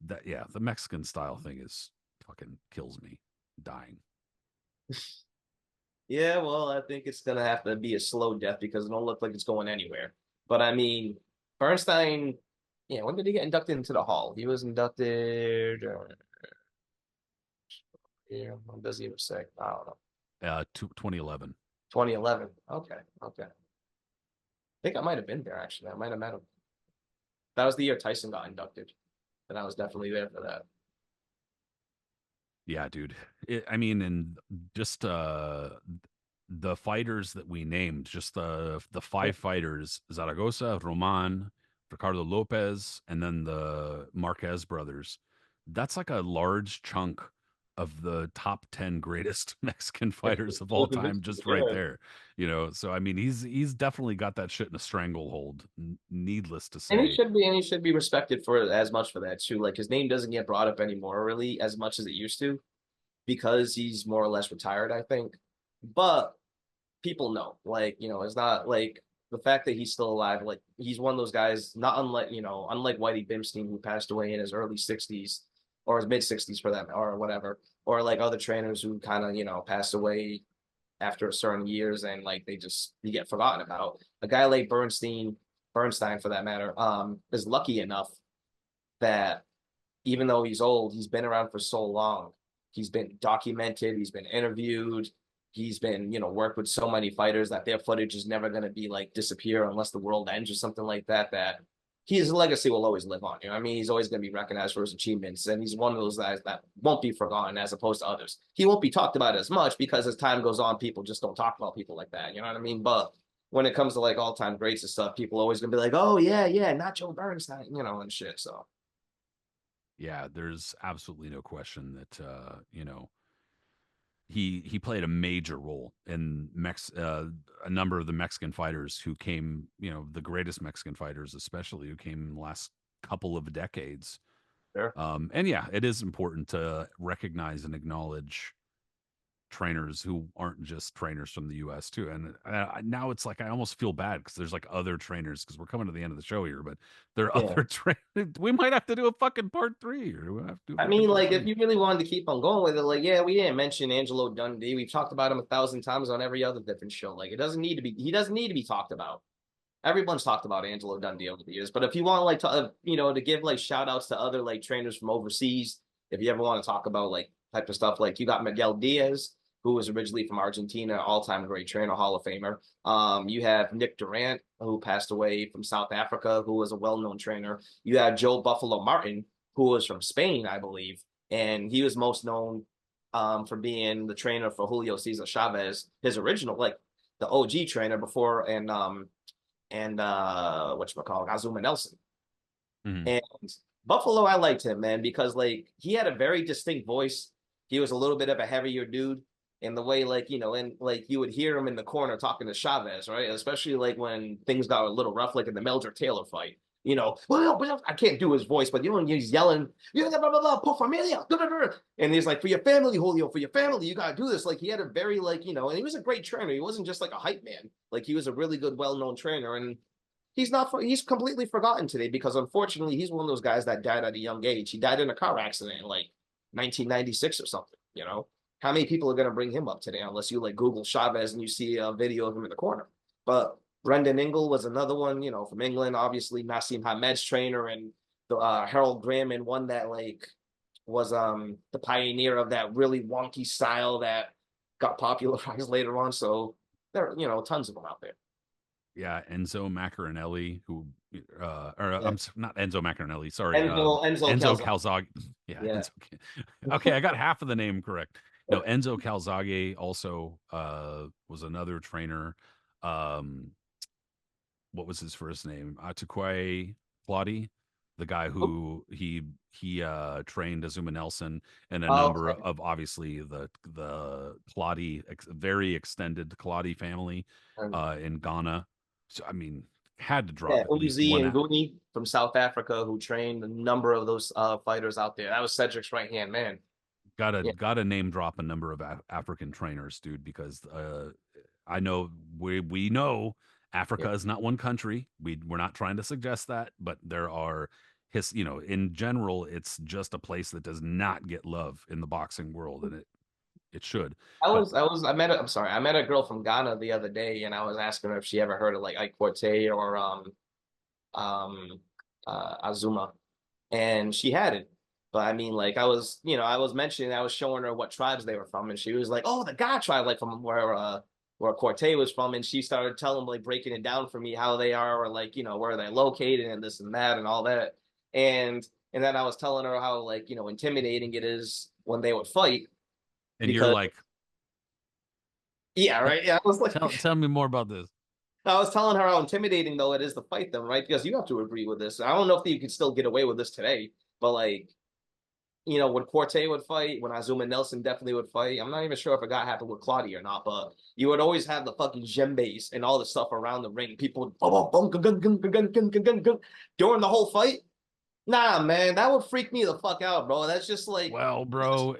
that. Yeah, the Mexican style thing is fucking kills me, dying. Yeah, well, I think it's gonna have to be a slow death because it don't look like it's going anywhere. But I mean, Bernstein, yeah, when did he get inducted into the Hall? He was inducted. Yeah, when does he even say? I don't know. 2011. 2011. Okay, okay. think I might have been there actually. I might have met him. That was the year Tyson got inducted, and I was definitely there for that. Yeah, dude. I mean, and just the fighters that we named, just the Yeah, five fighters, Zaragoza, Roman, Ricardo Lopez, and then the Marquez brothers. That's like a large chunk of the top 10 greatest Mexican fighters of all open time, history. just right Yeah. there. So I mean, he's definitely got that shit in a stranglehold. Needless to And say. he should be respected for it as much for that too. Like his name doesn't get brought up anymore really as much as it used to because he's more or less retired, I think. But people know, like, it's not like the fact that he's still alive, like he's one of those guys, not unlike, unlike Whitey Bimstein, who passed away in his early 60s or his mid 60s for that or whatever, or like other trainers who kind of, passed away after a certain years and like you get forgotten about. A guy like Bernstein for that matter, is lucky enough that even though he's old, he's been around for so long. He's been documented, he's been interviewed, he's been, worked with so many fighters that their footage is never going to be like disappear unless the world ends or something like that. That his legacy will always live on. I mean, he's always going to be recognized for his achievements, and he's one of those guys that won't be forgotten as opposed to others. He won't be talked about as much because as time goes on, people just don't talk about people like that. You know what I mean? But when it comes to like all time greats and stuff, people always gonna be like, "Oh yeah, yeah, not Joe Bernstein," and shit. So Yeah, there's absolutely no question that he played a major role in a number of the Mexican fighters who came, the greatest Mexican fighters, especially who came in the last couple of decades. sure. And yeah, it is important to recognize and acknowledge trainers who aren't just trainers from the US too. And now it's like I almost feel bad because there's like other trainers because we're coming to the end of the show here, but there are Yeah. other trainers. We might have to do a fucking part three, or we have to do a I fucking mean, part like, if three. you really wanted to keep on going with it, like, yeah, we didn't mention Angelo Dundee. We've talked about him 1,000 times on every other different show. Like, he doesn't need to be talked about. Everyone's talked about Angelo Dundee over the years. But if you want, like, to give, like, shout outs to other, like, trainers from overseas, if you ever want to talk about, like, type of stuff, like, you got Miguel Diaz, who was originally from Argentina, all time great trainer, Hall of Famer. You have Nick Durant, who passed away from South Africa, who was a well known trainer. You have Joe Buffalo Martin, who was from Spain, I believe, and he was most known for being the trainer for Julio Cesar Chavez, his original, like the OG trainer before, and whatchamacallit, Azuma Nelson. Mhm. And Buffalo, I liked him, man, because like he had a very distinct voice. He was a little bit of a heavier dude. And the way, like, and like you would hear him in the corner talking to Chavez, right? Especially like when things got a little rough, like in the Meldrick Taylor fight. Well, I can't do his voice, but he's yelling, blah, blah, blah, por familia, and he's like, for your family, Julio, for your family, you gotta do this. Like he had a very like, and he was a great trainer. He wasn't just like a hype man. Like he was a really good, well-known trainer. And he's completely forgotten today because unfortunately he's one of those guys that died at a young age. He died in a car accident in like 1996 or something. How many people are going to bring him up today unless you like Google Chavez and you see a video of him in the corner? But Brendan Ingle was another one, from England. Obviously, Nassim Hamed's trainer, and the Harold Graham, one that like was the pioneer of that really wonky style that got popularized later on. So there are tons of them out there. Yeah, Enzo Maccarinelli, who, or Yeah. not Enzo Maccarinelli, sorry, Enzo Enzo Calzone. Calzaghe. Yeah, Yeah. Enzo. Okay, I got half of the name correct. No, Enzo Calzaghe also was another trainer. Um, what was his first name? Atuquai Claudio, the guy who he trained Azuma Nelson and a Oh, number okay. of obviously the Claudio very extended Claudio family in Ghana. So I mean, had to Yeah, drop at least Uzi one. and Guni from South Africa, who trained a number of those fighters out there. That was Cedric's right hand man. Gotta Yeah, gotta name drop a number of African trainers, dude, because I know we know yeah. Africa is not one country. We're not trying to suggest that, but there are his in general, it's just a place that does not get love in the boxing world, and it should. But I'm sorry, I met a girl from Ghana the other day, and I was asking her if she ever heard of like Ike Forte or um Azuma, and she hadn't. But I mean, like I was mentioning, I was showing her what tribes they were from, and she was like, "Oh, the Ga tribe, like from where where Corte was from, and she started telling like breaking it down for me how they are, or like where they're located and this and that and all that, and then I was telling her how like intimidating it is when they would fight And you're because like, yeah, right, yeah, I was like tell me more about this. I was telling her how intimidating though it is to fight them, right? Because you have to agree with this. I don't know if you could still get away with this today, but like when Corte would fight, when Azuma Nelson definitely would fight. I'm not even sure if it got happened with Claudia or not, but you would always have the fucking djembes and all the stuff around the ring. People would during the whole fight. Nah, man, that would freak me the fuck out, bro. That's just like, Well, bro,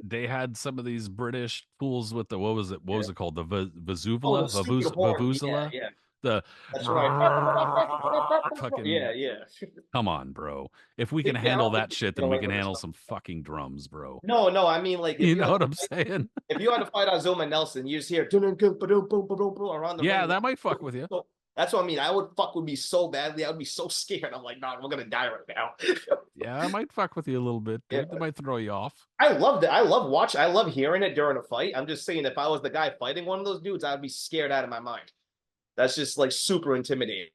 they had some of these British fools with the what was it? What yeah. was it called? The Oh, the Vazuvula, stupid horn. Yeah, Vavuzela, yeah, the that's right. Yeah, fucking. yeah. Come on, bro. If we can Yeah, I handle don't think that you shit, can get then we away can with this handle stuff. some fucking drums, bro. No, no, I mean like if You you know had to what I'm fight, saying? if you had to fight Azuma Nelson, you just hear around the Yeah, ring. that might fuck with you. That's what I mean. I would fuck with me so badly. I would be so scared. I'm like, nah, we're gonna die right now. Yeah, I might fuck with you a little bit, Yeah. dude. That might throw you off. I loved it. I love watching. I love hearing it during a fight. I'm just saying, if I was the guy fighting one of those dudes, I'd be scared out of my mind. That's just like super intimidating.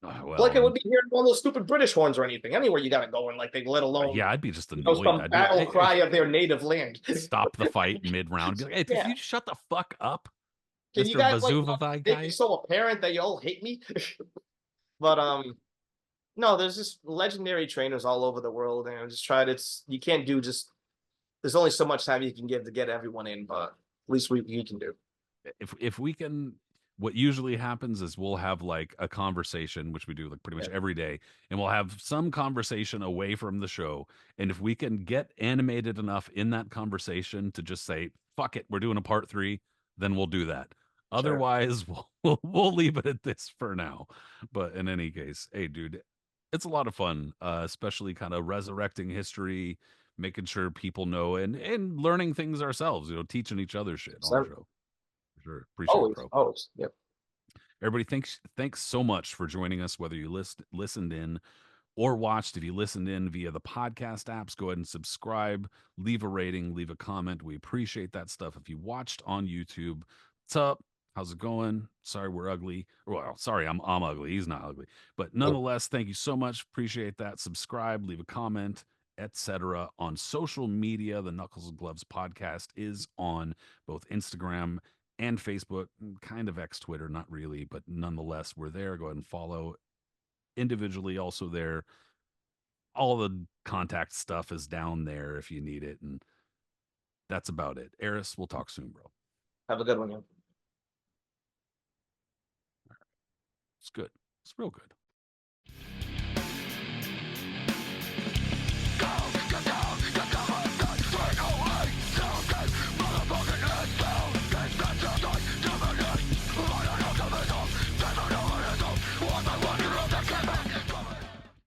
Like Well, it would and be hearing one of those stupid British horns or anything. Anywhere you gotta go and like they let alone yeah, I'd be just annoyed. some I'd be like, battle hey, cry of their native land. stop the fight mid round. Be like, hey, can Yeah. you shut the fuck up, Can you Mister guys like Vazuva make it guy? so apparent that you all hate me? But no, there's just legendary trainers all over the world, and I just tried. It's you can't do just. There's only so much time you can give to get everyone in, but at least we can do. If we can, what usually happens is we'll have like a conversation, which we do like pretty much Yeah, every day, and we'll have some conversation away from the show. And if we can get animated enough in that conversation to just say, fuck it, we're doing a part three, then we'll do that. sure. Otherwise, we'll leave it at this for now. But in any case, hey, dude, it's a lot of fun, especially kind of resurrecting history, making sure people know, and learning things ourselves. Teaching each other shit on the So, show. Sure. Appreciate it, always, bro. always. Yep. Everybody, thanks so much for joining us, whether you listened in or watched. If you listened in via the podcast apps, go ahead and subscribe, leave a rating, leave a comment. We appreciate that stuff. If you watched on YouTube, what's up? How's it going? Sorry, we're ugly. Well, sorry, I'm ugly. He's not ugly. But nonetheless, thank you so much. Appreciate that. Subscribe, leave a comment, etc. On social media, the Knuckles and Gloves podcast is on both Instagram and Facebook, kind of X Twitter, not really, but nonetheless, we're there. Go ahead and follow individually, also there. All the contact stuff is down there if you need it. And that's about it. Aris, we'll talk soon, bro. Have a good one. Yeah. It's good. It's real good.